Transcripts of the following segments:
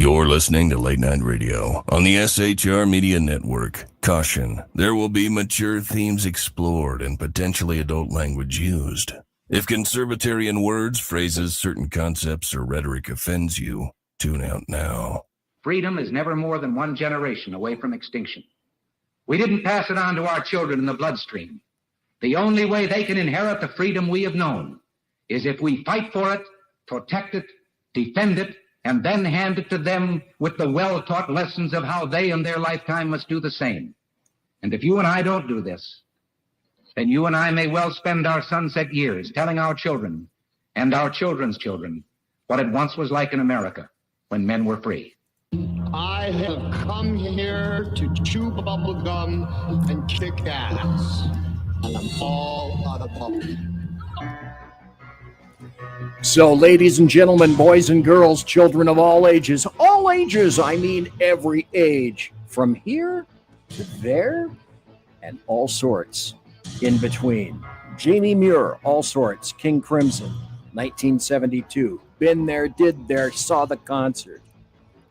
You're listening to Late Night Radio on the SHR Media Network. Caution, there will be mature themes explored and potentially adult language used. If conservatarian words, phrases, certain concepts, or rhetoric offends you, tune out now. Freedom is never more than one generation away from extinction. We didn't pass it on to our children in the bloodstream. The only way they can inherit the freedom we have known is if we fight for it, protect it, defend it, and then hand it to them with the well-taught lessons of how they in their lifetime must do the same. And if you and I don't do this, then you and I may well spend our sunset years telling our children and our children's children what it once was like in America when men were free. I have come here to chew bubble gum and kick ass, and I'm all out of bubble. So, ladies and gentlemen, boys and girls, children of all ages, I mean every age, from here to there and all sorts in between. Jamie Muir, All Sorts, King Crimson, 1972. Been there, did there, saw the concert.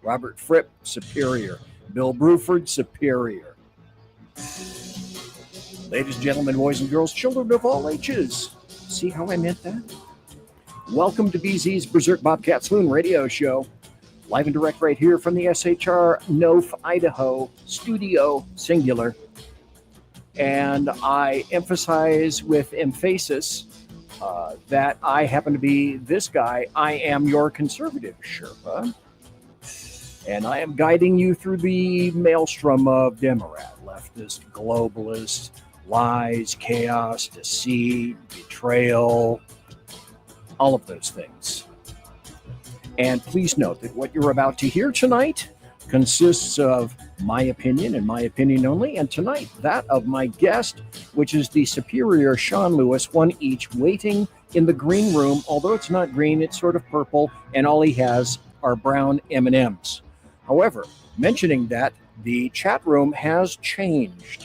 Robert Fripp, Superior. Bill Bruford, Superior. Ladies and gentlemen, boys and girls, children of all ages. See how I meant that? Welcome to BZ's Berserk Bobcat Saloon radio show. Live and direct right here from the SHR Nof, Idaho studio, singular. And I emphasize with emphasis that I happen to be this guy. I am your conservative Sherpa. And I am guiding you through the maelstrom of Demorat, leftist, globalist, lies, chaos, deceit, betrayal, all of those things. And please note that what you're about to hear tonight consists of my opinion and my opinion only, and tonight that of my guest, which is the Superior Sean Lewis, one each, waiting in the green room. Although it's not green, it's sort of purple, and all he has are brown M&Ms. However, mentioning that, the chat room has changed.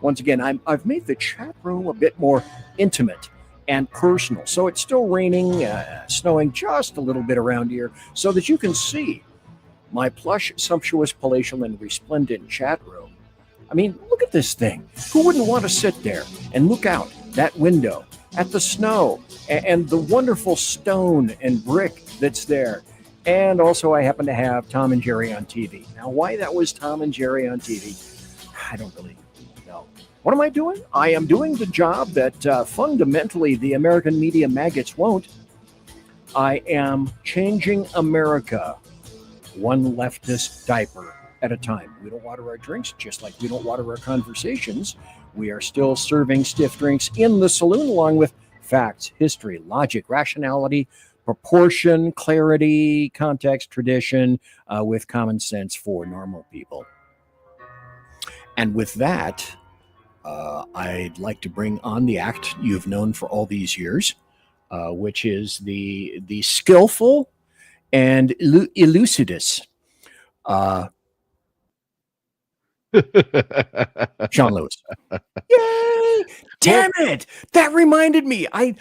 Once again, I've made the chat room a bit more intimate and personal. So it's still raining, snowing just a little bit around here, so that you can see my plush, sumptuous, palatial, and resplendent chat room. I mean, look at this thing. Who wouldn't want to sit there and look out that window at the snow and the wonderful stone and brick that's there? And also, I happen to have Tom and Jerry on TV. Now, why that was Tom and Jerry on TV, I don't really know. What am I doing? I am doing the job that fundamentally the American media maggots won't. I am changing America one leftist diaper at a time. We don't water our drinks, just like we don't water our conversations. We are still serving stiff drinks in the saloon, along with facts, history, logic, rationality, proportion, clarity, context, tradition, with common sense for normal people. And with that, I'd like to bring on the act you've known for all these years, which is the skillful and elucidus Sean Lewis. Yay! Damn it! That reminded me. I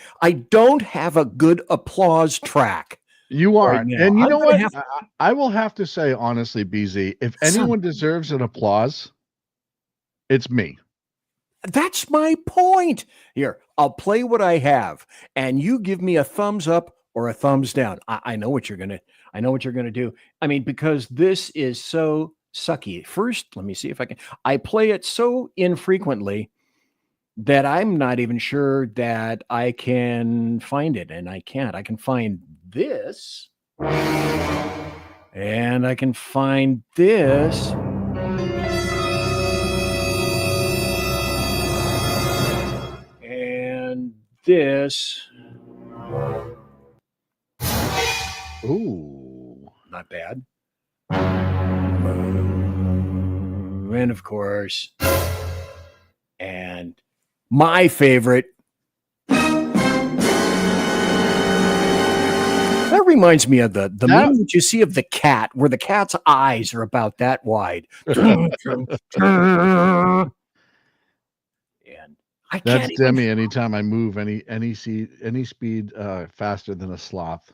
don't have a good applause track. You are. Right now. And you I'm know gonna what? I will have to say, honestly, BZ, if anyone deserves an applause, it's me. That's my point. Here, I'll play what I have, and you give me a thumbs up or a thumbs down. I know what you're gonna do. I mean, because this is so sucky. First, let me see if I can. I play it so infrequently that I'm not even sure that I can find it, and I can't. I can find this, and I can find this. And this. Ooh, not bad. And of course, and my favorite. That reminds me of the meme that you see of the cat, where the cat's eyes are about that wide. And I that's can't Demi anytime I move any speed faster than a sloth.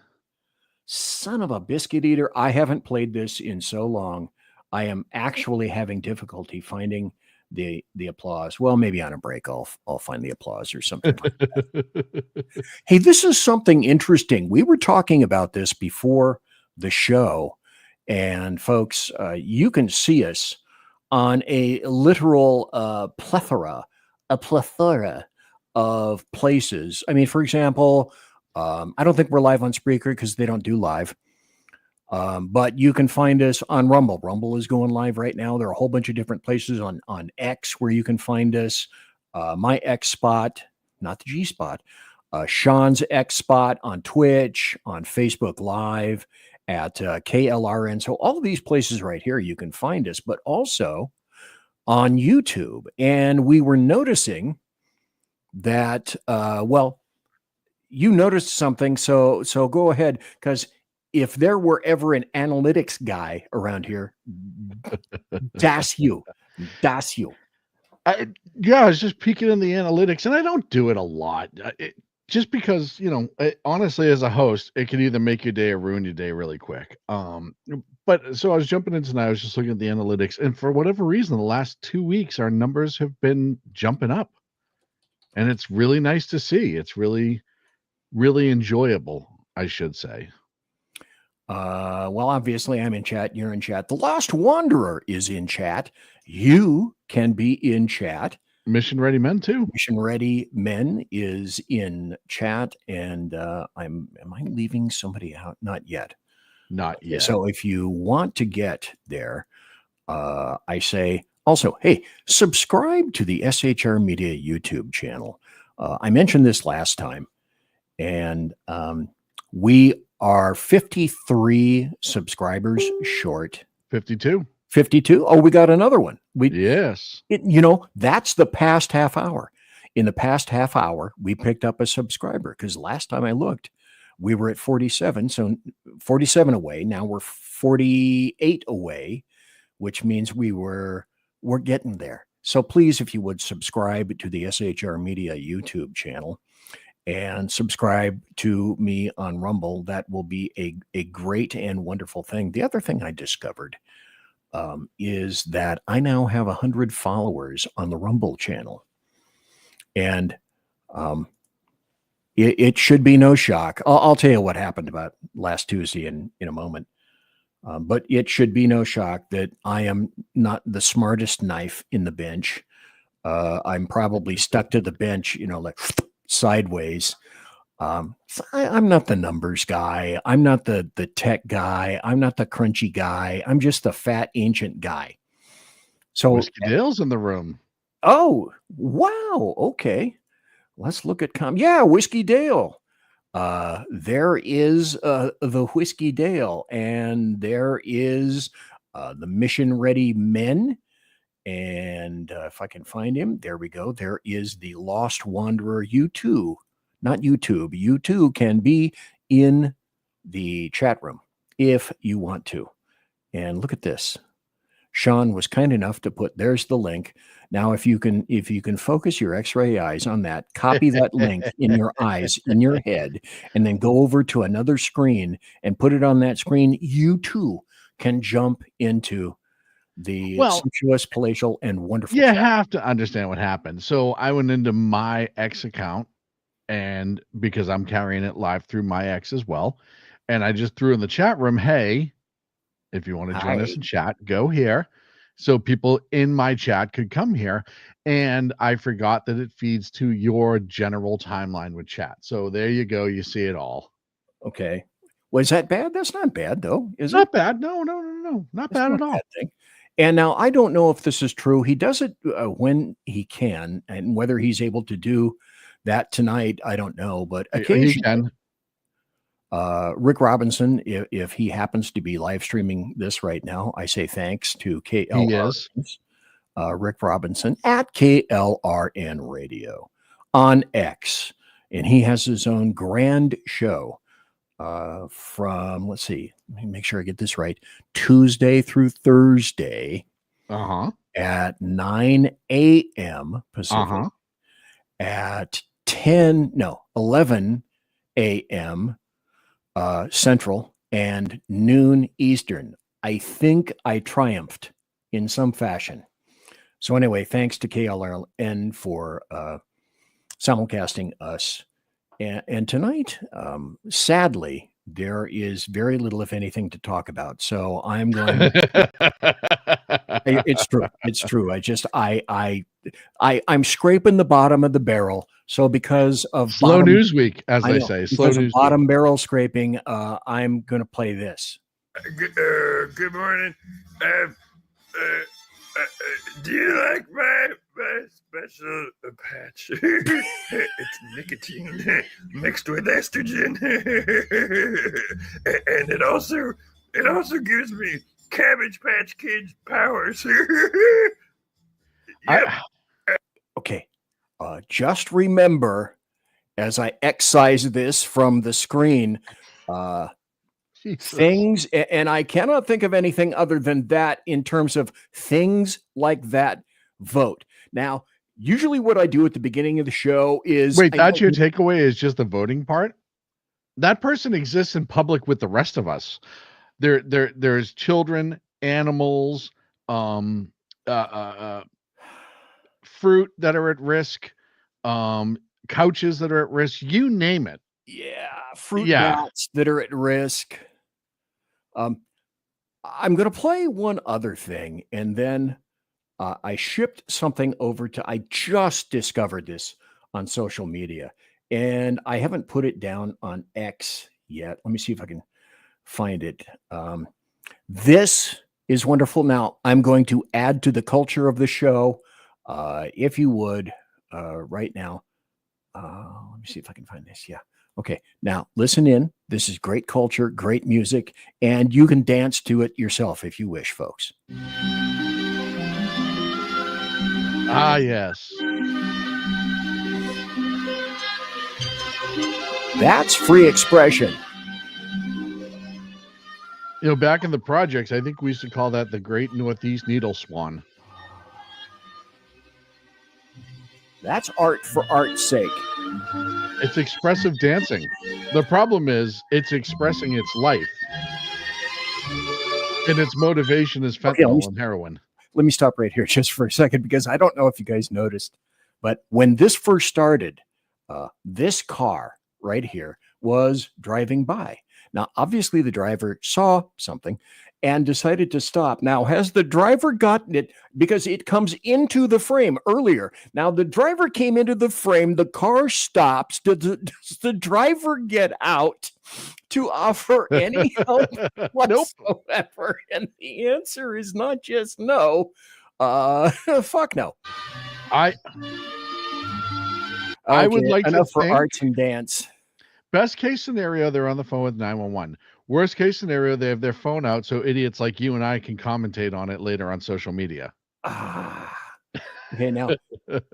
Son of a biscuit eater. I haven't played this in so long. I am actually having difficulty finding the applause. Well, maybe on a break I'll find the applause or something. Hey, this is something interesting. We were talking about this before the show, and folks, you can see us on a literal plethora of places. I mean, for example, I don't think we're live on Spreaker because they don't do live. But you can find us on Rumble. Rumble is going live right now. There are a whole bunch of different places on X where you can find us. My X spot, not the G spot. Sean's X spot on Twitch, on Facebook Live, at KLRN. So all of these places right here, you can find us, but also on YouTube. And we were noticing that, well, you noticed something. So go ahead, because if there were ever an analytics guy around here, that's you. That's you. I was just peeking in the analytics, and I don't do it a lot. Just because, honestly, as a host, it can either make your day or ruin your day really quick. But so I was jumping in tonight. I was just looking at the analytics, and for whatever reason, the last 2 weeks, our numbers have been jumping up, and it's really nice to see. It's really, really enjoyable, I should say. Well, obviously, I'm in chat. You're in chat. The Lost Wanderer is in chat. You can be in chat. Mission Ready Men too. Mission Ready Men is in chat, and am I leaving somebody out? Not yet. Not yet. So if you want to get there, I say also, hey, subscribe to the SHR Media YouTube channel. I mentioned this last time, and we are 53 subscribers short. 52. 52. Oh, we got another one. Yes. That's the past half hour. In the past half hour, we picked up a subscriber because last time I looked, we were at 47. So 47 away. Now we're 48 away, which means we're getting there. So please, if you would subscribe to the SHR Media YouTube channel and subscribe to me on Rumble, that will be a great and wonderful thing. The other thing I discovered is that I now have 100 followers on the Rumble channel. And it should be no shock. I'll tell you what happened about last Tuesday in a moment. But it should be no shock that I am not the smartest knife in the bench. I'm probably stuck to the bench, like sideways. I'm not the numbers guy. I'm not the tech guy. I'm not the crunchy guy. I'm just the fat ancient guy. So Whiskey Dale's in the room. Oh, wow. Okay. Let's look at Yeah, Whiskey Dale. There is the Whiskey Dale, and there is the Mission Ready Men. And if I can find him, there we go. There is the Lost Wanderer. You too, not YouTube. You too can be in the chat room if you want to. And look at this. Sean was kind enough to put, there's the link. Now, if you can focus your X-ray eyes on that, copy that link in your eyes, in your head, and then go over to another screen and put it on that screen, you too can jump into the sumptuous, palatial, and wonderful. You have to understand what happened. So I went into my X account, and because I'm carrying it live through my X as well, and I just threw in the chat room, hey, if you want to join us in chat, go here. So people in my chat could come here. And I forgot that it feeds to your general timeline with chat. So there you go. You see it all. Okay. Was that bad? That's not bad, though, is it? Not bad. No. Not bad at all. And now I don't know if this is true. He does it when he can, and whether he's able to do that tonight, I don't know. But occasionally, he can. Rick Robinson, if he happens to be live streaming this right now, I say thanks to KLRN, Rick Robinson at KLRN Radio on X. And he has his own grand show from, let's see, let me make sure I get this right, Tuesday through Thursday at 9 a.m. Pacific, at 11 a.m. Central, and noon Eastern. I think I triumphed in some fashion. So anyway, thanks to KLRN for simulcasting us. And tonight, sadly, there is very little, if anything, to talk about. So I'm going. It's true. It's true. I'm scraping the bottom of the barrel. So because of slow news week, as they say, slow because of news bottom week. barrel scraping, I'm going to play this. Good morning. Do you like my special patch? It's nicotine mixed with estrogen, and it also gives me Cabbage Patch Kids powers. Yep. Okay, just remember, as I excise this from the screen, things, and I cannot think of anything other than that in terms of things like that vote. Now, usually what I do at the beginning of the show is... Wait, that's your takeaway is just the voting part? That person exists in public with the rest of us. There's children, animals, fruit that are at risk, couches that are at risk, you name it. Yeah, fruit bats that are at risk. I'm going to play one other thing, and then I shipped something over to... I just discovered this on social media, and I haven't put it down on X yet. Let me see if I can find it. This is wonderful. Now, I'm going to add to the culture of the show, if you would, right now. Let me see if I can find this. Yeah. Okay. Now, listen in. This is great culture, great music, and you can dance to it yourself if you wish, folks. Ah, yes. That's free expression. You know, back in the projects, I think we used to call that the Great Northeast Needle Swan. That's art for art's sake. It's expressive dancing. The problem is it's expressing its life. And its motivation is fentanyl and heroin. Let me stop right here just for a second, because I don't know if you guys noticed, but when this first started, this car right here was driving by. Now, obviously, the driver saw something and decided to stop. Now, has the driver gotten it? Because it comes into the frame earlier. Now, the driver came into the frame. The car stops. Does the driver get out to offer any help whatsoever? And the answer is not just no. Fuck no. I would like enough to for think, arts and dance. Best case scenario, they're on the phone with 911. Worst case scenario, they have their phone out so idiots like you and I can commentate on it later on social media. Okay, now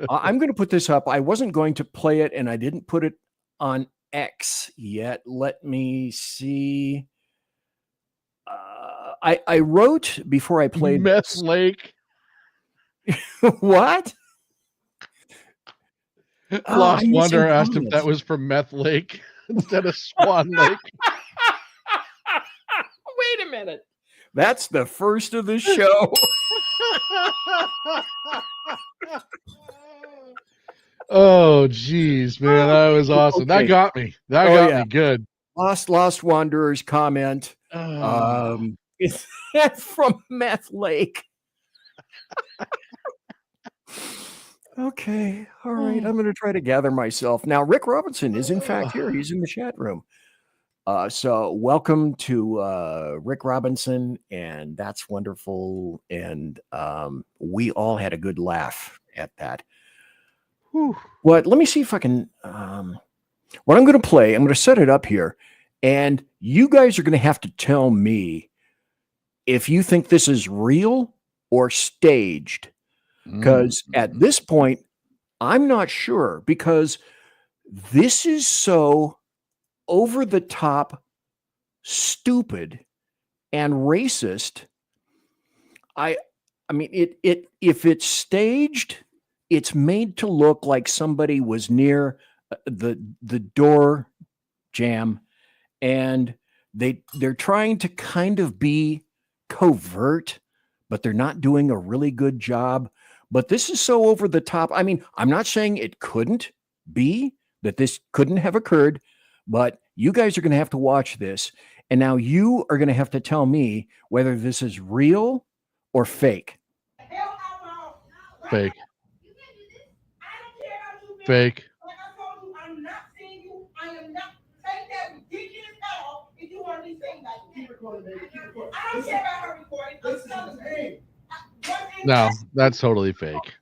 I'm going to put this up. I wasn't going to play it, and I didn't put it on X yet. Let me see. I wrote before I played Meth Lake. What? Lost Wonder asked if that was from Meth Lake instead of Swan Lake. Wait a minute. That's the first of the show. Oh, geez, man. That was awesome. Okay. That got me. That got me good. Lost Wanderers comment. It's from Meth Lake. Okay. All right. I'm going to try to gather myself. Now, Rick Robinson is in fact here. He's in the chat room. So welcome to Rick Robinson, and that's wonderful. And we all had a good laugh at that. But let me see if I can. What I'm going to play, I'm going to set it up here, and you guys are going to have to tell me if you think this is real or staged. Because at this point, I'm not sure, because this is so over the top, stupid, and racist. I mean, if it's staged, it's made to look like somebody was near the door jamb and they're trying to kind of be covert, but they're not doing a really good job. But this is so over the top. I mean, I'm not saying it couldn't be, that this couldn't have occurred, but you guys are going to have to watch this. And now you are going to have to tell me whether this is real or fake. Fake. Fake. Like I told you, I'm not seeing you. I am not. Take that ridiculous head off if you want to be seen like that. Keep recording, baby. Keep recording. I don't care about her recording. No, that's totally fake.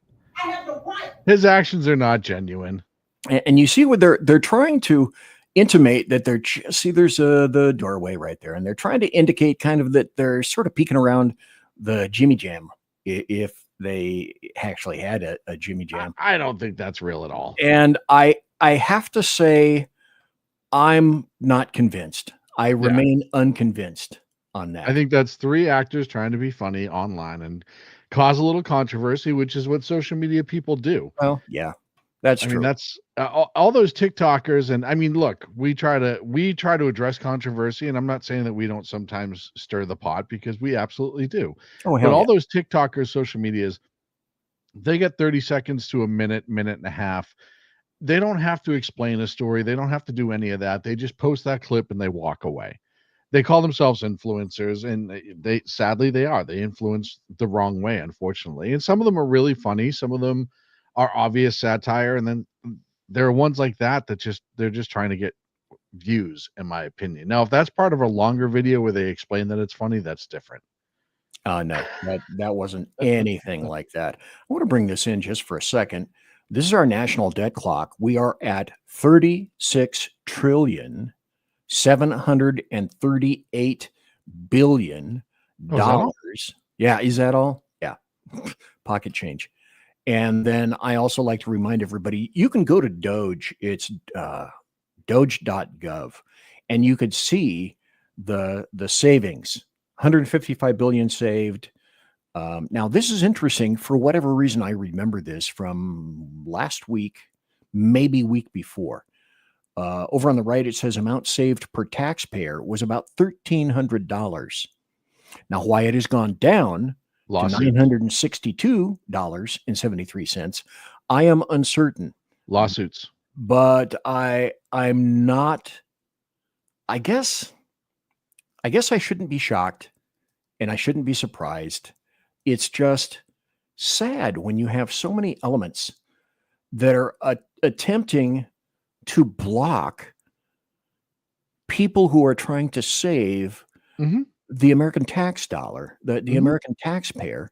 I have the right. His actions are not genuine. And you see what they're trying to intimate that they're see there's the doorway right there, and they're trying to indicate kind of that they're sort of peeking around the Jimmy Jam if they actually had a Jimmy Jam. I don't think that's real at all. And I have to say, I'm not convinced. I remain unconvinced on that. I think that's 3 actors trying to be funny online and cause a little controversy, which is what social media people do. Well, yeah, that's true. I mean, that's all those TikTokers. And I mean, look, we try to address controversy, and I'm not saying that we don't sometimes stir the pot, because we absolutely do. Oh, but all those TikTokers, social medias, they get 30 seconds to a minute and a half. They don't have to explain a story. They don't have to do any of that. They just post that clip and they walk away. They call themselves influencers, and they sadly they are. They influence the wrong way, unfortunately. And some of them are really funny. Some of them are obvious satire, and then there are ones like that they're just trying to get views, in my opinion. Now, if that's part of a longer video where they explain that it's funny, that's different. No, that wasn't anything like that. I want to bring this in just for a second. This is our national debt clock. We are at $36,738 billion. Yeah, is that all? Yeah, pocket change. And then I also like to remind everybody, you can go to Doge. It's doge.gov, and you could see the savings. 155 billion saved. Now, this is interesting. For whatever reason, I remember this from last week, maybe week before. Over on the right, it says amount saved per taxpayer was about $1,300. Now, why it has gone down to $962.73, I am uncertain. Lawsuits. But I'm not. I guess I shouldn't be shocked, and I shouldn't be surprised. It's just sad when you have so many elements that are attempting to block people who are trying to save the American tax dollar, the American taxpayer,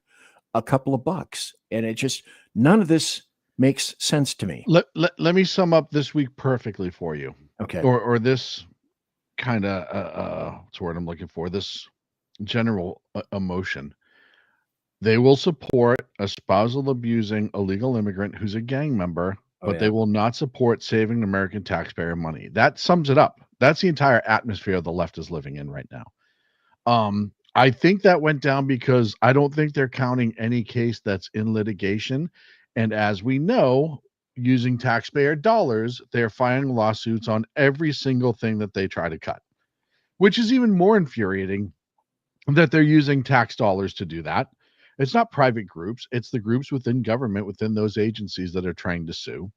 a couple of bucks. And it just, none of this makes sense to me. Let me sum up this week perfectly for you. Okay. Or this kind of, what's the word I'm looking for? This general emotion. They will support a spousal abusing illegal immigrant who's a gang member, but they will not support saving American taxpayer money. That sums it up. That's the entire atmosphere the left is living in right now. I think that went down because I don't think they're counting any case that's in litigation. And as we know, using taxpayer dollars, they're filing lawsuits on every single thing that they try to cut, which is even more infuriating that they're using tax dollars to do that. It's not private groups. It's the groups within government, within those agencies that are trying to sue.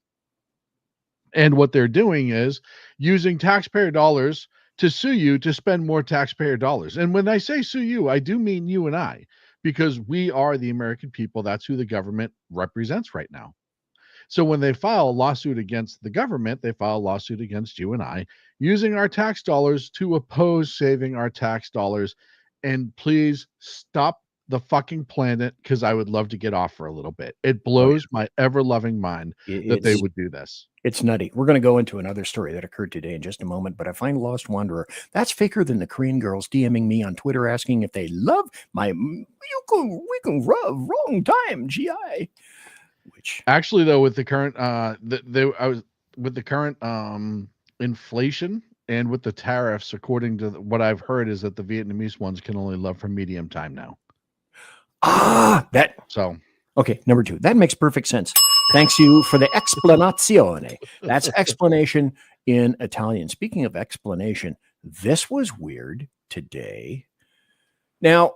And what they're doing is using taxpayer dollars to sue you to spend more taxpayer dollars. And when I say sue you, I do mean you and I, because we are the American people. That's who the government represents right now. So when they file a lawsuit against the government, they file a lawsuit against you and I, using our tax dollars to oppose saving our tax dollars. And please stop the fucking planet, because I would love to get off for a little bit. It blows my ever-loving mind that they would do this. It's nutty. We're going to go into another story that occurred today in just a moment, but I find Lost Wanderer. That's faker than the Korean girls DMing me on Twitter asking if they love my we can rub wrong time GI. Which actually, though, with the current inflation and with the tariffs, according to what I've heard, is that the Vietnamese ones can only love for medium time now. Okay, number 2. That makes perfect sense. Thanks you for the explanazione. That's explanation in Italian. Speaking of explanation, This was weird today. Now,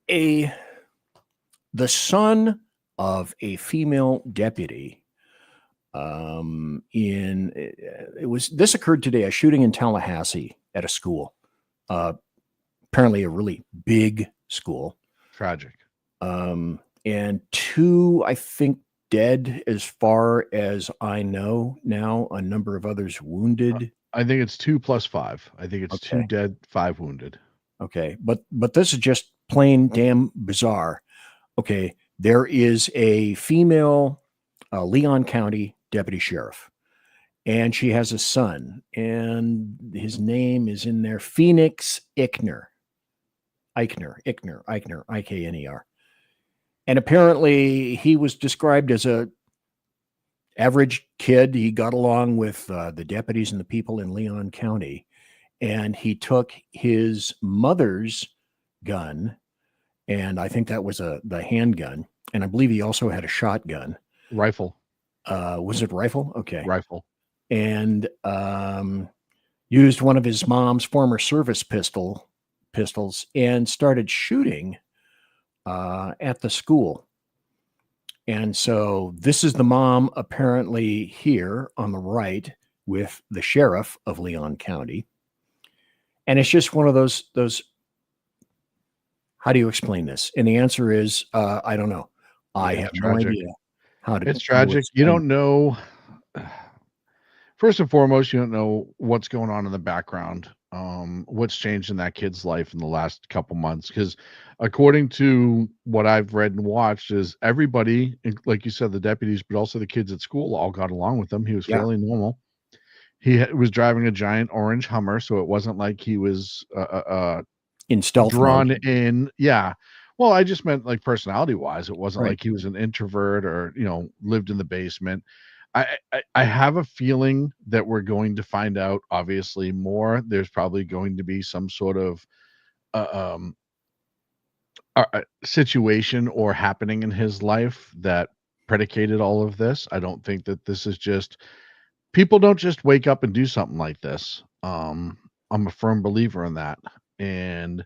the son of a female deputy this occurred today, a shooting in Tallahassee at a school, apparently a really big school. Tragic. And 2, I think, dead as far as I know now, a number of others wounded. I think it's 2 plus 5. I think it's 2 Okay. dead, 5 wounded. Okay. But this is just plain damn bizarre. Okay. There is a female Leon County deputy sheriff, and she has a son, and his name is in there, Phoenix Eichner, Ikner. And apparently he was described as a average kid. He got along with the deputies and the people in Leon County, and he took his mother's gun, and I think that was the handgun, and I believe he also had a shotgun. Rifle. Was it rifle? Okay. Rifle. And used one of his mom's former service pistols and started shooting at the school. And so this is the mom apparently here on the right with the sheriff of Leon County. And it's just one of those, how do you explain this? And the answer is, I don't know. I have no idea how to. It's tragic. You don't know. First and foremost, you don't know what's going on in the background, what's changed in that kid's life in the last couple months. Because according to what I've read and watched, is everybody, like you said, the deputies, but also the kids at school, all got along with him. He was fairly normal. He was driving a giant orange Hummer, so it wasn't like he was in stealth drawn mode. in. Yeah. Well, I just meant like personality wise. It wasn't like he was an introvert or, lived in the basement. I have a feeling that we're going to find out obviously more. There's probably going to be some sort of situation or happening in his life that predicated all of this. I don't think that this is just, people don't just wake up and do something like this. I'm a firm believer in that. And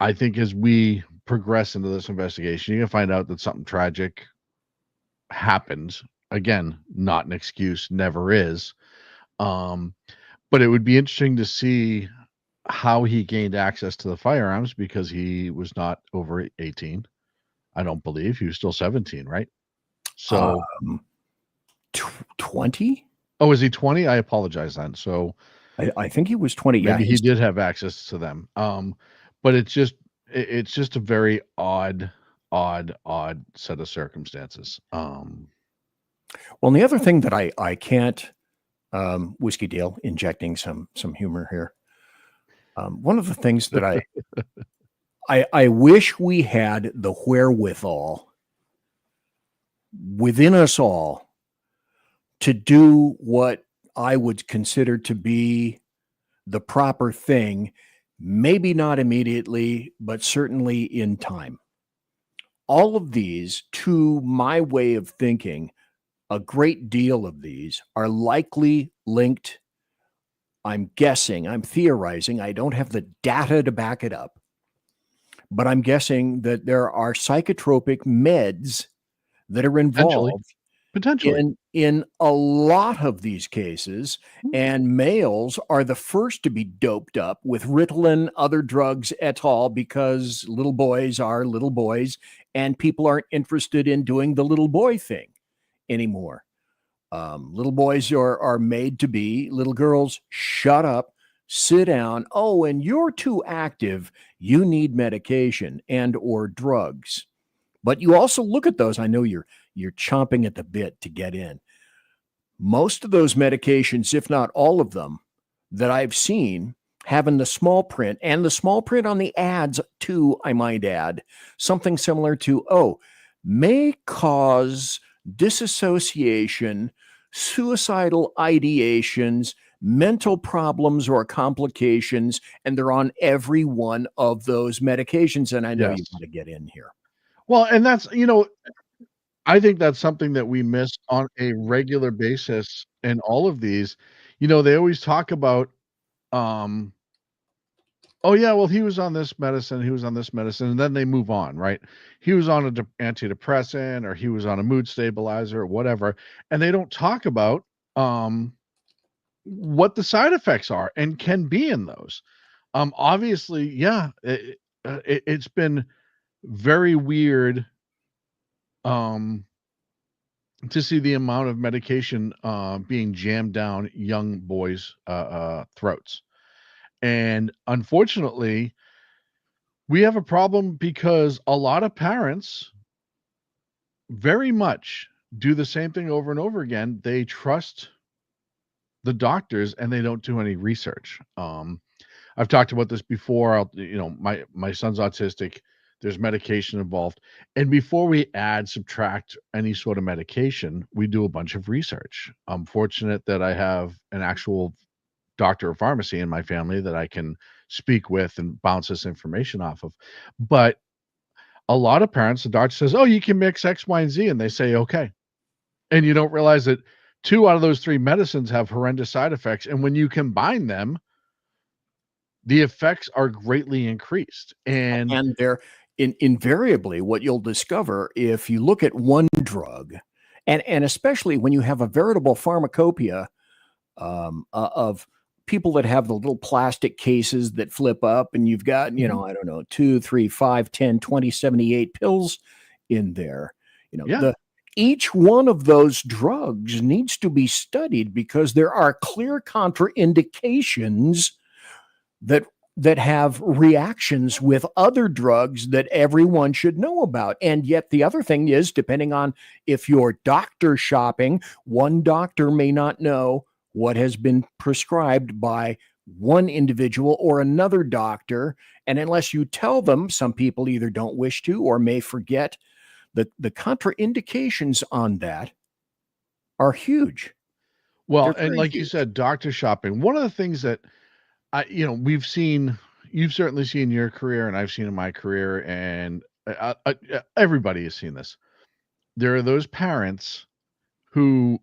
I think as we progress into this investigation, you're gonna find out that something tragic happened. Again, not an excuse, never is. But it would be interesting to see how he gained access to the firearms, because he was not over 18. I don't believe he was still 17, right? So 20? Oh, is he 20? I apologize then. So I think he was 20. maybe Yeah, he did have access to them. But it's just a very odd set of circumstances. Well, and the other thing that I can't, Whiskey Dale, injecting some humor here. One of the things that I wish we had the wherewithal within us all to do what I would consider to be the proper thing, maybe not immediately, but certainly in time. All of these, to my way of thinking, a great deal of these are likely linked. I'm guessing, I'm theorizing, I don't have the data to back it up, but I'm guessing that there are psychotropic meds that are involved potentially in a lot of these cases, and males are the first to be doped up with Ritalin, other drugs et al., because little boys are little boys and people aren't interested in doing the little boy thing anymore. Little boys are made to be, little girls, shut up, sit down. Oh, and you're too active. You need medication and or drugs. But you also look at those. I know you're chomping at the bit to get in. Most of those medications, if not all of them, that I've seen have in the small print, and the small print on the ads too, I might add, something similar to, may cause disassociation, suicidal ideations, mental problems or complications, and they're on every one of those medications. And I know you want to get in here. Well, and that's, I think that's something that we miss on a regular basis in all of these. They always talk about oh yeah, well, he was on this medicine, and then they move on, right? He was on an antidepressant, or he was on a mood stabilizer, or whatever, and they don't talk about what the side effects are and can be in those. Obviously, yeah, it's been very weird to see the amount of medication being jammed down young boys' throats. And unfortunately, we have a problem because a lot of parents very much do the same thing over and over again. They trust the doctors and they don't do any research. I've talked about this before. My son's autistic. There's medication involved. And before we add, subtract any sort of medication, we do a bunch of research. I'm fortunate that I have an actual doctor of pharmacy in my family that I can speak with and bounce this information off of. But a lot of parents, the doctor says, oh, you can mix X, Y, and Z. And they say, okay. And you don't realize that 2 out of those 3 medicines have horrendous side effects. And when you combine them, the effects are greatly increased. And they're invariably what you'll discover if you look at one drug, and especially when you have a veritable pharmacopoeia of people that have the little plastic cases that flip up, and you've got, I don't know, 2, 3, 5, 10, 20, 78 pills in there. Each one of those drugs needs to be studied because there are clear contraindications that have reactions with other drugs that everyone should know about. And yet the other thing is, depending on if you're doctor shopping, one doctor may not know what has been prescribed by one individual or another doctor. And unless you tell them, some people either don't wish to or may forget. The contraindications on that are huge. Well, and like you said, doctor shopping. One of the things that we've seen, you've certainly seen in your career, and I've seen in my career, and everybody has seen this. There are those parents who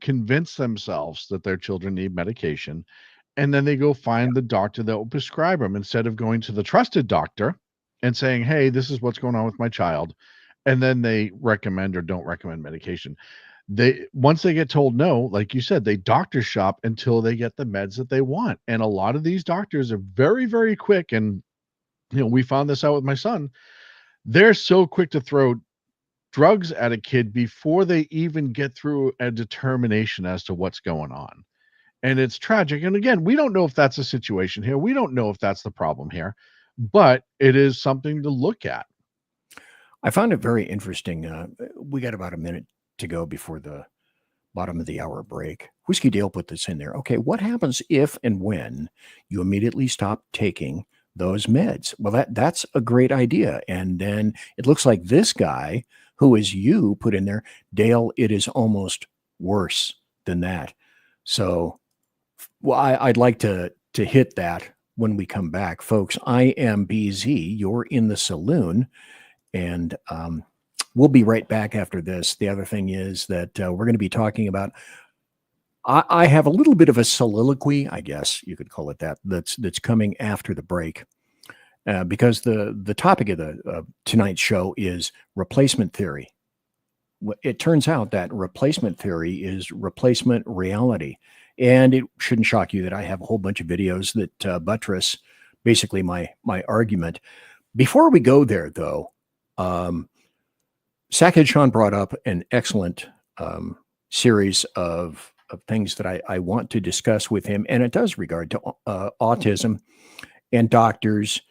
convince themselves that their children need medication, and then they go find the doctor that will prescribe them instead of going to the trusted doctor and saying, hey, this is what's going on with my child. And then they recommend or don't recommend medication. Once they get told no, like you said, they doctor shop until they get the meds that they want. And a lot of these doctors are very, very quick. And, we found this out with my son. They're so quick to throw drugs at a kid before they even get through a determination as to what's going on. And it's tragic. And again, we don't know if that's a situation here. We don't know if that's the problem here, but it is something to look at. I found it very interesting. We got about a minute to go before the bottom of the hour break. Whiskey Dale put this in there. Okay, what happens if and when you immediately stop taking those meds? Well, that's a great idea. And then it looks like this guy, who is you, put in there, Dale, it is almost worse than that. So, well, I'd like to hit that when we come back. Folks, I am BZ. You're in the Saloon. And we'll be right back after this. The other thing is that we're going to be talking about, I have a little bit of a soliloquy, I guess you could call it that's coming after the break. Because the topic of tonight's show is replacement theory. It turns out that replacement theory is replacement reality. And it shouldn't shock you that I have a whole bunch of videos that buttress basically my argument. Before we go there, though, Sackhead Sean brought up an excellent series of things that I want to discuss with him, and it does regard to autism and doctors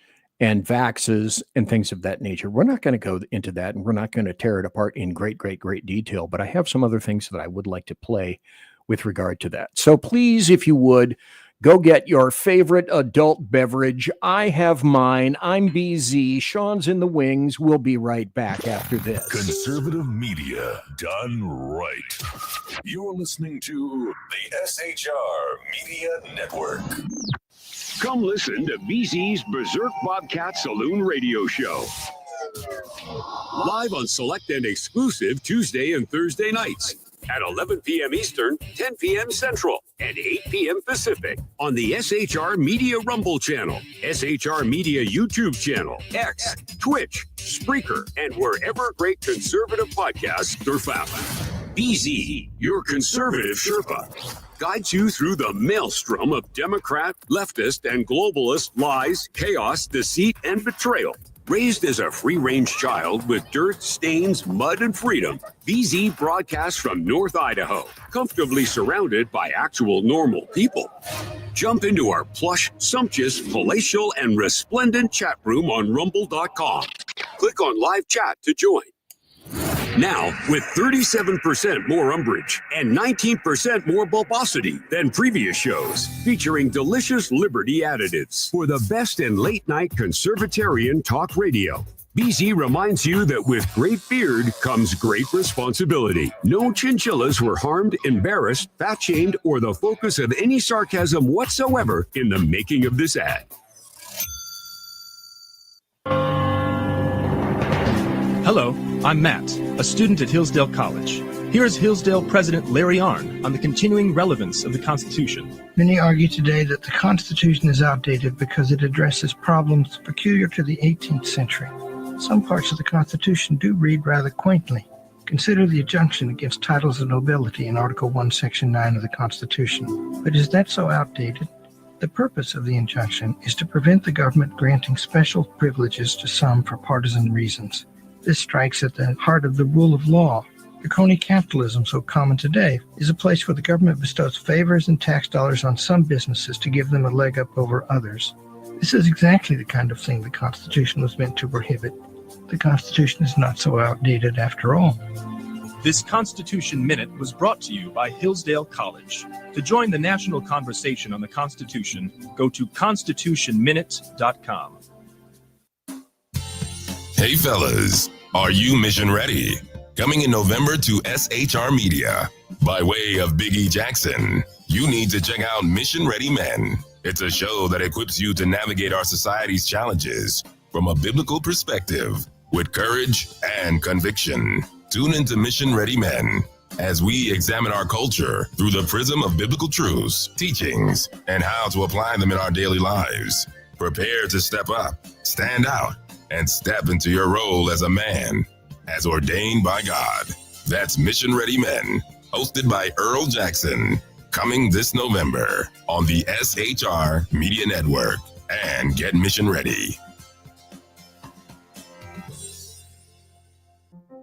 and vaxes and things of that nature. We're not going to go into that, and we're not going to tear it apart in great detail, but I have some other things that I would like to play with regard to that. So please, if you would, go get your favorite adult beverage. I have mine. I'm BZ. Sean's in the wings. We'll be right back after this. Conservative media done right. You're listening to the SHR Media Network. Come listen to BZ's Berserk Bobcat Saloon Radio Show. Live on select and exclusive Tuesday and Thursday nights. at 11 p.m. Eastern, 10 p.m. Central, and 8 p.m. Pacific on the SHR Media Rumble channel, SHR Media YouTube channel, X, Twitch, Spreaker, and wherever great conservative podcasts are found. BZ, your conservative Sherpa, guides you through the maelstrom of Democrat, leftist, and globalist lies, chaos, deceit, and betrayal. Raised as a free-range child with dirt, stains, mud, and freedom, BZ broadcasts from North Idaho, comfortably surrounded by actual normal people. Jump into our plush, sumptuous, palatial, and resplendent chat room on rumble.com. Click on live chat to join. Now, with 37% more umbrage and 19% more bulbosity than previous shows, featuring delicious Liberty additives for the best in late-night conservatarian talk radio. BZ reminds you that with great beard comes great responsibility. No chinchillas were harmed, embarrassed, fat-shamed, or the focus of any sarcasm whatsoever in the making of this ad. Hello, I'm Matt, a student at Hillsdale College. Here's Hillsdale President Larry Arnn on the continuing relevance of the Constitution. Many argue today that the Constitution is outdated because it addresses problems peculiar to the 18th century. Some parts of the Constitution do read rather quaintly. Consider the injunction against titles of nobility in Article 1, Section 9 of the Constitution. But is that so outdated? The purpose of the injunction is to prevent the government granting special privileges to some for partisan reasons. This strikes at the heart of the rule of law. The crony capitalism so common today is a place where the government bestows favors and tax dollars on some businesses to give them a leg up over others. This is exactly the kind of thing the Constitution was meant to prohibit. The Constitution is not so outdated after all. This Constitution Minute was brought to you by Hillsdale College. To join the national conversation on the Constitution, go to constitutionminute.com. Hey fellas, are you mission ready? Coming in November to SHR Media. By way of Big E Jackson, you need to check out Mission Ready Men. It's a show that equips you to navigate our society's challenges from a biblical perspective with courage and conviction. Tune into Mission Ready Men as we examine our culture through the prism of biblical truths, teachings, and how to apply them in our daily lives. Prepare to step up, stand out, and step into your role as a man, as ordained by God. That's Mission Ready Men, hosted by Earl Jackson, coming this November on the SHR Media Network. And get mission ready.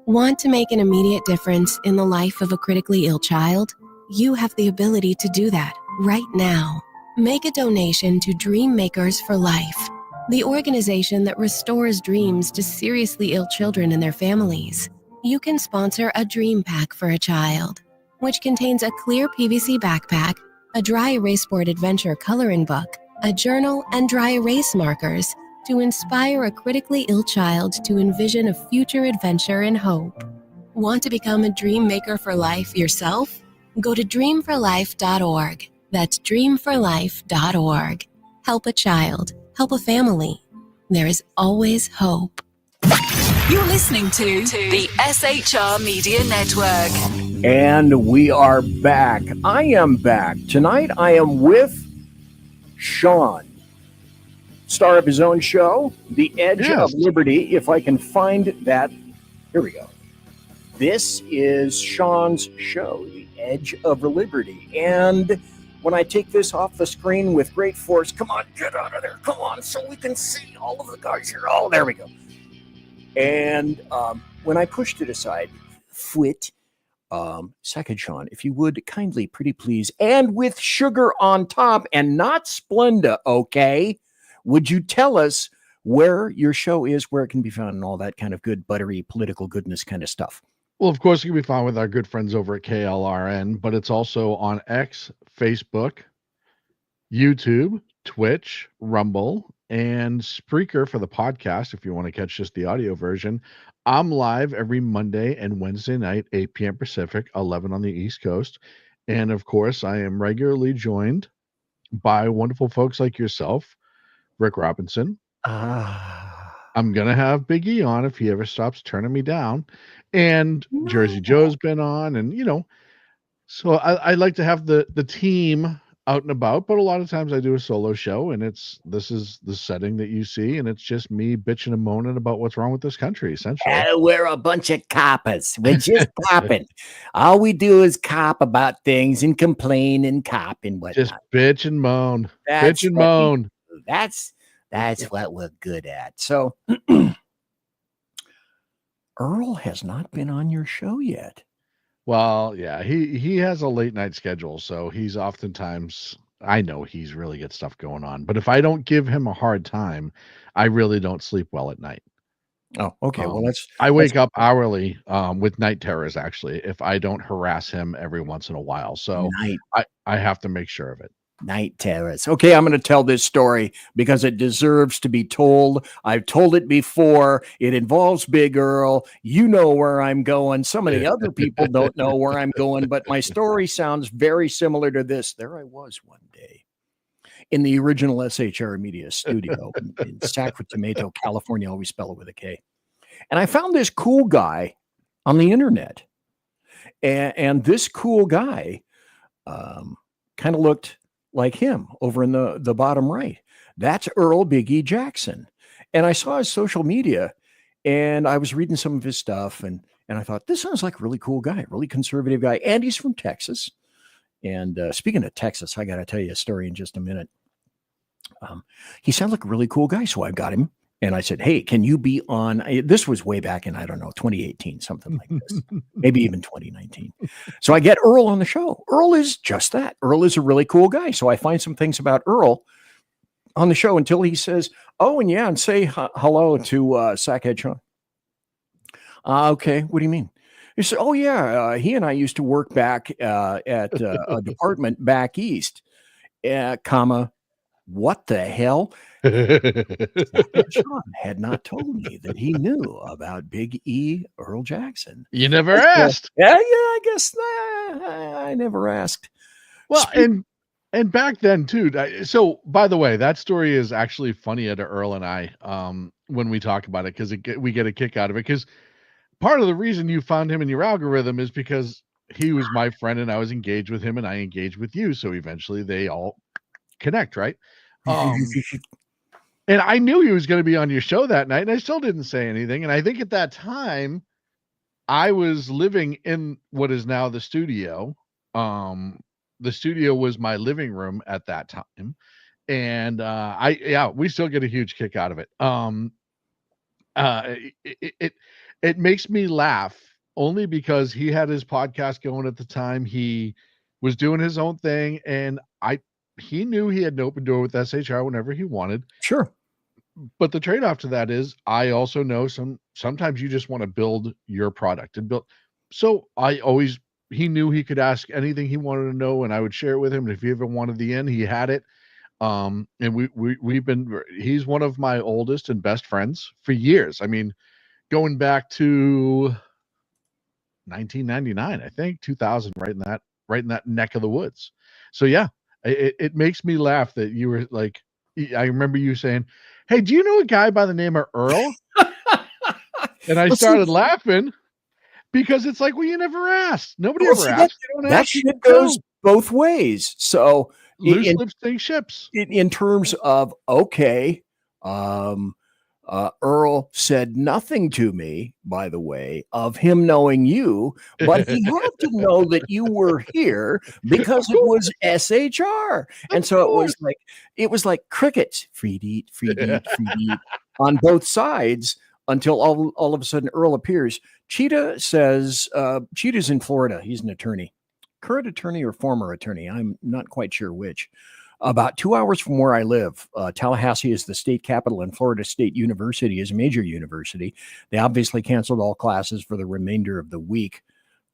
Want to make an immediate difference in the life of a critically ill child? You have the ability to do that right now. Make a donation to Dream Makers for Life, the organization that restores dreams to seriously ill children and their families. You can sponsor a dream pack for a child, which contains a clear PVC backpack, a dry erase board adventure coloring book, a journal, and dry erase markers to inspire a critically ill child to envision a future adventure and hope. Want to become a dream maker for life yourself? Go to dreamforlife.org. That's dreamforlife.org. Help a child. Help a family. There is always hope. You're listening to the SHR Media Network. And we are back. I am back. Tonight I am with Sean, star of his own show, The Edge of Liberty. If I can find that. Here we go. This is Sean's show, The Edge of Liberty. And when I take this off the screen with great force, come on, get out of there. Come on, so we can see all of the guys here. Oh, there we go. And when I pushed it aside, second, Sean, if you would kindly, pretty please, and with sugar on top and not Splenda, okay? Would you tell us where your show is, where it can be found, and all that kind of good, buttery, political goodness kind of stuff? Well, of course, it can be found with our good friends over at KLRN, but it's also on X, Facebook, YouTube, Twitch, Rumble, and Spreaker for the podcast if you want to catch just the audio version. I'm live every Monday and Wednesday night, 8 p.m. Pacific, 11 on the East Coast. And, of course, I am regularly joined by wonderful folks like yourself, Rick Robinson. I'm going to have Big E on if he ever stops turning me down. And Jersey Joe's been on. And, you know, So I like to have the team out and about, but a lot of times I do a solo show, and this is the setting that you see, and it's just me bitching and moaning about what's wrong with this country, essentially. We're a bunch of coppers. We're just copping. All we do is cop about things and complain and cop and whatnot. Just bitch and moan. That's Bitch and what we moan. do. That's what we're good at. So Earl has not been on your show yet. Well, yeah, he has a late night schedule, so he's oftentimes, I know he's really got stuff going on, but if I don't give him a hard time, I really don't sleep well at night. Oh, okay. Well, I wake up hourly with night terrors, actually, if I don't harass him every once in a while. So night I have to make sure of it. Night terrors. Okay, I'm going to tell this story because it deserves to be told. I've told it before. It involves Big Earl. You know where I'm going. Some of the other people don't know where I'm going, but my story sounds very similar to this. There I was one day in the original SHR Media studio in Sacramento, California. Always spell it with a K. And I found this cool guy on the internet. And this cool guy kind of looked like him over in the bottom right. That's Earl Big E Jackson. And I saw his social media and I was reading some of his stuff and I thought, this sounds like a really cool guy, really conservative guy. And he's from Texas. And speaking of Texas, I got to tell you a story in just a minute. He sounds like a really cool guy. So I got him and I said, hey, can you be on? This was way back in, I don't know, 2018, something like this, maybe even 2019. So I get Earl on the show. Earl is just that. Earl is a really cool guy. So I find some things about Earl on the show until he says, oh, and yeah, and say hello to Sackhead Sean. Okay, what do you mean? He said, oh, yeah, he and I used to work back at a department back east, comma, what the hell? Sean had not told me that he knew about Big E Earl Jackson. You never asked. Yeah, I guess I never asked. Well, and back then too. So by the way, that story is actually funnier to Earl and I when we talk about it because we get a kick out of it. Because part of the reason you found him in your algorithm is because he was my friend and I was engaged with him and I engaged with you. So eventually they all connect, right? And I knew he was going to be on your show that night, and I still didn't say anything. And I think at that time, I was living in what is now the studio. The studio was my living room at that time, and we still get a huge kick out of it. It makes me laugh only because he had his podcast going at the time. He was doing his own thing, and he knew he had an open door with SHR whenever he wanted. Sure. But the trade-off to that is I also know sometimes you just want to build your product and build. So he knew he could ask anything he wanted to know and I would share it with him. And if he ever wanted the end, he had it. And he's one of my oldest and best friends for years. I mean, going back to 1999, I think 2000, right in that neck of the woods. So yeah, it makes me laugh that you were like, I remember you saying, hey, do you know a guy by the name of Earl? And I started laughing because it's like, well, you never asked. Nobody ever asked. That shit goes both ways. So loose lips sink ships. In terms of, okay, Earl said nothing to me, by the way, of him knowing you, but he had to know that you were here because it was SHR. And so it was like crickets, free to eat, on both sides until all of a sudden Earl appears. Cheetah says, Cheetah's in Florida. He's an attorney, current attorney or former attorney. I'm not quite sure which. About 2 hours from where I live, Tallahassee is the state capital, and Florida State University is a major university. They obviously canceled all classes for the remainder of the week.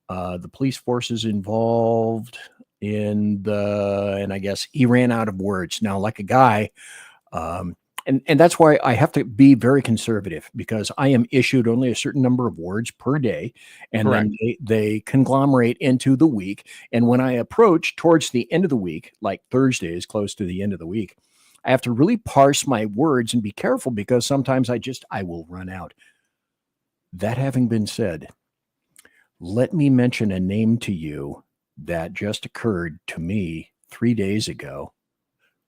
The police forces involved and I guess he ran out of words. Now, like a guy, and that's why I have to be very conservative because I am issued only a certain number of words per day, and Correct. then they conglomerate into the week. And when I approach towards the end of the week, like Thursday is close to the end of the week, I have to really parse my words and be careful because sometimes I will run out. That having been said, let me mention a name to you that just occurred to me 3 days ago,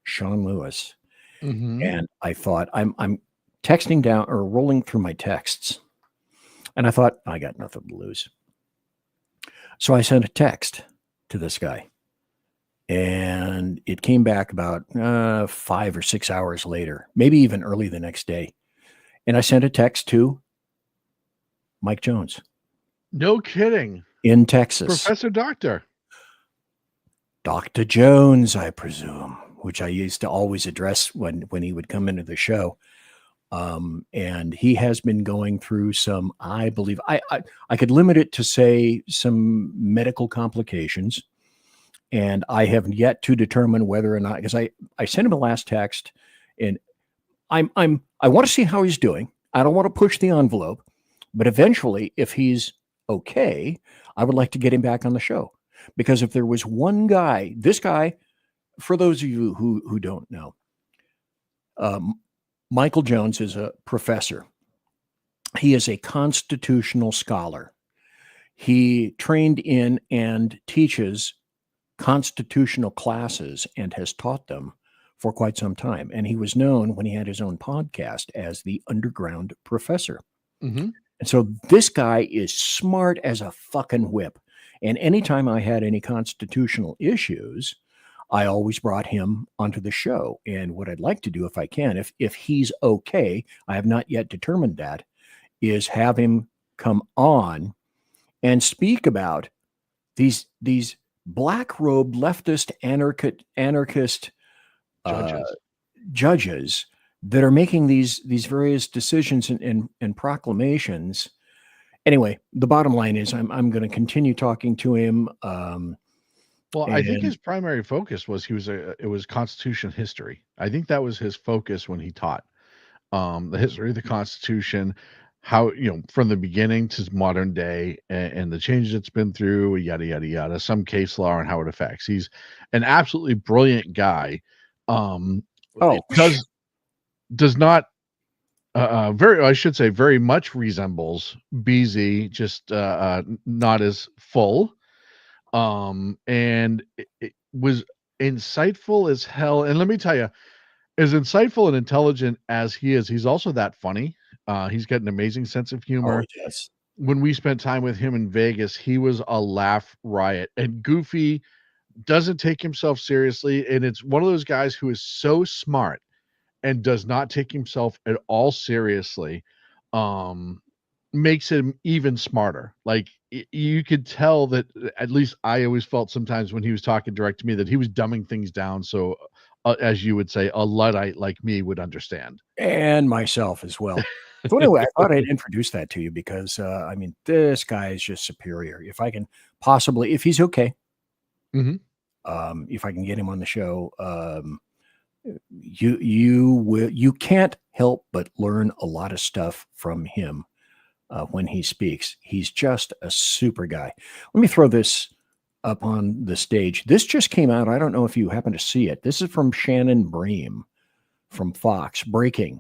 Sean Lewis. And I thought, I'm texting down or rolling through my texts, and I thought, I got nothing to lose. So I sent a text to this guy, and it came back about 5 or 6 hours later, maybe even early the next day. And I sent a text to Mike Jones No kidding. in Texas. Professor Doctor. Dr. Jones, I presume, which I used to always address when he would come into the show. And he has been going through some, I believe, I could limit it to say some medical complications. And I have yet to determine whether or not, because I sent him a last text, and I want to see how he's doing. I don't want to push the envelope, but eventually, if he's okay, I would like to get him back on the show. Because if there was one guy, this guy, for those of you who don't know, Michael Jones is a professor. He is a constitutional scholar. He trained in and teaches constitutional classes and has taught them for quite some time. And he was known when he had his own podcast as the Underground Professor. Mm-hmm. And so this guy is smart as a fucking whip. And anytime I had any constitutional issues, I always brought him onto the show. And what I'd like to do, if I can, if he's okay, I have not yet determined that, is have him come on and speak about these black robe leftist anarchist judges that are making these various decisions and proclamations. Anyway, the bottom line is I'm going to continue talking to him. Well, I think his primary focus was it was Constitution history. I think that was his focus when he taught the history of the Constitution, how, from the beginning to modern day, and the changes it's been through, yada, yada, yada, some case law and how it affects. He's an absolutely brilliant guy. Does not very much resembles BZ, just not as full. And it was insightful as hell. And let me tell you, as insightful and intelligent as he is, he's also that funny. He's got an amazing sense of humor. Oh, yes. When we spent time with him in Vegas, he was a laugh riot. And Goofy doesn't take himself seriously. And it's one of those guys who is so smart and does not take himself at all seriously. Makes him even smarter. Like, you could tell that, at least I always felt sometimes when he was talking direct to me, that he was dumbing things down. So, as you would say, a Luddite like me would understand. And myself as well. So anyway, I thought I'd introduce that to you because, this guy is just superior. If I can possibly, if he's okay, if I can get him on the show, you can't help but learn a lot of stuff from him. When he speaks, he's just a super guy. Let me throw this up on the stage. This just came out. I don't know if you happen to see it. This is from Shannon Bream from Fox. Breaking.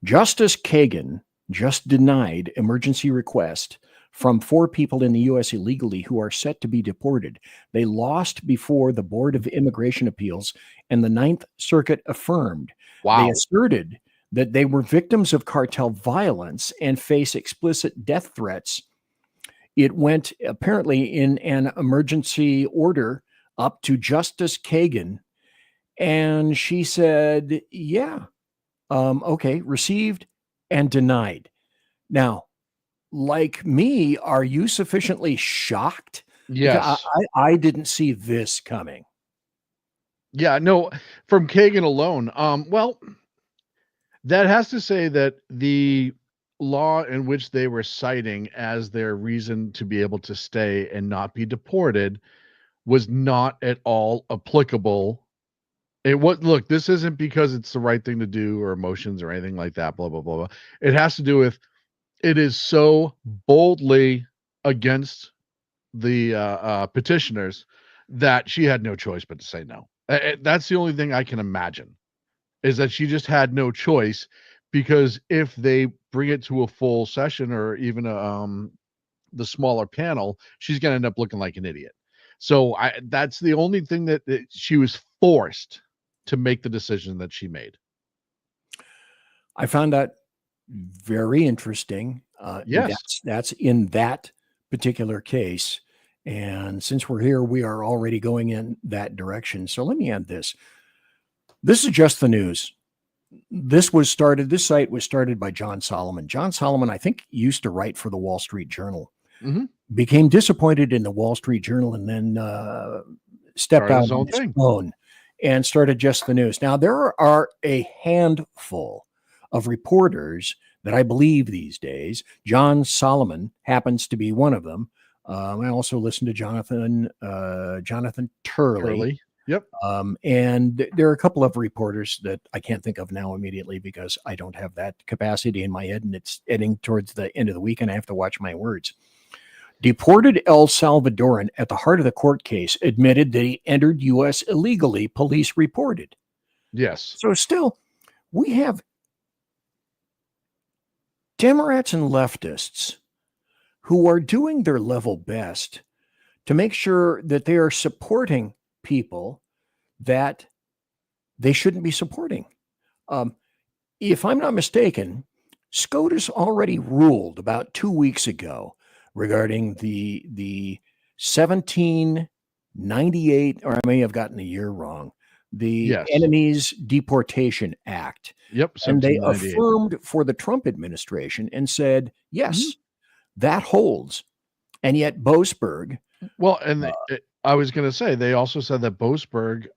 Justice Kagan just denied emergency request from 4 people in the U.S. illegally who are set to be deported. They lost before the Board of Immigration Appeals, and the Ninth Circuit affirmed. Wow. They asserted that they were victims of cartel violence and face explicit death threats. It went apparently in an emergency order up to Justice Kagan, and she said, okay, received and denied. Now, like me, are you sufficiently shocked? Yes. I didn't see this coming. Yeah, no, from Kagan alone. Well, that has to say that the law in which they were citing as their reason to be able to stay and not be deported was not at all applicable. Look, this isn't because it's the right thing to do or emotions or anything like that, blah, blah, blah, blah. It has to do with, it is so boldly against the petitioners that she had no choice but to say no. That's the only thing I can imagine, is that she just had no choice, because if they bring it to a full session or even the smaller panel, she's going to end up looking like an idiot. So that's the only thing that she was forced to make the decision that she made. I found that very interesting. Yes. That's in that particular case. And since we're here, we are already going in that direction. So let me add this. This is just the news. This site was started by John Solomon. John Solomon, I think, used to write for the Wall Street Journal, became disappointed in the Wall Street Journal, and then stepped out on his own and started Just the News. Now, there are a handful of reporters that I believe these days. John Solomon happens to be one of them. I also listen to Jonathan Turley. Yep. And there are a couple of reporters that I can't think of now immediately because I don't have that capacity in my head, and it's heading towards the end of the week and I have to watch my words. Deported El Salvadoran at the heart of the court case admitted that he entered U.S. illegally, police reported. Yes. So still, we have Demorats and leftists who are doing their level best to make sure that they are supporting people that they shouldn't be supporting. If I'm not mistaken, SCOTUS already ruled about 2 weeks ago regarding the 1798, or I may have gotten the year wrong, the Enemies Deportation Act. Yep. And they affirmed for the Trump administration and said, yes, that holds. And yet Boasberg. Well, and I was going to say, they also said that Boasberg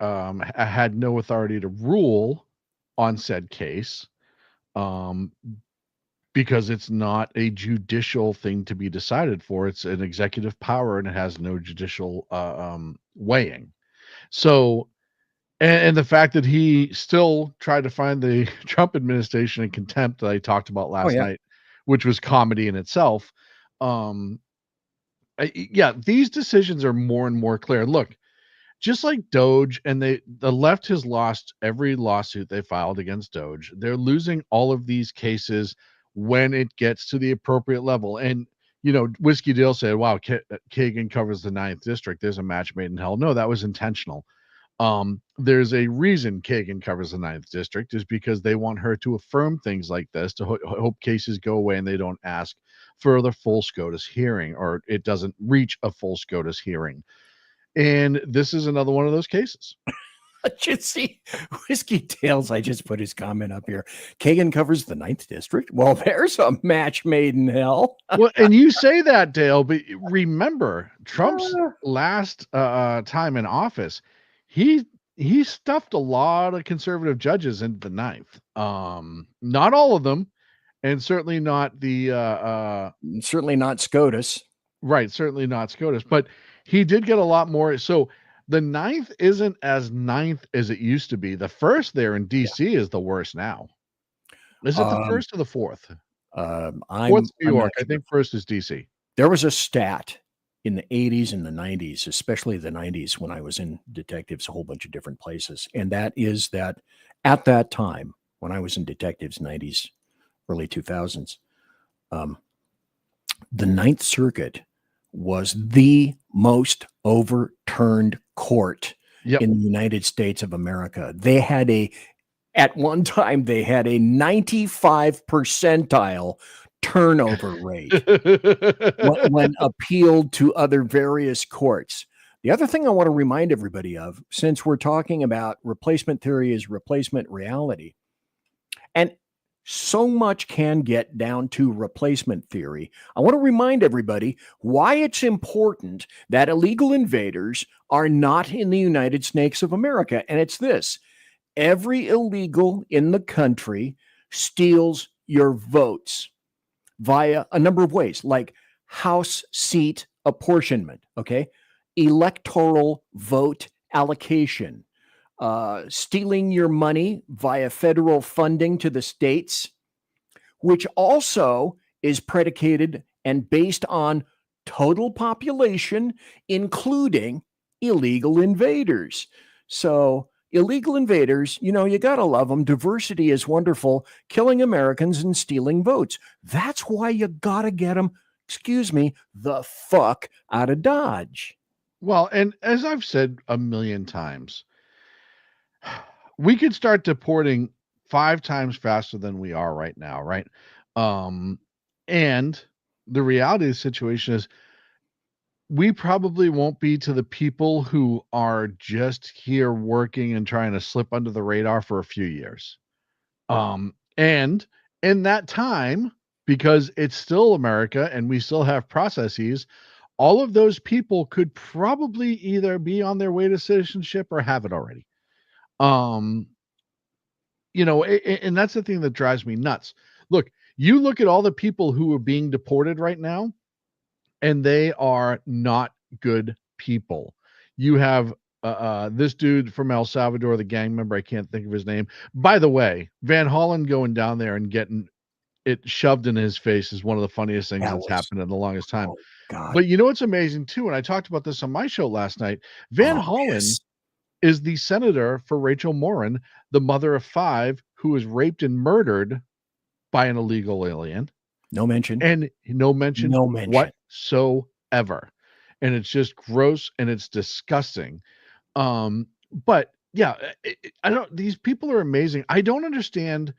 had no authority to rule on said case because it's not a judicial thing to be decided for. It's an executive power and it has no judicial weighing. So, and the fact that he still tried to find the Trump administration in contempt that I talked about last night, which was comedy in itself. These decisions are more and more clear. Look, just like Doge, and the left has lost every lawsuit they filed against Doge. They're losing all of these cases when it gets to the appropriate level. And, Whiskey Dill said, wow, Kagan covers the 9th district. There's a match made in hell. No, that was intentional. There's a reason Kagan covers the 9th district, is because they want her to affirm things like this, to hope cases go away and they don't ask for the full SCOTUS hearing, or it doesn't reach a full SCOTUS hearing. And this is another one of those cases. Just see Whiskey Tales. I just put his comment up here. Kagan covers the 9th district. Well, there's a match made in hell. Well, and you say that, Dale, but remember Trump's last time in office, he stuffed a lot of conservative judges into the 9th. Not all of them, and certainly not certainly not SCOTUS. Right, certainly not SCOTUS, but he did get a lot more. So the 9th isn't as 9th as it used to be. The 1st there in DC is the worst now. Is it the 1st or the 4th? 4th's New York. I think 1st is DC. There was a stat in the 80s and the 90s, especially the 90s, when I was in detectives, a whole bunch of different places. And that is that at that time, when I was in detectives, 90s, early 2000s, the 9th Circuit was the most overturned court in the United States of America. They had at one time, they had a 95 percentile turnover rate when appealed to other various courts. The other thing I want to remind everybody of, since we're talking about replacement theory is replacement reality, and so much can get down to replacement theory, I want to remind everybody why it's important that illegal invaders are not in the United States of America. And it's this: every illegal in the country steals your votes via a number of ways, like House seat apportionment, electoral vote allocation, stealing your money via federal funding to the states, which also is predicated and based on total population, including illegal invaders. So illegal invaders, you got to love them. Diversity is wonderful. Killing Americans and stealing votes. That's why you got to get them, the fuck out of Dodge. Well, and as I've said a million times, we could start deporting 5 times faster than we are right now, right? Um, and the reality of the situation is we probably won't be to the people who are just here working and trying to slip under the radar for a few years. And in that time, because it's still America and we still have processes, all of those people could probably either be on their way to citizenship or have it already. Um, and that's the thing that drives me nuts. Look, you look at all the people who are being deported right now, and they are not good people. You have this dude from El Salvador, the gang member. I can't think of his name. By the way, Van Hollen going down there and getting it shoved in his face is one of the funniest things That that's was, happened in the longest time. oh God. But you know what's amazing too, and I talked about this on my show last night. Van Oh, Hollen yes. is the senator for Rachel Morin, the mother of 5, who was raped and murdered by an illegal alien. No mention. And no mention No mention. whatsoever. And it's just gross and it's disgusting. But yeah, I don't, these people are amazing. I don't understand.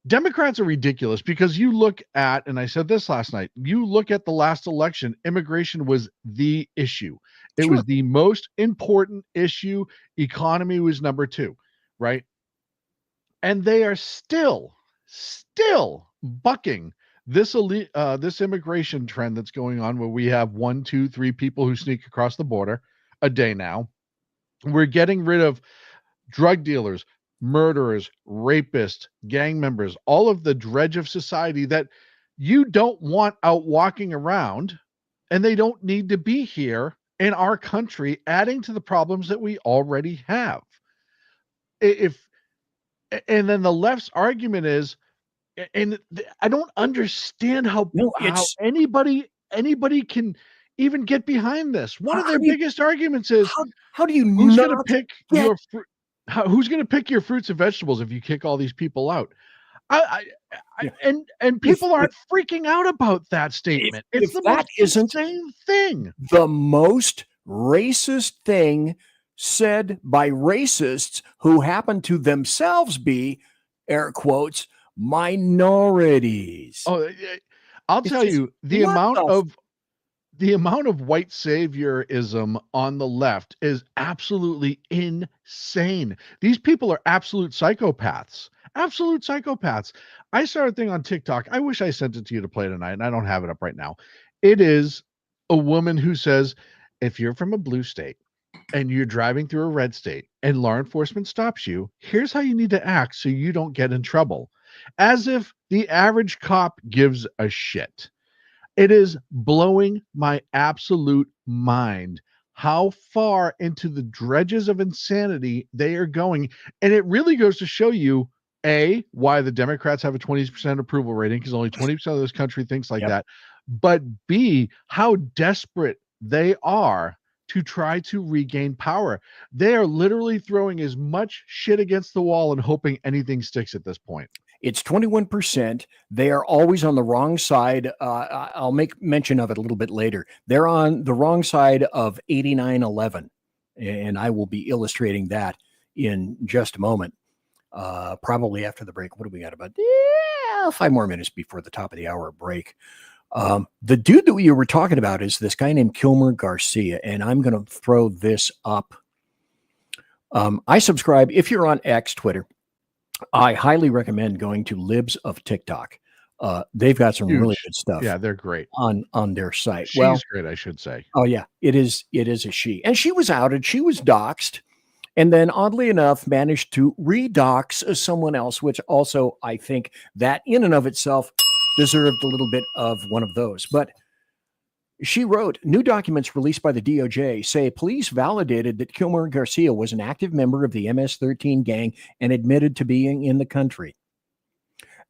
Democrats are ridiculous because you look at, and I said this last night, you look at the last election, immigration was the issue. It Sure. was the most important issue. Economy was number 2, right? And they are still bucking this this immigration trend that's going on, where we have 1, 2, 3 people who sneak across the border a day now. We're getting rid of drug dealers, murderers, rapists, gang members, all of the dredge of society that you don't want out walking around, and they don't need to be here in our country, adding to the problems that we already have. If and then the left's argument is, I don't understand how No, how it's anybody can even get behind this. One of how their do you biggest arguments is, how do you who's going to not pick get your who's going to pick your fruits and vegetables if you kick all these people out? yeah, And if people aren't freaking out about that statement. It's if the most that isn't insane thing. the most racist thing said by racists who happen to themselves be, air quotes, minorities. Oh, I'll It's tell just, you what the amount of white saviorism on the left is absolutely insane. These people are absolute psychopaths. Absolute psychopaths. I saw a thing on TikTok. I wish I sent it to you to play tonight, and I don't have it up right now. It is a woman who says, if you're from a blue state and you're driving through a red state and law enforcement stops you, here's how you need to act so you don't get in trouble. As if the average cop gives a shit. It is blowing my absolute mind how far into the dredges of insanity they are going. And it really goes to show you, A, why the Democrats have a 20% approval rating, because only 20% of this country thinks like Yep. that. But B, how desperate they are to try to regain power. They are literally throwing as much shit against the wall and hoping anything sticks at this point. It's 21%. They are always on the wrong side. I'll make mention of it a little bit later. They're on the wrong side of 8911, and I will be illustrating that in just a moment, probably after the break. What do we got? About 5 more minutes before the top of the hour break. The dude that we were talking about is this guy named Kilmer Garcia, and I'm going to throw this up. I subscribe, if you're on X, Twitter, I highly recommend going to Libs of TikTok. They've got some really good stuff. Yeah, they're great on their site. She's great, I should say. Oh yeah, it is a she, and she was outed. She was doxxed, and then oddly enough managed to redox someone else, which also I think that in and of itself deserved a little bit of one of those. But she wrote, new documents released by the DOJ say police validated that Kilmer Garcia was an active member of the MS-13 gang and admitted to being in the country.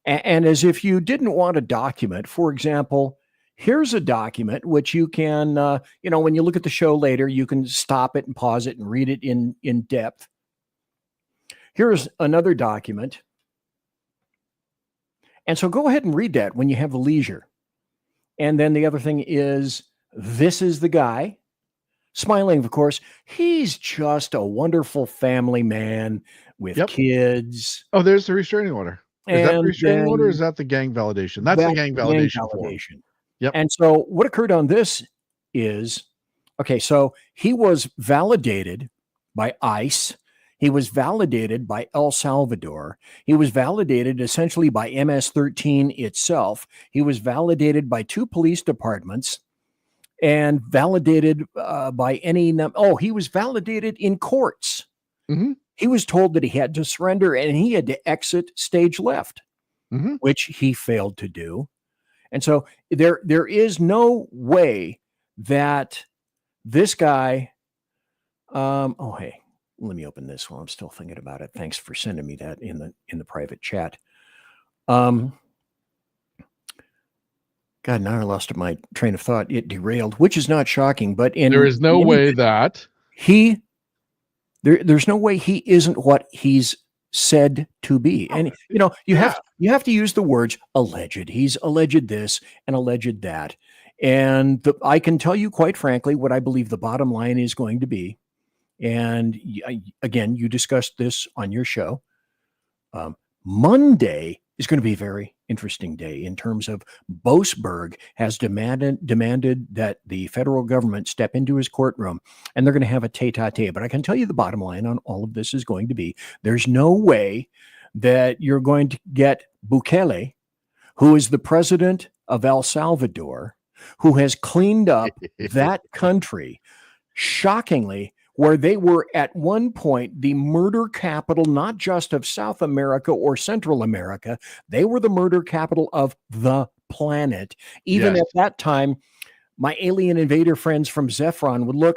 And as if you didn't want a document, for example, here's a document which you can, when you look at the show later, you can stop it and pause it and read it in depth. Here's another document. And so go ahead and read that when you have the leisure. And then the other thing is, this is the guy. smiling, of course. He's just a wonderful family man with kids. Oh, there's the restraining order. Is that the And restraining order or then is that the gang validation? That's the gang validation form. Yep. And so what occurred on this is, okay, so he was validated by ICE. He was validated by El Salvador. He was validated essentially by MS-13 itself. He was validated by 2 police departments and validated by he was validated in courts. Mm-hmm. He was told that he had to surrender and he had to exit stage left, which he failed to do. And so there is no way that this guy, hey, let me open this while I'm still thinking about it. Thanks for sending me that in the private chat. God, now I lost my train of thought. It derailed, which is not shocking, but there is no way that there's no way he isn't what he's said to be. And you have to use the words alleged. He's alleged this and alleged that. And I can tell you quite frankly what I believe the bottom line is going to be. And again, you discussed this on your show. Monday is going to be a very interesting day in terms of Boasberg has demanded that the federal government step into his courtroom, and they're going to have a tete-a-tete. But I can tell you the bottom line on all of this is going to be, there's no way that you're going to get Bukele, who is the president of El Salvador, who has cleaned up that country, shockingly, where they were at one point the murder capital, not just of South America or Central America. They were the murder capital of the planet. Even at that time, my alien invader friends from Zephron would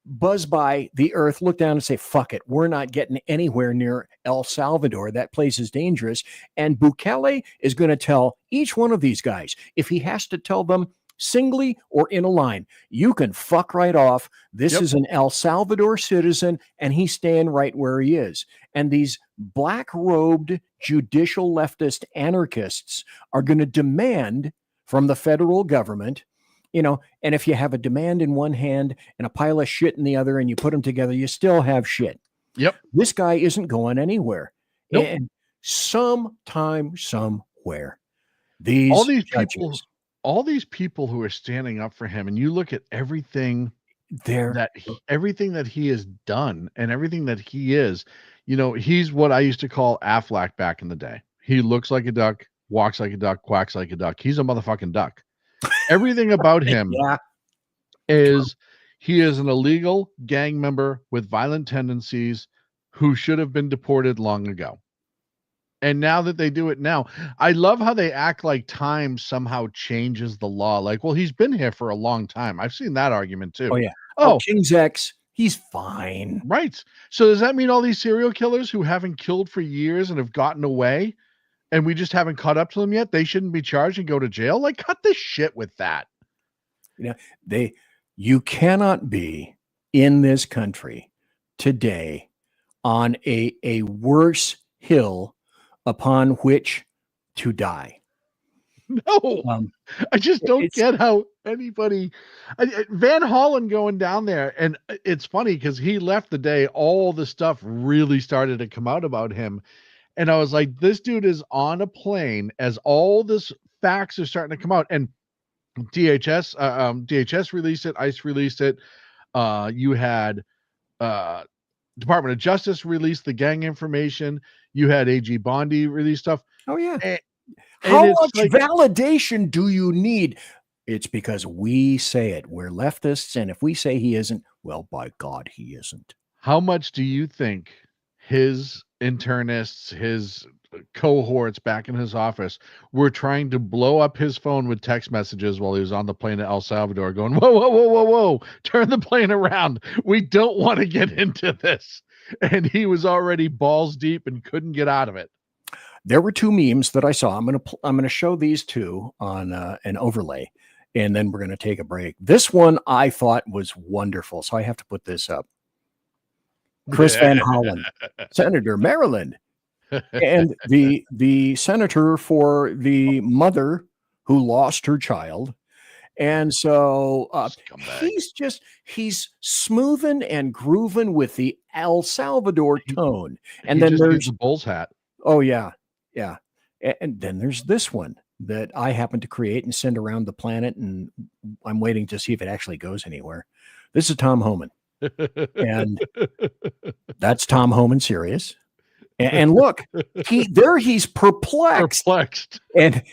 buzz by the earth, look down and say, fuck it, we're not getting anywhere near El Salvador. That place is dangerous. And Bukele is going to tell each one of these guys, if he has to tell them singly or in a line, you can fuck right off. This is an El Salvador citizen, and he's staying right where he is. And these black-robed judicial leftist anarchists are going to demand from the federal government, and if you have a demand in one hand and a pile of shit in the other and you put them together, you still have shit. Yep. This guy isn't going anywhere. Nope. And sometime, somewhere, all these people who are standing up for him, and you look at everything that he has done and everything that he is, he's what I used to call Aflac back in the day. He looks like a duck, walks like a duck, quacks like a duck. He's a motherfucking duck. Everything about him is he is an illegal gang member with violent tendencies who should have been deported long ago. And now that they do it now, I love how they act like time somehow changes the law. Like, well, he's been here for a long time. I've seen that argument too. Oh, yeah. Oh, King's X, he's fine. Right. So does that mean all these serial killers who haven't killed for years and have gotten away and we just haven't caught up to them yet, they shouldn't be charged and go to jail? Like, cut the shit with that. You cannot be in this country today on a worse hill upon which to die. No, I just don't get how anybody Van Hollen going down there. And it's funny because he left the day all the stuff really started to come out about him. And I was like, this dude is on a plane as all this facts are starting to come out. And DHS released it. ICE released it. You had Department of Justice released the gang information. You had AG Bondi release stuff. Oh, yeah. And how much validation do you need? It's because we say it. We're leftists, and if we say he isn't, well, by God, he isn't. How much do you think his internists, his cohorts back in his office were trying to blow up his phone with text messages while he was on the plane to El Salvador going, whoa, whoa, whoa, whoa, whoa, turn the plane around. We don't want to get into this. And he was already balls deep and couldn't get out of it. There were 2 memes that I saw. I'm going to show these 2 on an overlay, and then we're going to take a break. This one I thought was wonderful, so I have to put this up. Chris Van Hollen, Senator, Maryland, and the senator for the mother who lost her child, And so Scumbag. he's smoothing and grooving with the El Salvador tone. And He then just needs there's a Bulls hat. oh yeah, yeah. And then there's this one that I happen to create and send around the planet, and I'm waiting to see if it actually goes anywhere. This is Tom Homan, and that's Tom Homan serious. And look, he's perplexed. And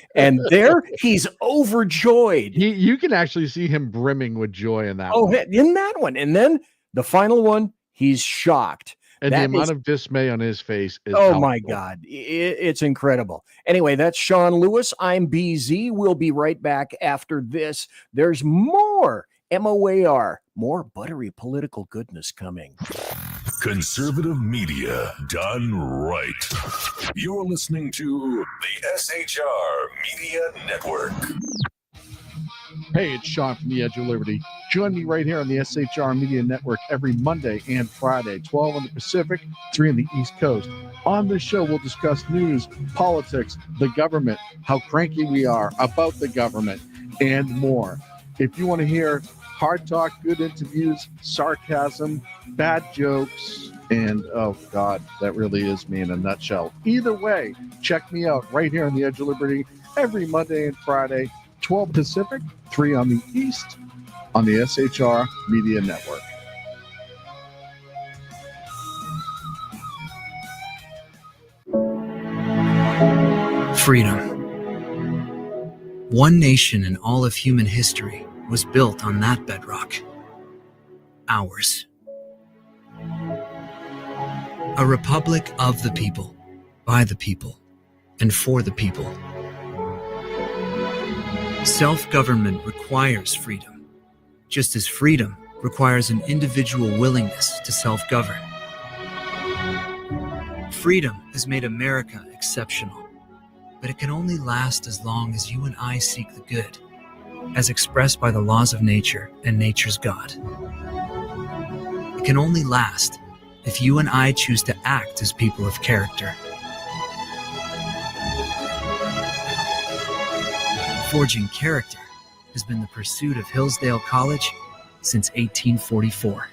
there he's overjoyed. You can actually see him brimming with joy in that Oh, one. in that one. And then the final one, he's shocked. And the amount of dismay on his face is oh my palpable. God. It's incredible. Anyway, that's Sean Lewis. I'm BZ. We'll be right back after this. There's more MOAR, more buttery political goodness coming. Conservative media done right. You're listening to the SHR Media Network. Hey, it's Sean from the Edge of Liberty. Join me right here on the SHR Media Network every Monday and Friday, 12 on the Pacific, 3 on the East Coast. On this show, we'll discuss news, politics, the government, how cranky we are about the government, and more. If you want to hear hard talk, good interviews, sarcasm, bad jokes, and oh God, that really is me in a nutshell. Either way, check me out right here on the Edge of Liberty every Monday and Friday, 12 Pacific, 3 on the East, on the SHR Media Network. Freedom. One nation in all of human history was built on that bedrock. Ours. A republic of the people, by the people, and for the people. Self-government requires freedom, just as freedom requires an individual willingness to self-govern. Freedom has made America exceptional, but it can only last as long as you and I seek the good, as expressed by the laws of nature and nature's God. It can only last if you and I choose to act as people of character. Forging character has been the pursuit of Hillsdale College since 1844.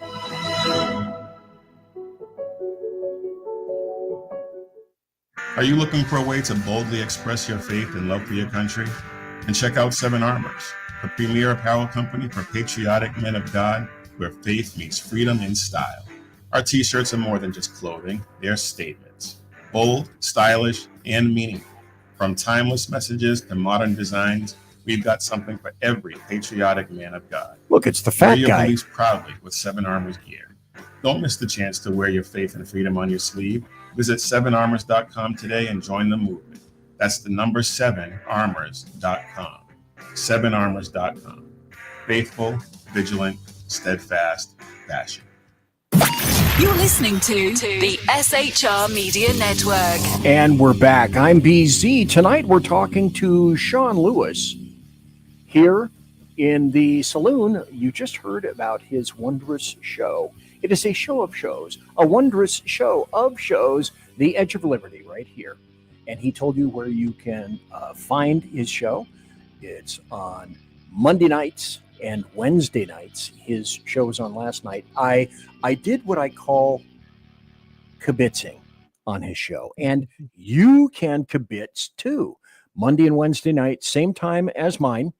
Are you looking for a way to boldly express your faith and love for your country? And check out Seven Armors, the premier apparel company for patriotic men of God, where faith meets freedom in style. Our t-shirts are more than just clothing, they're statements. Bold, stylish, and meaningful. From timeless messages to modern designs, we've got something for every patriotic man of God. Look, it's the fat Wear your guy. beliefs proudly with Seven Armors gear. Don't miss the chance to wear your faith and freedom on your sleeve. Visit 7armors.com today and join the movement. That's the number 7armors.com. 7armors.com. Faithful, vigilant, steadfast, passion. You're listening to the SHR Media Network. And we're back. I'm BZ. Tonight we're talking to Sean Lewis here in the Saloon. You just heard about his wondrous show. It is a show of shows, a wondrous show of shows, The Edge of Liberty, right here. And he told you where you can find his show. It's on Monday nights and Wednesday nights. His show was on last night. I did what I call kibitzing on his show, and you can kibitz too. Monday and Wednesday night, same time as mine.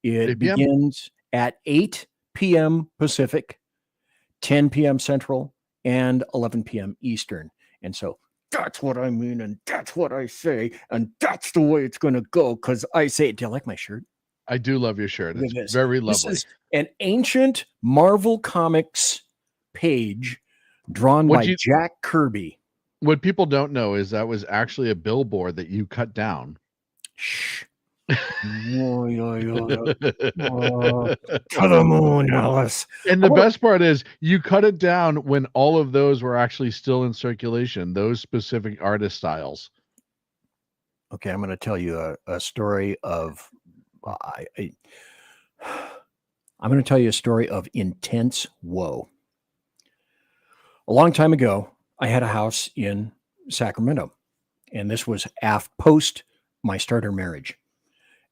It begins at 8 p.m. Pacific, 10 p.m. Central, and 11 p.m. Eastern. And so that's what I mean, and that's what I say, and that's the way it's going to go, because I say it. Do you like my shirt? I do love your shirt. It's very lovely. This is an ancient Marvel Comics page drawn by Jack Kirby. What people don't know is that was actually a billboard that you cut down. Shh. To the moon, Alice. And the best part is you cut it down when all of those were actually still in circulation, those specific artist styles. Okay, I'm going to tell you a story of I'm going to tell you a story of intense woe. A long time ago, I had a house in Sacramento, and this was post my starter marriage.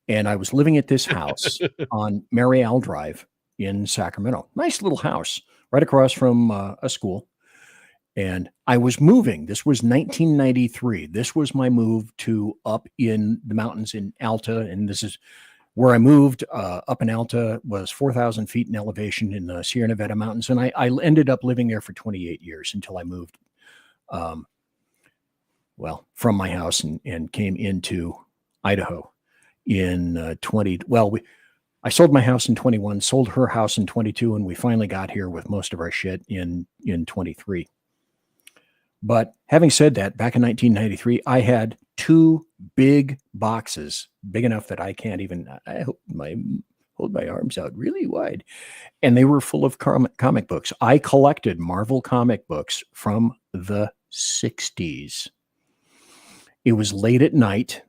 And I was living at this house on Mary Al Drive in Sacramento. Nice little house right across from a school. And I was moving. This was 1993. This was my move to up in the mountains in Alta. And this is where I moved up in Alta, was 4,000 feet in elevation in the Sierra Nevada mountains. And I ended up living there for 28 years until I moved, from my house and came into Idaho in I sold my house in 21, sold her house in 22, and we finally got here with most of our shit in 23. But having said that, back in 1993, I had 2 big boxes, big enough that I can't even, I hold my arms out really wide. And they were full of comic books. I collected Marvel comic books from the 60s. It was late at night.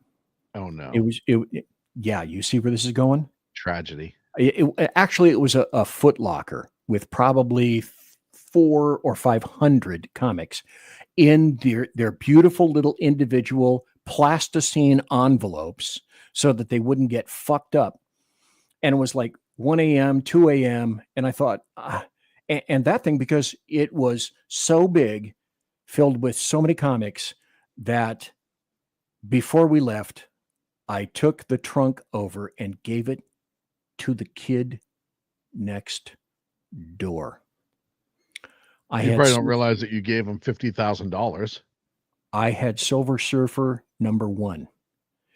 Oh, no. Yeah, you see where this is going? Tragedy. Actually, it was a Foot Locker with probably 400 or 500 comics in their beautiful little individual plasticine envelopes so that they wouldn't get fucked up. And it was like 1 a.m., 2 a.m. And I thought, and that thing, because it was so big, filled with so many comics, that before we left, I took the trunk over and gave it to the kid next door. You probably don't realize that you gave him $50,000. I had Silver Surfer #1.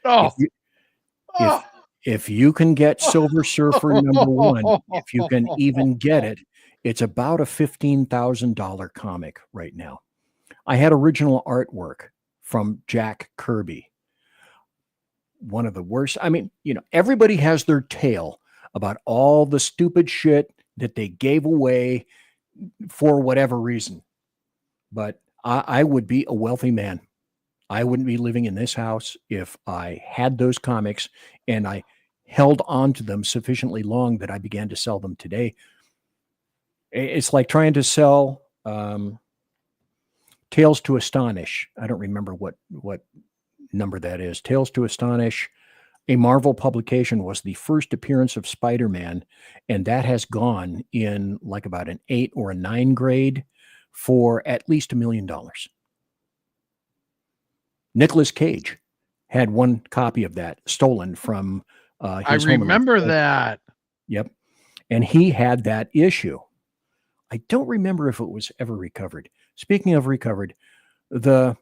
Oh, if you can get Silver Surfer #1, if you can even get it, it's about a $15,000 comic right now. I had original artwork from Jack Kirby. One of the worst. I mean, everybody has their tale about all the stupid shit that they gave away for whatever reason. But I would be a wealthy man. I wouldn't be living in this house if I had those comics and I held on to them sufficiently long that I began to sell them today. It's like trying to sell Tales to Astonish. I don't remember what number that is. Tales to Astonish, a Marvel publication, was the first appearance of Spider-Man, and that has gone in like about an 8 or a 9 grade for at least $1 million. Nicolas Cage had one copy of that stolen from his I remember that. Yep. And he had that issue. I don't remember if it was ever recovered. Speaking of recovered, the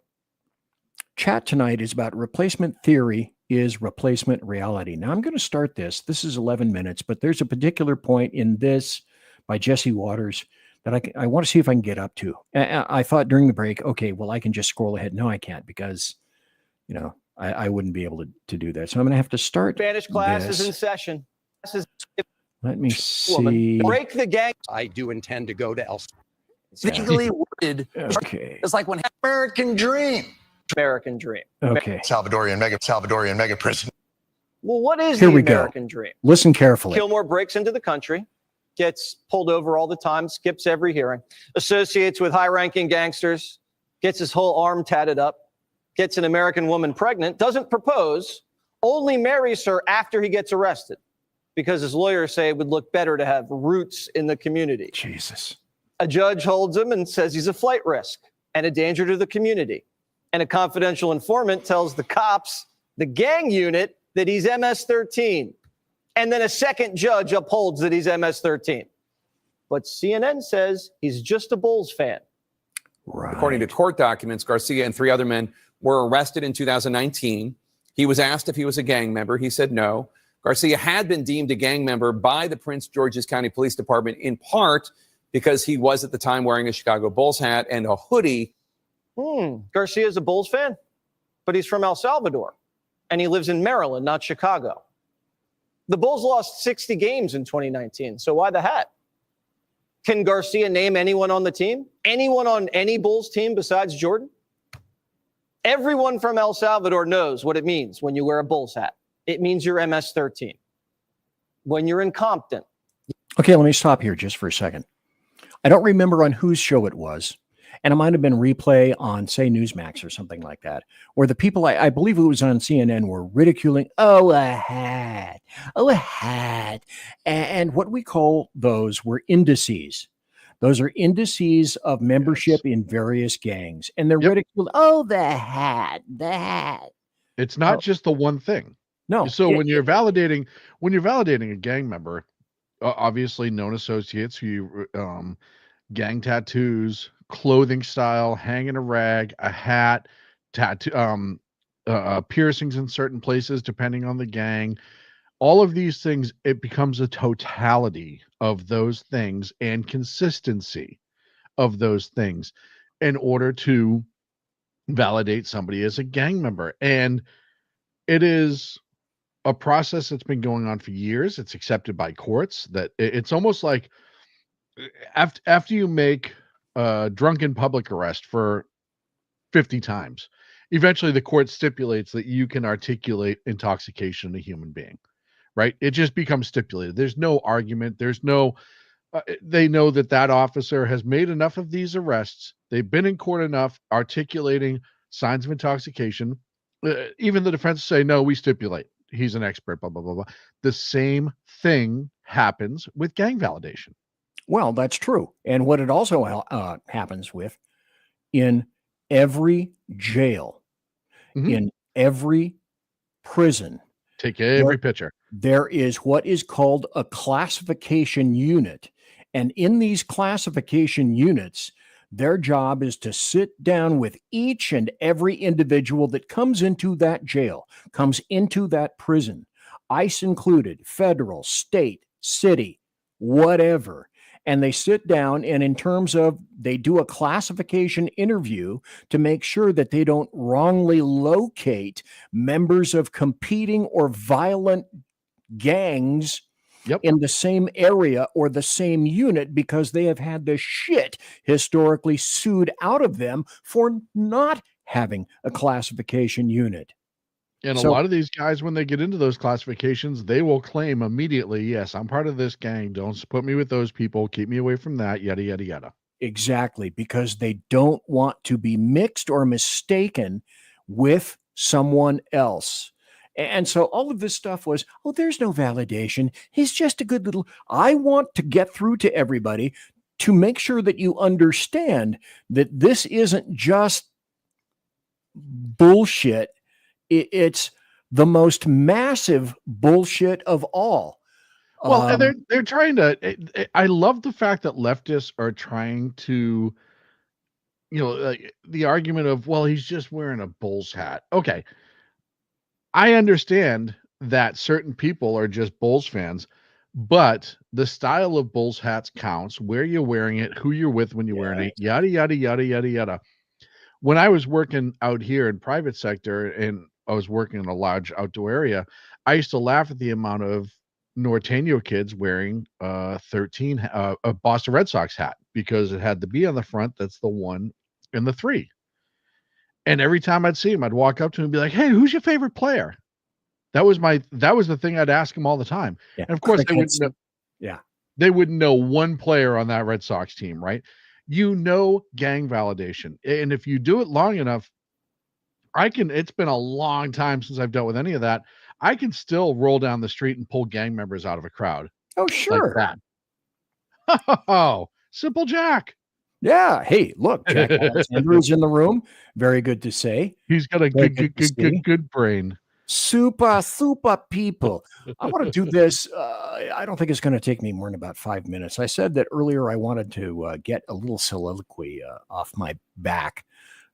chat tonight is about replacement theory is replacement reality. Now I'm going to start this. This is 11 minutes, but there's a particular point in this by Jesse Waters that I want to see if I can get up to. I thought during the break, okay, well, I can just scroll ahead. No, I can't, because, I wouldn't be able to do that. So I'm going to have to start. Spanish class this. is in session. Let me see. Break the gang. I do intend to go to El Legally worded. Okay. It's like when American Dream. American Dream. Okay. Salvadorian mega prison. Well, what is Here the we American go. Dream? Listen carefully. Kilmore breaks into the country, gets pulled over all the time, skips every hearing, associates with high-ranking gangsters, gets his whole arm tatted up, gets an American woman pregnant, doesn't propose, only marries her after he gets arrested because his lawyers say it would look better to have roots in the community. Jesus. A judge holds him and says he's a flight risk and a danger to the community. And a confidential informant tells the cops, the gang unit, that he's MS-13. And then a second judge upholds that he's MS-13. But CNN says he's just a Bulls fan. Right. According to court documents, Garcia and 3 other men were arrested in 2019. He was asked if he was a gang member. He said no. Garcia had been deemed a gang member by the Prince George's County Police Department, in part because he was at the time wearing a Chicago Bulls hat and a hoodie. Garcia's a Bulls fan, but he's from El Salvador, and he lives in Maryland, not Chicago. The Bulls lost 60 games in 2019, so why the hat? Can Garcia name anyone on the team? Anyone on any Bulls team besides Jordan? Everyone from El Salvador knows what it means when you wear a Bulls hat. It means you're MS-13. When you're in Compton. Okay, let me stop here just for a second. I don't remember on whose show it was. and it might have been replay on, say, Newsmax or something like that, where the people, I believe it was on CNN, were ridiculing, oh, a hat, and what we call those were indices. Those are indices of membership in various gangs, and they're ridiculed. Oh, the hat. It's not just the one thing. No. So when you're validating a gang member, obviously known associates who gang tattoos, clothing style, hanging a rag, a hat, tattoo, piercings in certain places depending on the gang. All of these things, it becomes a totality of those things and consistency of those things in order to validate somebody as a gang member. And it is a process that's been going on for years. It's accepted by courts. That it's almost like after you make a drunken public arrest for 50 times, eventually the court stipulates that you can articulate intoxication in a human being, right? It just becomes stipulated. There's no argument. There's no, they know that officer has made enough of these arrests. They've been in court enough articulating signs of intoxication. Even the defense say, no, we stipulate. He's an expert, blah, blah, blah, blah. The same thing happens with gang validation. Well, that's true. And what it also happens with in every jail, in every prison, take every picture. There is what is called a classification unit. And in these classification units, their job is to sit down with each and every individual that comes into that jail, comes into that prison, ICE included, federal, state, city, whatever. And they sit down, and in terms of, they do a classification interview to make sure that they don't wrongly locate members of competing or violent gangs in the same area or the same unit, because they have had the shit historically sued out of them for not having a classification unit. And a lot of these guys, when they get into those classifications, they will claim immediately, yes, I'm part of this gang. Don't put me with those people. Keep me away from that, yada, yada, yada. Exactly, because they don't want to be mixed or mistaken with someone else. And so all of this stuff was, oh, there's no validation. He's just a good little, I want to get through to everybody to make sure that you understand that this isn't just bullshit. It's the most massive bullshit of all. Well, and they're trying to, I love the fact that leftists are trying to, the argument of, well, he's just wearing a Bulls hat. Okay. I understand that certain people are just Bulls fans, but the style of Bulls hats counts, where you're wearing it, who you're with when you're wearing it, yada, yada, yada, yada, yada. When I was working out here in private sector and I was working in a large outdoor area, I used to laugh at the amount of Norteño kids wearing a Boston Red Sox hat, because it had the B on the front. That's the 1 and the 3. And every time I'd see him, I'd walk up to him and be like, hey, who's your favorite player? That was the thing I'd ask him all the time. Yeah. And of course they wouldn't know one player on that Red Sox team, right? Gang validation. And if you do it long enough, it's been a long time since I've dealt with any of that. I can still roll down the street and pull gang members out of a crowd. Oh, sure. Like that. Oh, Simple Jack. Yeah. Hey, look, Jack Alexander is in the room. Very good to say. He's got a good brain. Super people. I want to do this. I don't think it's going to take me more than about 5 minutes. I said that earlier I wanted to get a little soliloquy off my back,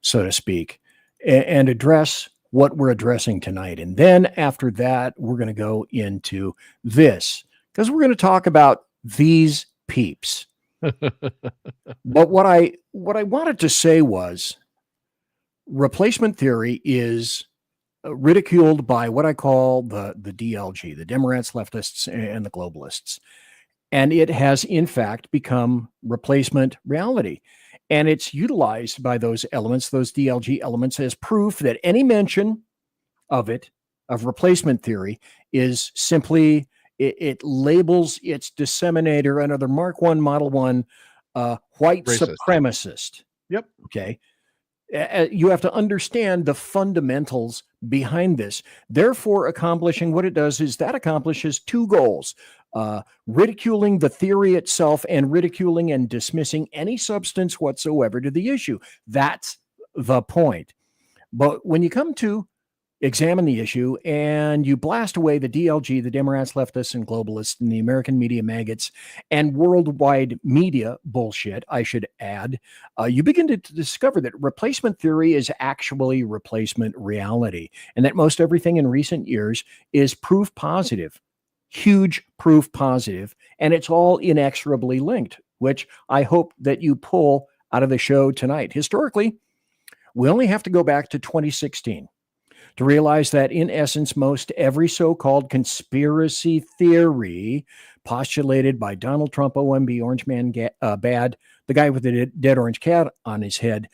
so to speak, and address what we're addressing tonight. And then after that, we're going to go into this, because we're going to talk about these peeps. But what I wanted to say was, replacement theory is ridiculed by what I call the DLG, the Demorats, leftists, and the globalists. And it has, in fact, become replacement reality. And it's utilized by those elements, those DLG elements, as proof that any mention of replacement theory, is simply, it labels its disseminator another Mark I, Model 1 white racist. supremacist. Yep. Okay. You have to understand the fundamentals behind this. Therefore, accomplishing what it does is that accomplishes two goals: ridiculing the theory itself and ridiculing and dismissing any substance whatsoever to the issue. That's the point. But when you come to examine the issue and you blast away the DLG, the Demorats, leftists, and globalists, and the American media maggots, and worldwide media bullshit, I should add, you begin to discover that replacement theory is actually replacement reality, and that most everything in recent years is proof positive, huge proof positive, and it's all inexorably linked, which I hope that you pull out of the show tonight. Historically, we only have to go back to 2016 to realize that, in essence, most every so-called conspiracy theory postulated by Donald Trump, OMB, Orange Man Bad, the guy with the dead orange cat on his head,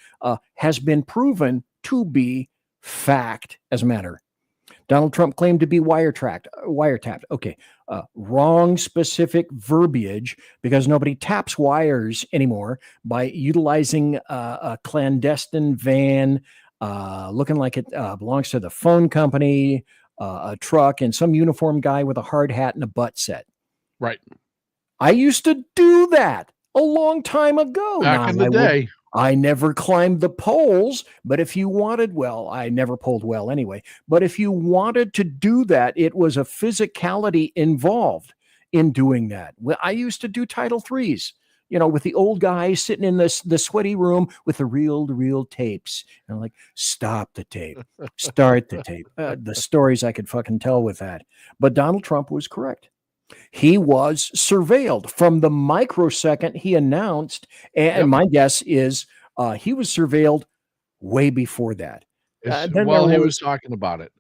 has been proven to be fact as a matter. Donald Trump claimed to be wiretapped. Okay, wrong specific verbiage, because nobody taps wires anymore by utilizing a clandestine van looking like it belongs to the phone company, a truck, and some uniformed guy with a hard hat and a butt set. Right. I used to do that a long time ago. Back in the day. I never climbed the poles, but if you wanted, well, I never pulled well anyway, but if you wanted to do that, it was a physicality involved in doing that. Well, I used to do Title IIIs, with the old guy sitting in the sweaty room with the reel tapes. And I'm like, stop the tape, start the tape. The stories I could fucking tell with that. But Donald Trump was correct. He was surveilled from the microsecond he announced. And my guess is he was surveilled way before that. While he was talking about it.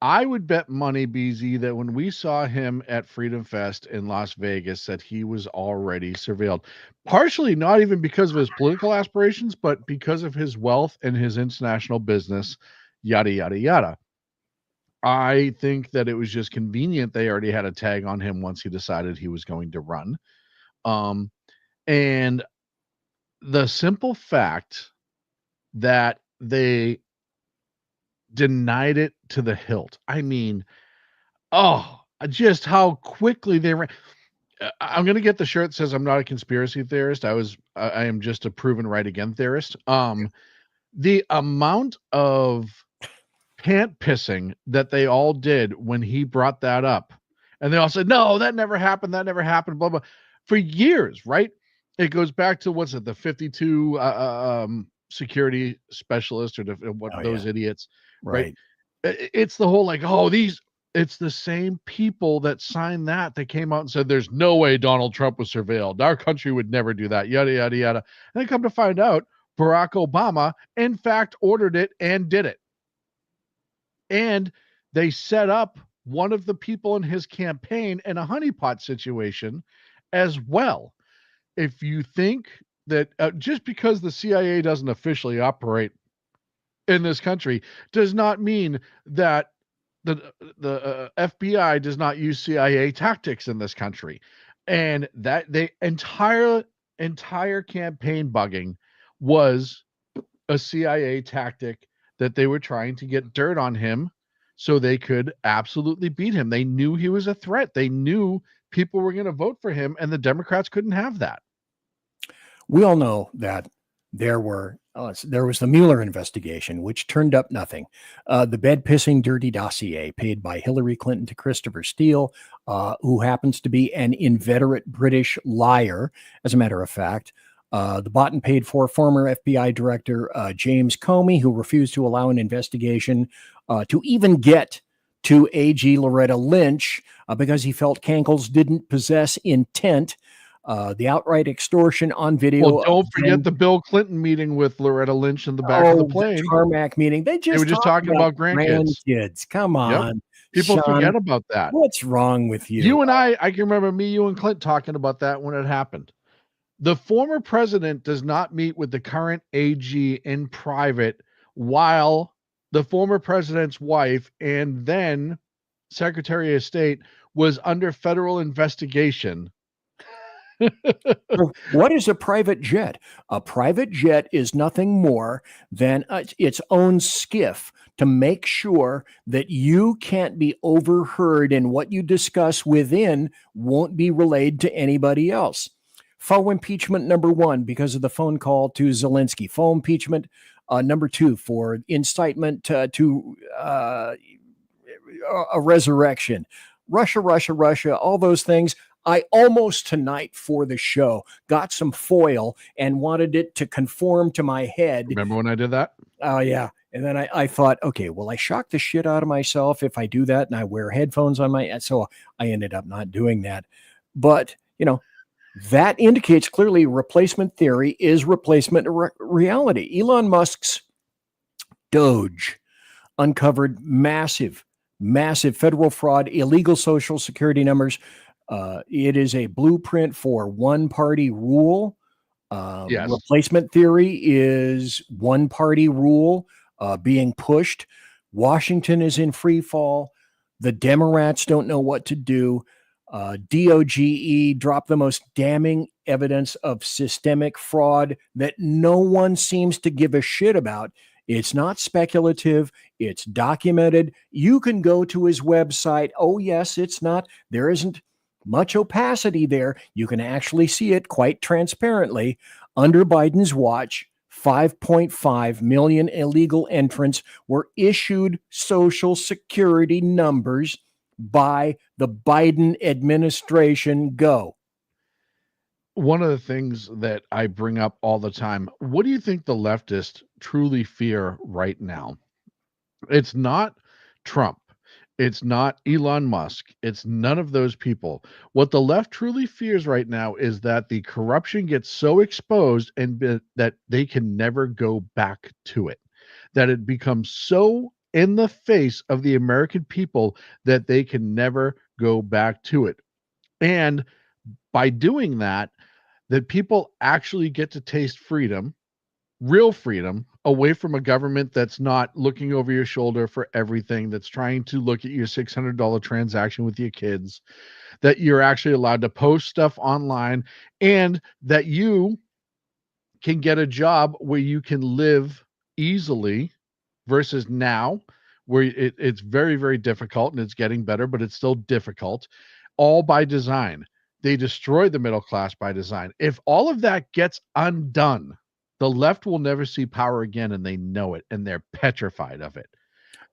I would bet money, BZ, that when we saw him at Freedom Fest in Las Vegas, that he was already surveilled. Partially not even because of his political aspirations, but because of his wealth and his international business, yada, yada, yada. I think that it was just convenient. They already had a tag on him once he decided he was going to run. And the simple fact that they denied it to the hilt. I mean, just how quickly they ran. I'm going to get the shirt that says I'm not a conspiracy theorist. I am just a proven right again theorist. The amount of pant pissing that they all did when he brought that up, and they all said, no, that never happened, blah blah, for years, right? It goes back to, what's it, the 52 security specialist, or those idiots, right? It's the whole it's the same people that signed that came out and said there's no way Donald Trump was surveilled, our country would never do that, yada yada yada. And then come to find out, Barack Obama in fact ordered it and did it. And they set up one of the people in his campaign in a honeypot situation as well. If you think that just because the CIA doesn't officially operate in this country does not mean that the FBI does not use CIA tactics in this country. And that the entire campaign bugging was a CIA tactic, that they were trying to get dirt on him so they could absolutely beat him. They knew he was a threat. They knew people were going to vote for him, and the Democrats couldn't have that. We all know that there was the Mueller investigation, which turned up nothing. The bed-pissing dirty dossier paid by Hillary Clinton to Christopher Steele, who happens to be an inveterate British liar, as a matter of fact. The bought and paid for former FBI director James Comey, who refused to allow an investigation to even get to AG Loretta Lynch because he felt Cankles didn't possess intent. The outright extortion on video. Well, don't forget the Bill Clinton meeting with Loretta Lynch in the back of the plane. The tarmac meeting. They were just talking about grandkids. Come on. Yep. People forget about that. What's wrong with you? You and I can remember me, you, and Clint talking about that when it happened. The former president does not meet with the current AG in private, while the former president's wife and then Secretary of State was under federal investigation Well, what is a private jet? A private jet is nothing more than its own skiff to make sure that you can't be overheard and what you discuss within won't be relayed to anybody else. Faux impeachment number one, because of the phone call to Zelensky. Faux impeachment number two, for incitement to a resurrection. Russia, all those things. I almost tonight for the show got some foil and wanted it to conform to my head. Remember when I did that? Oh, yeah. And then I thought, okay, well, I shock the shit out of myself if I do that and I wear headphones on my, so I ended up not doing that. But, that indicates clearly replacement theory is replacement reality. Elon Musk's Doge uncovered massive federal fraud, illegal social security numbers. It is a blueprint for one-party rule. Yes. Replacement theory is one-party rule being pushed. Washington is in free fall. The Demorats don't know what to do. DOGE dropped the most damning evidence of systemic fraud that no one seems to give a shit about. It's not speculative. It's documented. You can go to his website. Oh, yes, there isn't much opacity there. You can actually see it quite transparently. Under Biden's watch, 5.5 million illegal entrants were issued social security numbers by the Biden administration. Go. One of the things that I bring up all the time, what do you think the leftists truly fear right now? It's not Trump. It's not Elon Musk. It's none of those people. What the left truly fears right now is that the corruption gets so exposed and that they can never go back to it, that it becomes so in the face of the American people that they can never go back to it. And by doing that people actually get to taste freedom, real freedom, away from a government that's not looking over your shoulder for everything, that's trying to look at your $600 transaction with your kids, that you're actually allowed to post stuff online, and that you can get a job where you can live easily versus now where it's very, very difficult, and it's getting better, but it's still difficult, all by design. They destroyed the middle class by design. If all of that gets undone, the left will never see power again, and they know it, and they're petrified of it.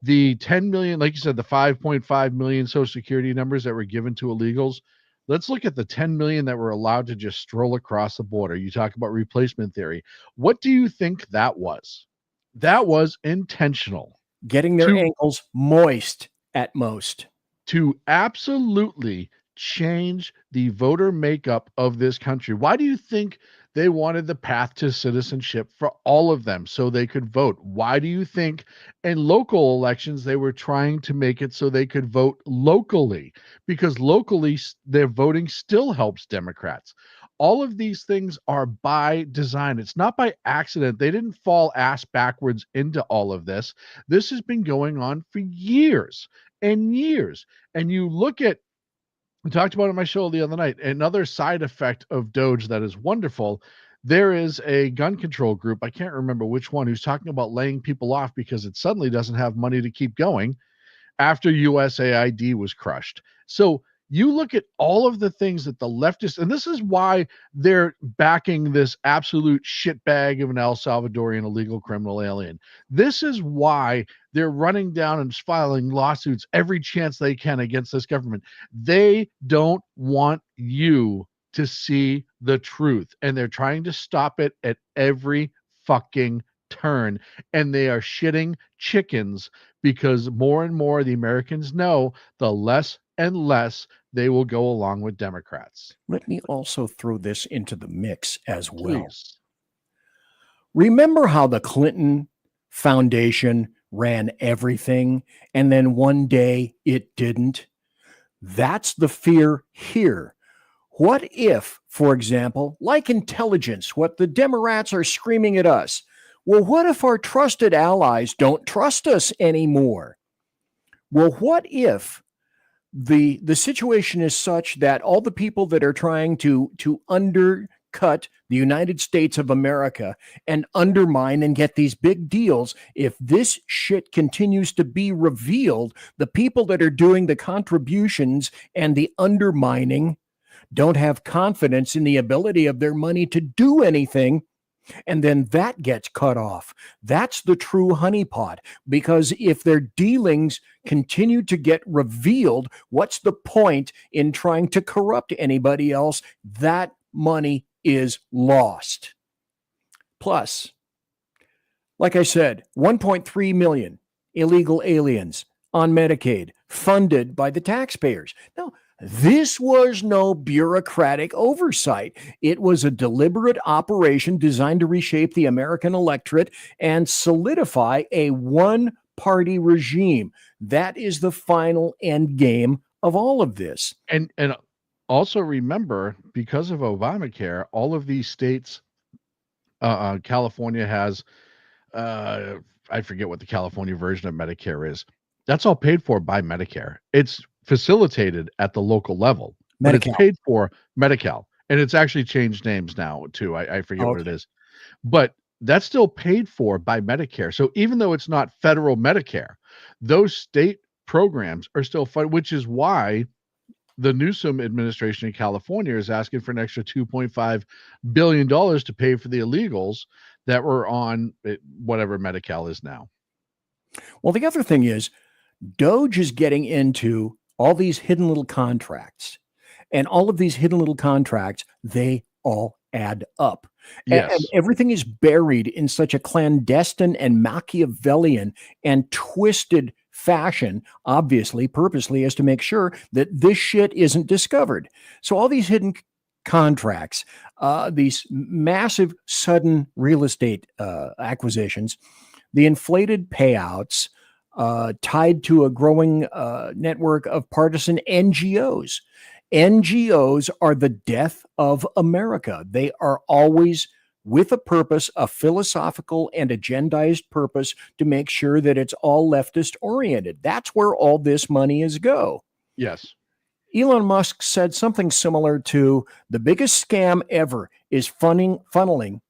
The 10 million, like you said, the 5.5 million Social Security numbers that were given to illegals, let's look at the 10 million that were allowed to just stroll across the border. You talk about replacement theory. What do you think that was? That was intentional. Getting their ankles moist at most. To absolutely change the voter makeup of this country. Why do you think they wanted the path to citizenship for all of them so they could vote? Why do you think in local elections they were trying to make it so they could vote locally? Because locally their voting still helps Democrats. All of these things are by design. It's not by accident. They didn't fall ass backwards into all of this. This has been going on for years and years. And you look at, we talked about it on my show the other night, another side effect of Doge that is wonderful. There is a gun control group, I can't remember which one, who's talking about laying people off because it suddenly doesn't have money to keep going after USAID was crushed. So you look at all of the things that the leftists, and this is why they're backing this absolute shitbag of an El Salvadorian illegal criminal alien. This is why they're running down and filing lawsuits every chance they can against this government. They don't want you to see the truth, and they're trying to stop it at every fucking turn. And they are shitting chickens because more and more the Americans know the less and less they will go along with Democrats. Let me also throw this into the mix as well. Please. Remember how the Clinton Foundation ran everything, and then one day it didn't? That's the fear here. What if, for example, like intelligence, what the Demorats are screaming at us, well, what if our trusted allies don't trust us anymore? Well, what if the situation is such that all the people that are trying to undercut the United States of America and undermine and get these big deals, if this shit continues to be revealed, the people that are doing the contributions and the undermining don't have confidence in the ability of their money to do anything. And then that gets cut off. That's the true honeypot. Because if their dealings continue to get revealed, what's the point in trying to corrupt anybody else? That money is lost. Plus, like I said, 1.3 million illegal aliens on Medicaid funded by the taxpayers. Now, this was no bureaucratic oversight. It was a deliberate operation designed to reshape the American electorate and solidify a one-party regime. That is the final end game of all of this. And also remember, because of Obamacare, all of these states, California has, I forget what the California version of Medicare is. That's all paid for by Medicare. It's facilitated at the local level, but it's paid for Medi-Cal, and it's actually changed names now too. I forget what it is, but that's still paid for by Medicare. So even though it's not federal Medicare, those state programs are still funded, which is why the Newsom administration in California is asking for an extra $2.5 billion to pay for the illegals that were on whatever Medi-Cal is now. Well, the other thing is, Doge is getting into all these hidden little contracts, and all of these hidden little contracts, they all add up. Yes. And everything is buried in such a clandestine and Machiavellian and twisted fashion, obviously, purposely, as to make sure that this shit isn't discovered. So all these hidden contracts, these massive, sudden real estate acquisitions, the inflated payouts, tied to a growing network of partisan NGOs. NGOs are the death of America. They are always with a purpose, a philosophical and agendized purpose to make sure that it's all leftist oriented. That's where all this money is go. Yes. Elon Musk said something similar to the biggest scam ever is funneling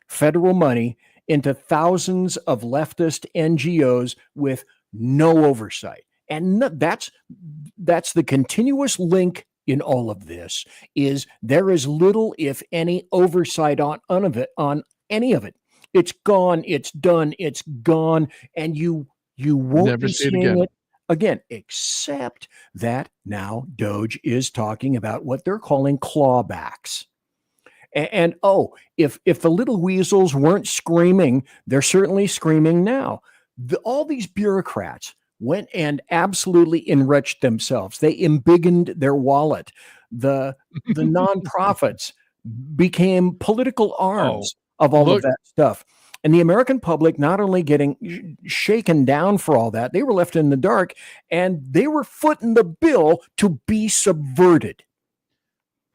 federal money into thousands of leftist NGOs with no oversight. And that's the continuous link in all of this, is there is little, if any, oversight on any of it. It's gone, it's done, it's gone, and you won't never be see it seeing it again, except that now Doge is talking about what they're calling clawbacks. And if the little weasels weren't screaming, they're certainly screaming now. All these bureaucrats went and absolutely enriched themselves. They embiggened their wallet. The nonprofits became political arms of all of that stuff. And the American public not only getting shaken down for all that, they were left in the dark, and they were footing the bill to be subverted.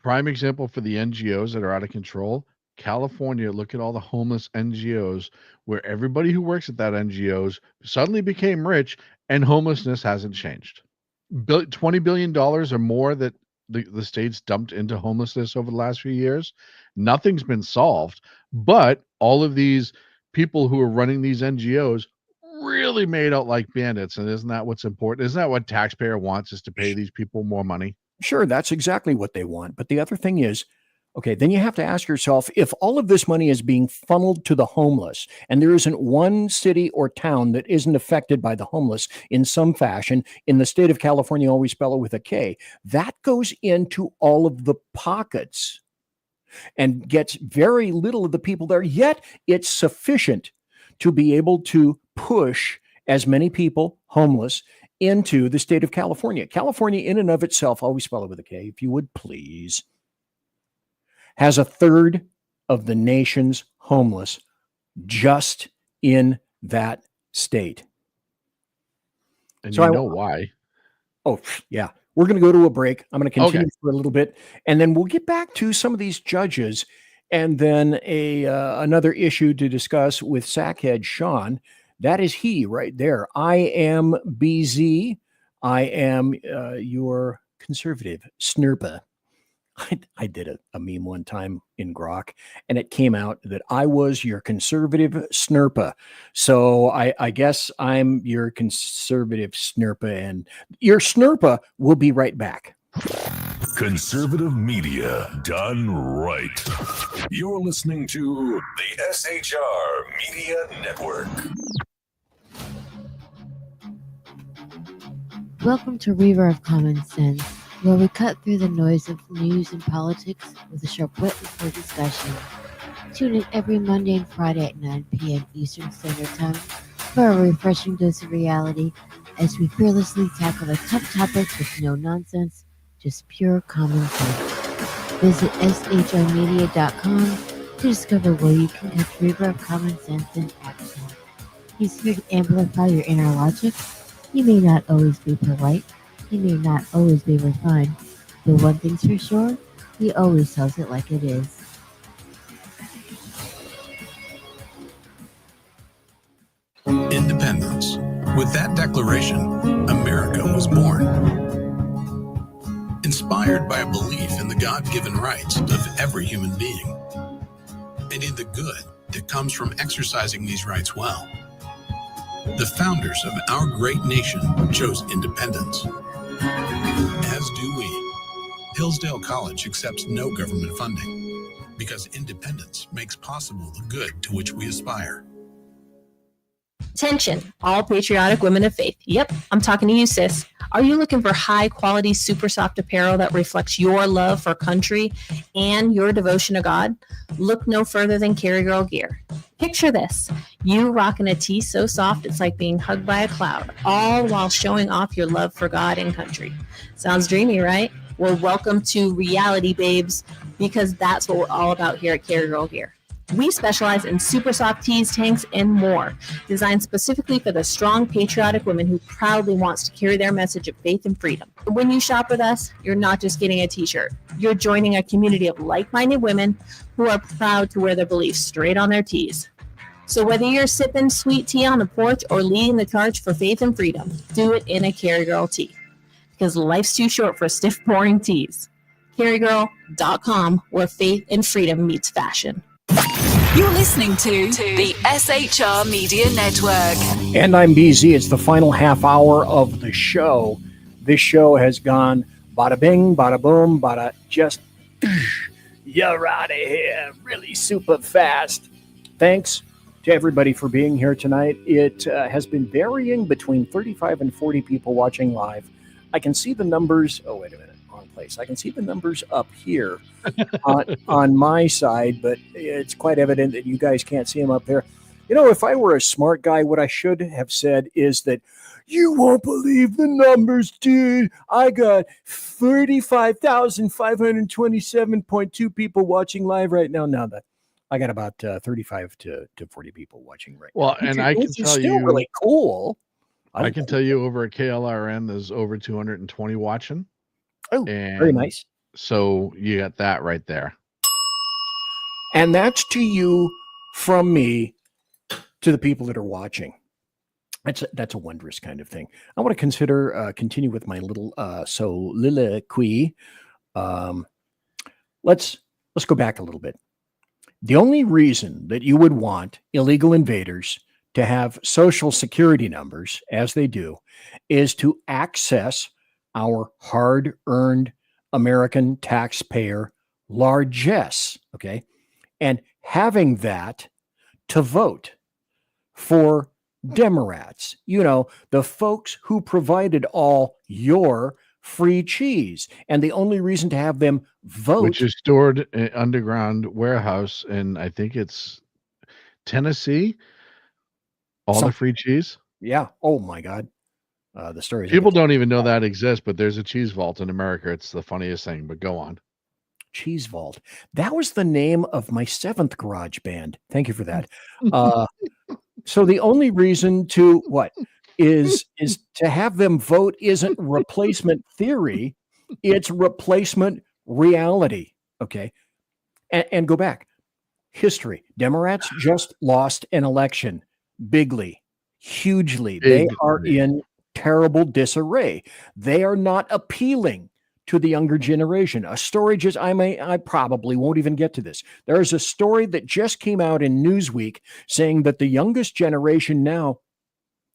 Prime example for the NGOs that are out of control. California, look at all the homeless NGOs where everybody who works at that NGOs suddenly became rich and homelessness hasn't changed. $20 billion or more that the state's dumped into homelessness over the last few years. Nothing's been solved, but all of these people who are running these NGOs really made out like bandits. And isn't that what's important? Isn't that what taxpayer wants, is to pay these people more money? Sure, that's exactly what they want. But the other thing is, okay, then you have to ask yourself, if all of this money is being funneled to the homeless, and there isn't one city or town that isn't affected by the homeless in some fashion, in the state of California, always spell it with a K, that goes into all of the pockets and gets very little of the people there, yet it's sufficient to be able to push as many people homeless into the state of California. California in and of itself, always spell it with a K, if you would please, has a third of the nation's homeless just in that state. And so you know why. Oh, yeah. We're going to go to a break. I'm going to continue for a little bit, and then we'll get back to some of these judges, and then another issue to discuss with Sackhead Sean. That is he right there. I am BZ. I am your conservative snurpa. I did a meme one time in Grok, and it came out that I was your conservative snurpa. So I guess I'm your conservative snurpa, and your snurpa will be right back. Conservative media done right. You're listening to the SHR Media Network. Welcome to Reaver of Common Sense, where we cut through the noise of news and politics with a sharp wit and full discussion. Tune in every Monday and Friday at 9 p.m. Eastern Standard Time for a refreshing dose of reality as we fearlessly tackle the tough topics with no nonsense, just pure common sense. Visit shrmedia.com to discover where you can catch Reaver of Common Sense in action. He's here to amplify your inner logic. He may not always be polite, he may not always be refined, but one thing's for sure, he always tells it like it is. Independence. With that declaration, America was born. Inspired by a belief in the God-given rights of every human being, and in the good that comes from exercising these rights well. The founders of our great nation chose independence. As do we. Hillsdale College accepts no government funding because independence makes possible the good to which we aspire. Attention, all patriotic women of faith. Yep, I'm talking to you, sis. Are you looking for high-quality, super soft apparel that reflects your love for country and your devotion to God? Look no further than Carry Girl Gear. Picture this. You rocking a tee so soft it's like being hugged by a cloud, all while showing off your love for God and country. Sounds dreamy, right? Well, welcome to reality, babes, because that's what we're all about here at Carry Girl Gear. We specialize in super soft tees, tanks, and more, designed specifically for the strong, patriotic woman who proudly wants to carry their message of faith and freedom. When you shop with us, you're not just getting a t-shirt. You're joining a community of like-minded women who are proud to wear their beliefs straight on their tees. So whether you're sipping sweet tea on the porch or leading the charge for faith and freedom, do it in a Carry Girl tee. Because life's too short for stiff, boring tees. CarryGirl.com, where faith and freedom meets fashion. You're listening to the SHR Media Network. And I'm BZ. It's the final half hour of the show. This show has gone bada bing, bada boom, bada just you're out of here really super fast. Thanks to everybody for being here tonight. It has been varying between 35 and 40 people watching live. I can see the numbers. Oh, wait a minute. Wrong place. I can see the numbers up here on my side, but it's quite evident that you guys can't see them up there. You know, if I were a smart guy, what I should have said is that you won't believe the numbers, dude. I got 35,527.2 people watching live right now. Now that I got about 35 to 40 people watching right now. Well, and I can tell you, really cool. I can tell you over at KLRN, there's over 220 watching. Oh, very nice. So you got that right there. And that's to you from me to the people that are watching. That's a wondrous kind of thing. I want to continue with my little soliloquy. Let's go back a little bit. The only reason that you would want illegal invaders to have social security numbers, as they do, is to access our hard-earned American taxpayer largesse, okay? And having that to vote for Demorats, you know, the folks who provided all your free cheese. And the only reason to have them vote... Which is stored in underground warehouse in, I think it's Tennessee. All the free cheese. Yeah. Oh, my God. The stories. People don't even know that exists, but there's a cheese vault in America. It's the funniest thing, but go on. Cheese Vault. That was the name of my 7th garage band. Thank you for that. So the only reason to is to have them vote isn't replacement theory. It's replacement reality. Okay. And go back. History. Demorats just lost an election. Bigly. Hugely. They are in terrible disarray. They are not appealing to the younger generation. A story I probably won't even get to this. There's a story that just came out in Newsweek saying that the youngest generation now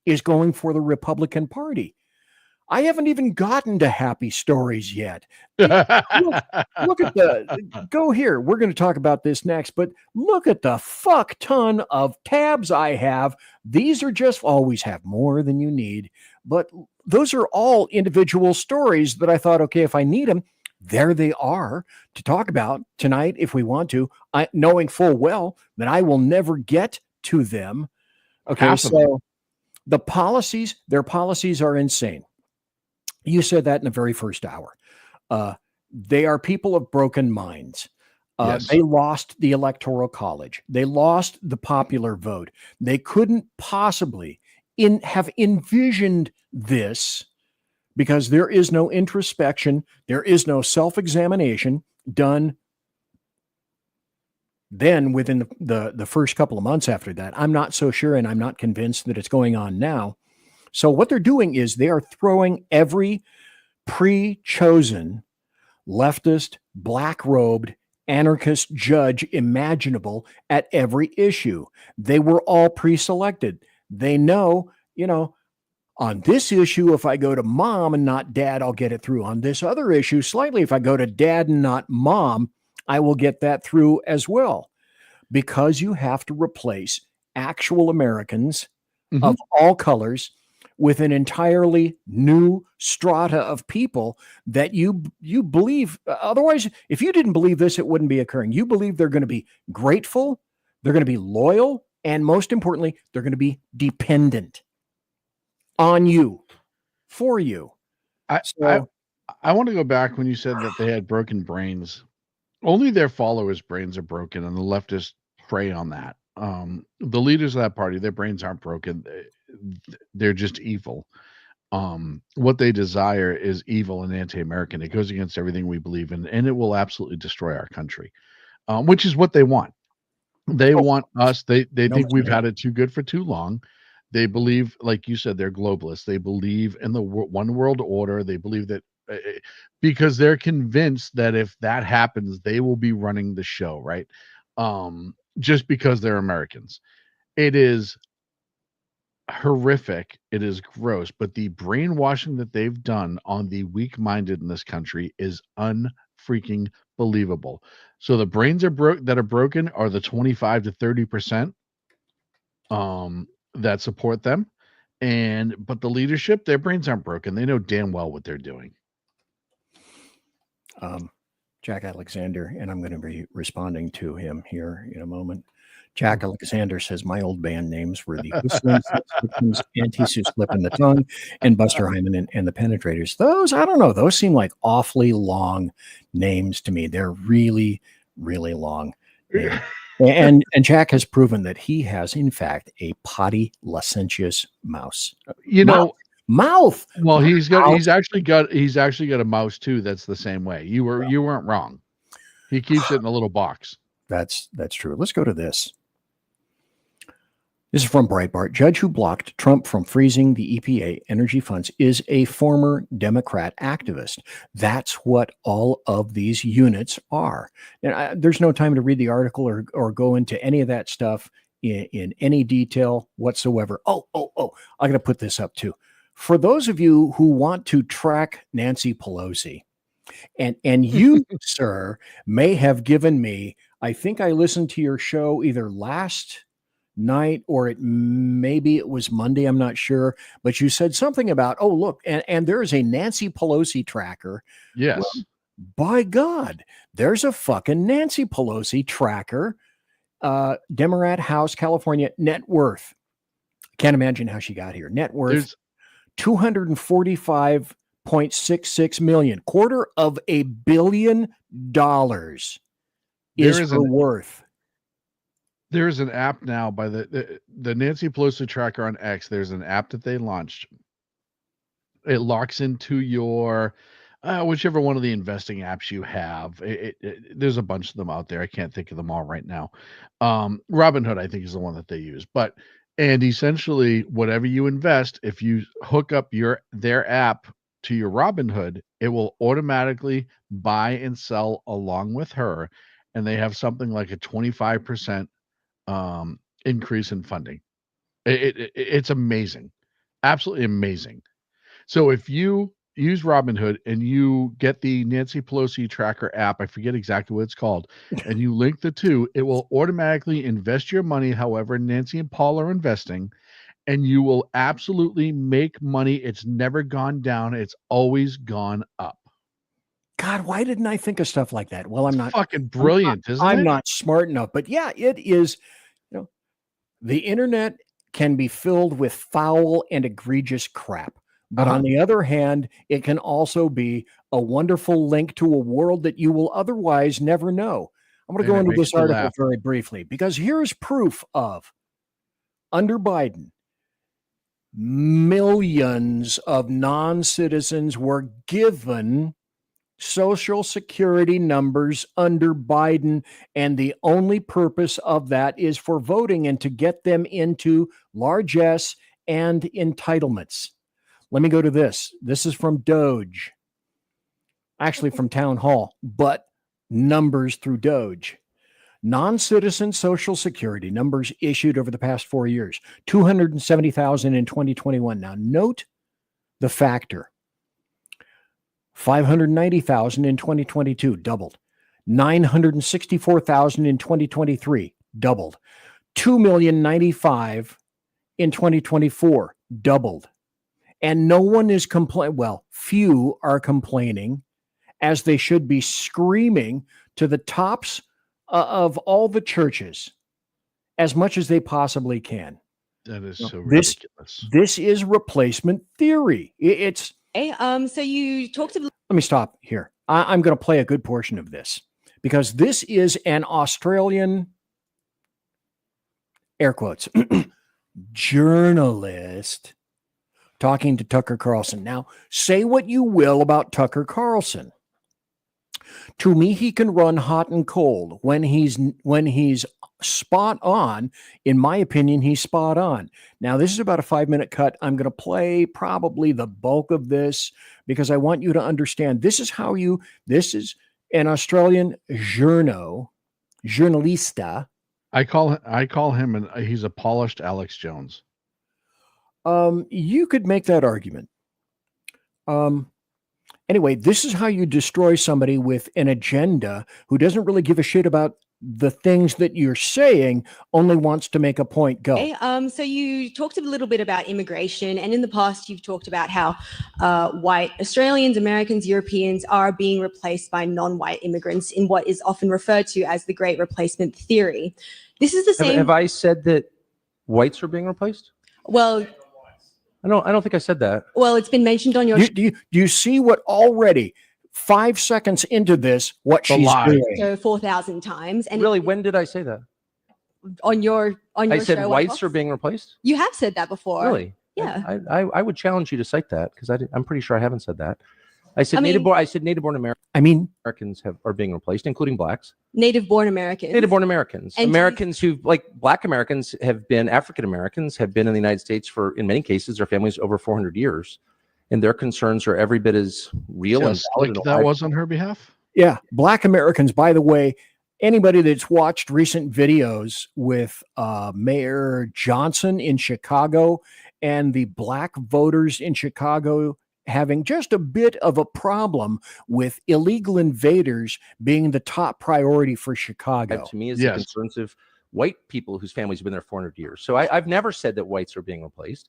is going for the Republican Party. I haven't even gotten to happy stories yet. Look at go here. We're going to talk about this next, but look at the fuck ton of tabs I have. These are just always have more than you need, but those are all individual stories that I thought, okay, if I need them, there they are to talk about tonight if we want to, knowing full well that I will never get to them. Okay, so their policies are insane. You said that in the very first hour. They are people of broken minds. Yes. They lost the Electoral College. They lost the popular vote. They couldn't possibly have envisioned this because there is no introspection. There is no self-examination done then within the first couple of months after that. I'm not so sure, and I'm not convinced that it's going on now. So what they're doing is they are throwing every pre-chosen leftist, black-robed, anarchist judge imaginable at every issue. They were all pre-selected. They know, on this issue, if I go to mom and not dad, I'll get it through. On this other issue, slightly, if I go to dad and not mom, I will get that through as well. Because you have to replace actual Americans of all colors with an entirely new strata of people that you believe. Otherwise, if you didn't believe this, it wouldn't be occurring. You believe they're going to be grateful, they're going to be loyal, and most importantly, they're going to be dependent on you, for you. I want to go back when you said that they had broken brains. Only their followers' brains are broken, and the leftists prey on that. The leaders of that party, their brains aren't broken. They're just evil. What they desire is evil and anti-American. It goes against everything we believe in, and it will absolutely destroy our country, which is what they want. They want us. They think we've had it too good for too long. They believe, like you said, they're globalists. They believe in the one world order. They believe that because they're convinced that if that happens, they will be running the show, right? Just because they're Americans. It is horrific. It is gross, but the brainwashing that they've done on the weak-minded in this country is unfreaking believable. So the brains that are broken are the 25 to 30% that support them, but the leadership, their brains aren't broken. They know damn well what they're doing. Jack Alexander, and I'm going to be responding to him here in a moment. Jack Alexander says, my old band names were the Whistling Victims, Anti-Sue Slip in the Tongue, and Buster Hyman and the Penetrators. Those, I don't know, those seem like awfully long names to me. They're really, really long. And Jack has proven that he has, in fact, a potty licentious mouse. Mouth. Well, he's actually got a mouse too. That's the same way. You weren't wrong. He keeps it in a little box. That's true. Let's go to this. This is from Breitbart. Judge who blocked Trump from freezing the EPA energy funds is a former Democrat activist. That's what all of these units are. And there's no time to read the article or go into any of that stuff in any detail whatsoever. I'm going to put this up too. For those of you who want to track Nancy Pelosi, and you, sir, may have given me, I think I listened to your show either last night or maybe it was Monday, I'm not sure, but you said something about, look, and there is a Nancy Pelosi tracker. Yes. Well, by God, there's a fucking Nancy Pelosi tracker. Demorat House, California, net worth. Can't imagine how she got here. Net worth. $245.66 million, $250 million is her worth. There is an app now by the Nancy Pelosi tracker on X. There's an app that they launched. It locks into your whichever one of the investing apps you have. There's a bunch of them out there. I can't think of them all right now. Robinhood, I think, is the one that they use, but And essentially, whatever you invest, if you hook up their app to your Robinhood, it will automatically buy and sell along with her, and they have something like a 25% increase in funding. It's amazing, absolutely amazing. So if you use Robinhood and you get the Nancy Pelosi tracker app, I forget exactly what it's called, and you link the two, it will automatically invest your money however Nancy and Paul are investing, and you will absolutely make money. It's never gone down. It's always gone up. God, why didn't I think of stuff like that? Well, I'm not fucking brilliant, isn't it? I'm not smart enough, but yeah, it is. The internet can be filled with foul and egregious crap. But on the other hand, it can also be a wonderful link to a world that you will otherwise never know. I'm going to go into this article very briefly because here's proof of, under Biden, millions of non-citizens were given Social Security numbers under Biden, and the only purpose of that is for voting and to get them into largesse and entitlements. Let me go to this. This is from Doge, actually from Town Hall, but numbers through Doge. Non-citizen Social Security numbers issued over the past 4 years, 270,000 in 2021. Now, note the factor. 590,000 in 2022, doubled. 964,000 in 2023, doubled. 2,095,000 in 2024, doubled. And no one is complaining. Well, few are complaining, as they should be screaming to the tops of all the churches as much as they possibly can. That is so ridiculous. This is replacement theory. It's. So you talked about. Let me stop here. I'm going to play a good portion of this because this is an Australian, air quotes, journalist talking to Tucker Carlson. Now, say what you will about Tucker Carlson. To me, he can run hot and cold. When he's spot on, in my opinion, he's spot on. Now, this is about a 5-minute cut. I'm going to play probably the bulk of this because I want you to understand this is an Australian journalista. I call him, and he's a polished Alex Jones. You could make that argument. Anyway, this is how you destroy somebody with an agenda who doesn't really give a shit about the things that you're saying, only wants to make a point. Go. So you talked a little bit about immigration, and in the past you've talked about how white Australians, Americans, Europeans are being replaced by non-white immigrants in what is often referred to as the Great Replacement Theory. This is the same. Have I said that whites are being replaced? Well, I don't think I said that. Well, it's been mentioned on your. Do you see what already 5 seconds into this, what she's doing? So 4,000 times. And really, when did I say that? On your I said show, whites are being replaced. You have said that before. Really? Yeah. I would challenge you to cite that because I'm pretty sure I haven't said that. I said native-born Americans. Americans are being replaced, including blacks. Native-born Americans. Native-born Americans. And Americans who, like Black Americans, have been African Americans, have been in the United States for, in many cases, their families over 400 years, and their concerns are every bit as real and valid. That was on her behalf. Yeah, Black Americans. By the way, anybody that's watched recent videos with Mayor Johnson in Chicago and the Black voters in Chicago having just a bit of a problem with illegal invaders being the top priority for Chicago. To me, is the concerns of white people whose families have been there 400 years. So I've never said that whites are being replaced,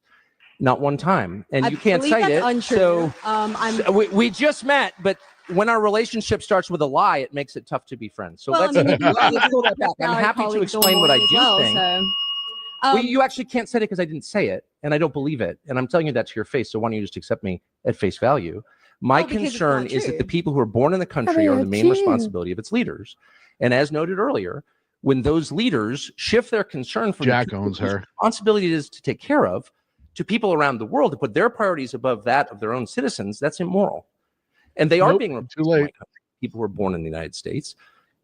not one time, and you can't cite it. Untrue. So we just met, but when our relationship starts with a lie, it makes it tough to be friends. So let's go that back. I'm happy to explain what I do think. You actually can't say it because I didn't say it, and I don't believe it, and I'm telling you that to your face. So why don't you just accept me at face value? My concern is that the people who are born in the country are the main responsibility of its leaders, and as noted earlier, when those leaders shift their concern from Jack owns her responsibility is to take care of to people around the world to put their priorities above that of their own citizens, that's immoral, and they are being replaced by people who are born in the United States.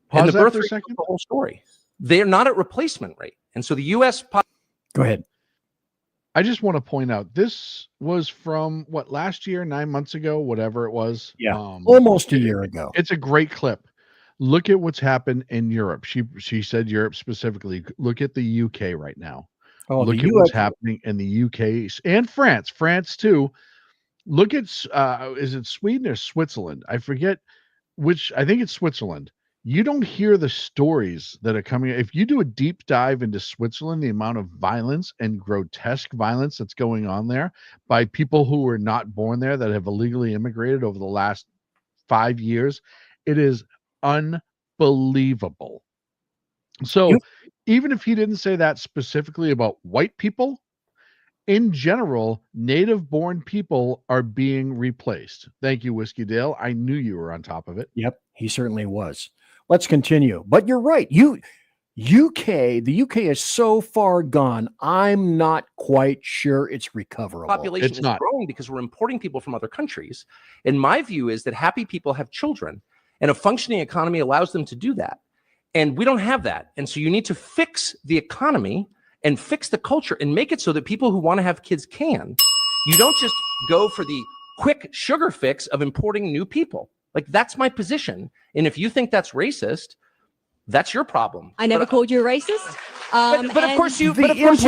Pause and the that birth for a rate second. is the whole story. They are not at replacement rate, and so the U.S. Go ahead. I just want to point out this was from what, last year, 9 months ago, whatever it was. Yeah, almost a year ago. It's a great clip. Look at what's happened in Europe. She said Europe specifically. Look at the UK right now. Oh, Look the at what's US happening in the UK and France. France too. Look at is it Sweden or Switzerland? I forget which. I think it's Switzerland. You don't hear the stories that are coming. If you do a deep dive into Switzerland, the amount of violence and grotesque violence that's going on there by people who were not born there that have illegally immigrated over the last 5 years, it is unbelievable. So even if he didn't say that specifically about white people, in general, native born people are being replaced. Thank you, Whiskey Dale. I knew you were on top of it. Yep, he certainly was. Let's continue. But you're right. The UK is so far gone. I'm not quite sure it's recoverable. Population is growing because we're importing people from other countries. And my view is that happy people have children, and a functioning economy allows them to do that. And we don't have that. And so you need to fix the economy and fix the culture and make it so that people who want to have kids can. You don't just go for the quick sugar fix of importing new people. Like, that's my position. And if you think that's racist, that's your problem. I never called you a racist. But of course you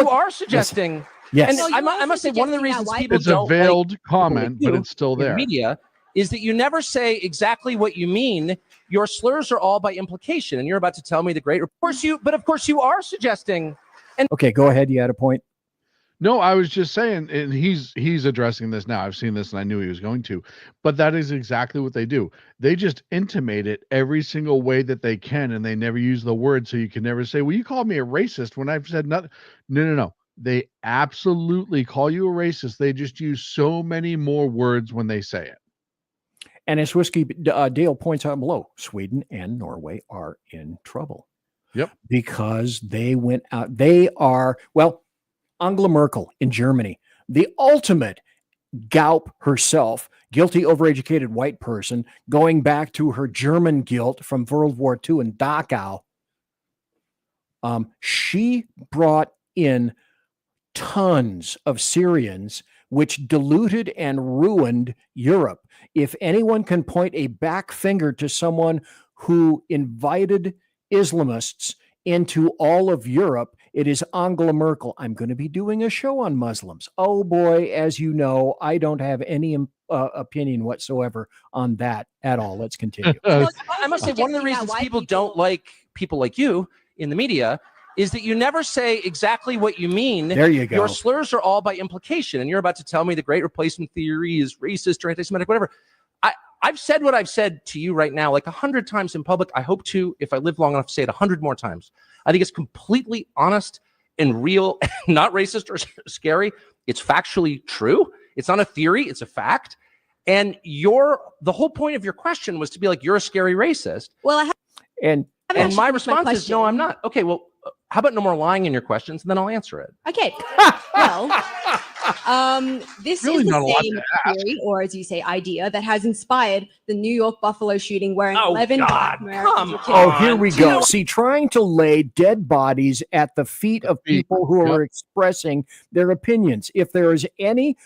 are suggesting. Yes. And I must say, one of the reasons people It's a don't veiled like comment, but it's still in the there. media is that you never say exactly what you mean. Your slurs are all by implication, and you're about to tell me the great. Of course you are suggesting. And Okay, go ahead. You had a point. No, I was just saying, and he's addressing this now. I've seen this and I knew he was going to, but that is exactly what they do. They just intimate it every single way that they can, and they never use the word, so you can never say, well, you called me a racist when I've said nothing. No. They absolutely call you a racist. They just use so many more words when they say it. And as Whiskey Dale points out below, Sweden and Norway are in trouble. Yep. Because they went out. They are, well, Angela Merkel in Germany, the ultimate Gaup herself, guilty, overeducated white person, going back to her German guilt from World War II in Dachau. She brought in tons of Syrians, which diluted and ruined Europe. If anyone can point a back finger to someone who invited Islamists into all of Europe, it is Angela Merkel. I'm going to be doing a show on Muslims. Oh boy, as you know, I don't have any opinion whatsoever on that at all. Let's continue. I must say, one of the reasons people don't like people like you in the media is that you never say exactly what you mean. There you go. Your slurs are all by implication, and you're about to tell me the great replacement theory is racist or anti-Semitic, whatever. I've said what I've said to you right now like 100 times in public. I hope to, if I live long enough, say it 100 more times. I think it's completely honest and real, not racist or scary. It's factually true. It's not a theory. It's a fact. And the whole point of your question was to be like, you're a scary racist. Well, and my response is, no, I'm not. Okay, well, how about no more lying in your questions, and then I'll answer it. Okay. Well, this Really is not a lot the same to ask. theory, or as you say, idea that has inspired the New York Buffalo shooting, where 11 Black Americans were killed. Oh, here we go. See, trying to lay dead bodies at the feet of people who are expressing their opinions. If there is any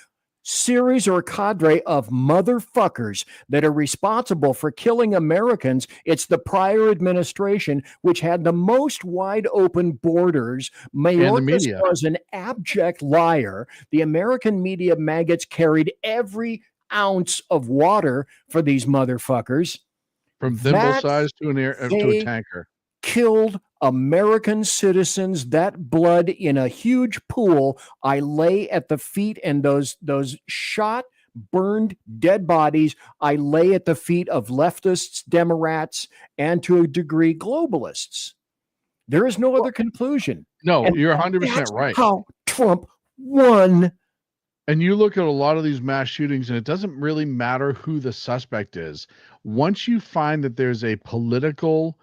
series or cadre of motherfuckers that are responsible for killing Americans, it's the prior administration, which had the most wide open borders. Mayorkas was an abject liar. The American media maggots carried every ounce of water for these motherfuckers. From thimble size to a tanker. Killed American citizens. That blood in a huge pool, I lay at the feet, and those shot, burned, dead bodies, I lay at the feet of leftists, Demorats, and to a degree globalists. There is no other conclusion. No, And you're 100% that's right. How Trump won. And you look at a lot of these mass shootings, and it doesn't really matter who the suspect is. Once you find that there's a political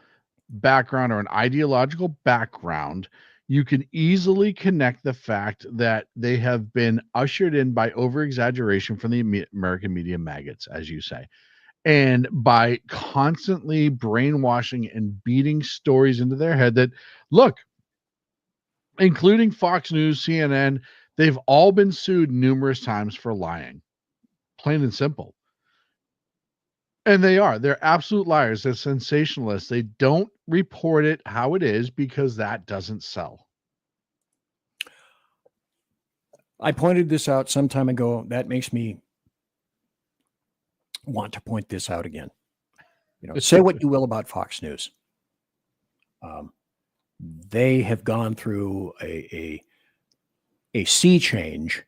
background or an ideological background, you can easily connect the fact that they have been ushered in by over-exaggeration from the American media maggots, as you say, and by constantly brainwashing and beating stories into their head that, look, including Fox News, CNN, They've all been sued numerous times for lying, plain and simple. And they're absolute liars. They're sensationalists. They don't report it how it is because that doesn't sell. I pointed this out some time ago. That makes me want to point this out again. Say what you will about Fox News. They have gone through a sea change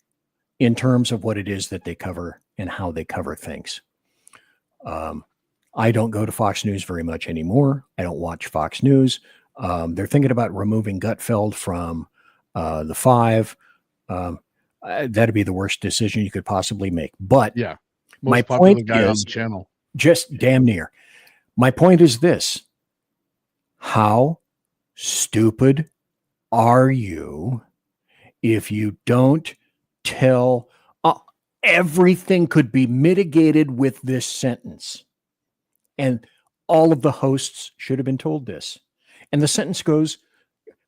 in terms of what it is that they cover and how they cover things. I don't go to Fox News very much anymore. I don't watch Fox News. They're thinking about removing Gutfeld from the Five. That'd be the worst decision you could possibly make. But yeah, my point guy is on the channel. Just damn near. My point is this: how stupid are you if you don't tell? Everything could be mitigated with this sentence, and all of the hosts should have been told this. And the sentence goes,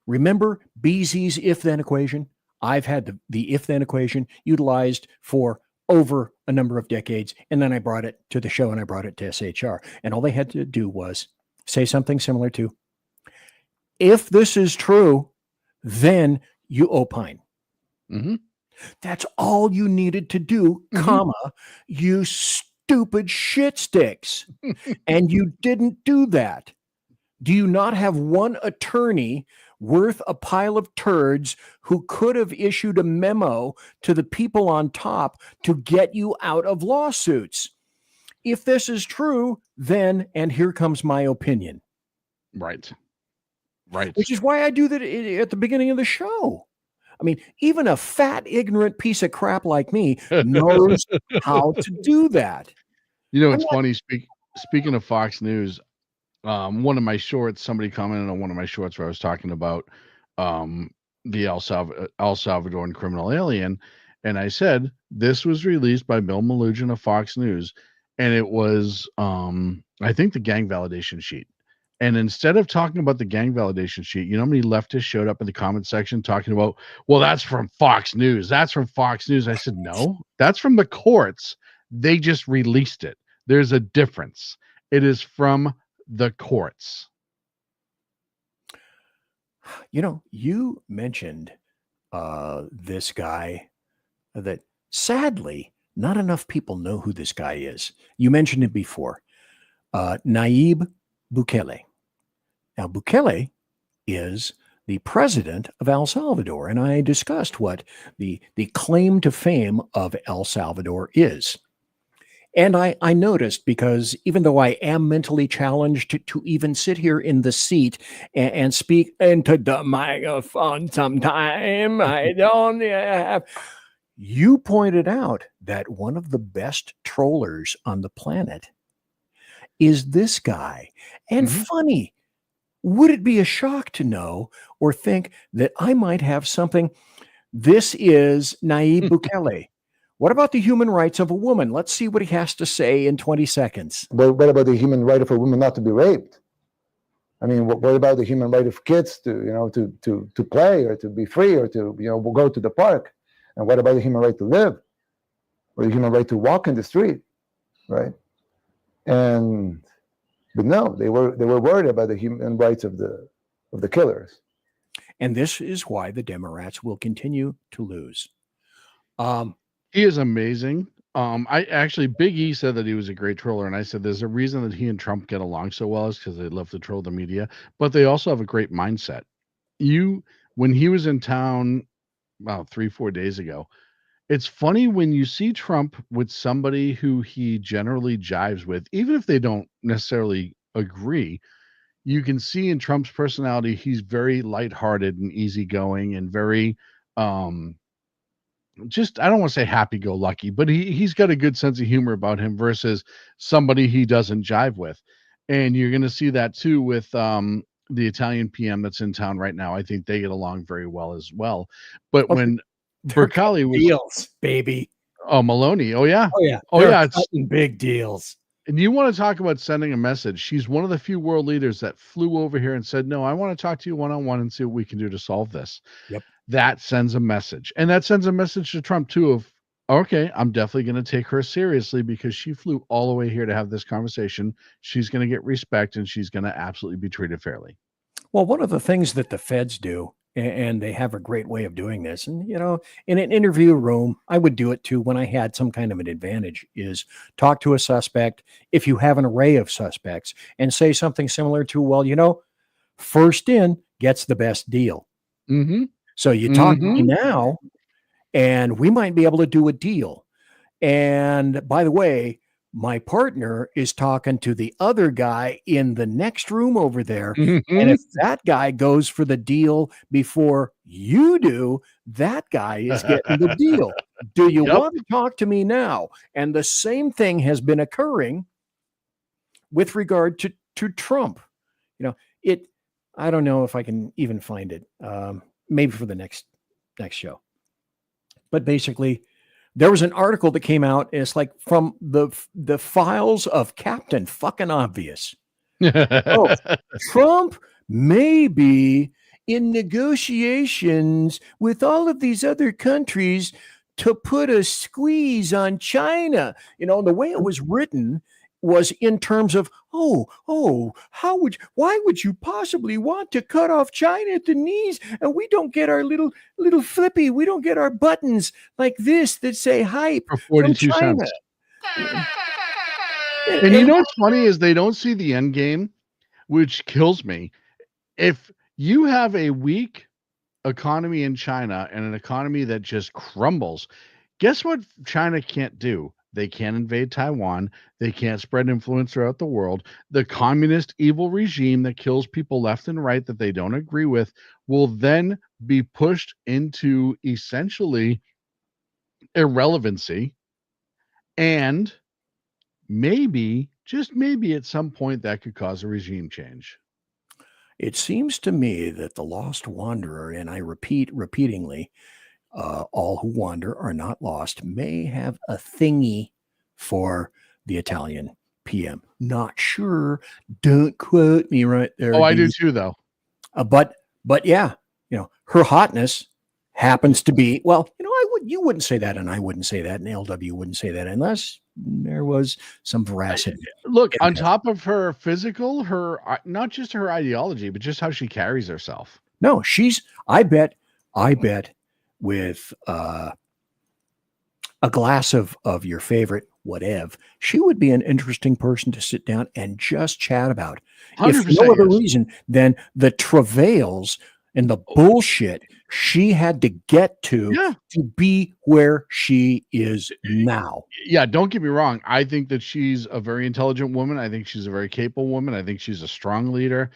remember BZ's if-then equation? I've had the if-then equation utilized for over a number of decades, and then I brought it to the show and I brought it to SHR. And all they had to do was say something similar to, if this is true, then you opine. Mm-hmm. That's all you needed to do, comma, you stupid shit sticks. And you didn't do that. Do you not have one attorney worth a pile of turds who could have issued a memo to the people on top to get you out of lawsuits? If this is true, then, and here comes my opinion. Right. Which is why I do that at the beginning of the show. I mean, even a fat, ignorant piece of crap like me knows how to do that. It's funny. Speaking of Fox News, one of my shorts, somebody commented on one of my shorts where I was talking about the El Salvadoran criminal alien. And I said, this was released by Bill Malugin of Fox News. And it was, I think, the gang validation sheet. And instead of talking about the gang validation sheet, how many leftists showed up in the comment section talking about, well, that's from Fox News. That's from Fox News. I said, no, that's from the courts. They just released it. There's a difference. It is from the courts. You mentioned this guy that sadly, not enough people know who this guy is. You mentioned it before. Nayib Bukele. Now, Bukele is the president of El Salvador, and I discussed what the claim to fame of El Salvador is. And I noticed, because even though I am mentally challenged to even sit here in the seat and speak into the microphone sometime, I don't have. You pointed out that one of the best trollers on the planet is this guy. And funny, would it be a shock to know or think that I might have something? This is Nayib Bukele. What about the human rights of a woman? Let's see what he has to say in 20 seconds. What about the human right of a woman not to be raped? I mean, what about the human right of kids to play or to be free or to go to the park? And what about the human right to live or the human right to walk in the street, right? But no, they were worried about the human rights of the killers. And this is why the Demorats will continue to lose. He is amazing. Big E said that he was a great troller, and I said there's a reason that he and Trump get along so well is because they love to troll the media, but they also have a great mindset. When he was in town about 3-4 days ago, it's funny when you see Trump with somebody who he generally jives with, even if they don't necessarily agree, you can see in Trump's personality, he's very lighthearted and easygoing and very, just, I don't want to say happy-go-lucky, but he's got a good sense of humor about him versus somebody he doesn't jive with. And you're going to see that too with the Italian PM that's in town right now. I think they get along very well as well. But when Bercali was deals, baby. Oh, Maloney. Oh yeah. Oh yeah. Oh They're yeah. It's big deals. And you want to talk about sending a message? She's one of the few world leaders that flew over here and said, "No, I want to talk to you one-on-one and see what we can do to solve this." Yep. That sends a message. And that sends a message to Trump too of, okay, I'm definitely going to take her seriously because she flew all the way here to have this conversation. She's going to get respect and she's going to absolutely be treated fairly. Well, one of the things that the feds do, and they have a great way of doing this, and in an interview room, I would do it too when I had some kind of an advantage, is talk to a suspect if you have an array of suspects and say something similar to, well, first in gets the best deal. Mm-hmm. So you talk to me now, and we might be able to do a deal. And by the way, my partner is talking to the other guy in the next room over there. And if that guy goes for the deal before you do, that guy is getting the deal. Do you want to talk to me now? And the same thing has been occurring with regard to Trump. I don't know if I can even find it. Maybe for the next show. But basically, there was an article that came out. And it's like from the files of Captain Fucking Obvious. Trump may be in negotiations with all of these other countries to put a squeeze on China. The way it was written was in terms of, why would you possibly want to cut off China at the knees? And we don't get our little flippy, we don't get our buttons like this that say hype for 42 from China. cents. And you know what's funny is they don't see the end game, which kills me. If you have a weak economy in China and an economy that just crumbles, guess what China can't do? They can't invade Taiwan. They can't spread influence throughout the world. The communist evil regime that kills people left and right that they don't agree with will then be pushed into essentially irrelevancy. And maybe, just maybe at some point, that could cause a regime change. It seems to me that the lost wanderer, and I repeat repeatedly, all who wander are not lost, may have a thingy for the Italian PM. Not sure. Don't quote me right there. Oh, I do too, though. But yeah, her hotness happens to be, you wouldn't say that, and I wouldn't say that, and LW wouldn't say that unless there was some veracity. Look, on top of her physical, her not just her ideology, but just how she carries herself. No, I bet with a glass of your favorite whatever, she would be an interesting person to sit down and just chat about. If for no other reason than the travails and the bullshit she had to get to be where she is now. Yeah, don't get me wrong. I think that she's a very intelligent woman. I think she's a very capable woman. I think she's a strong leader.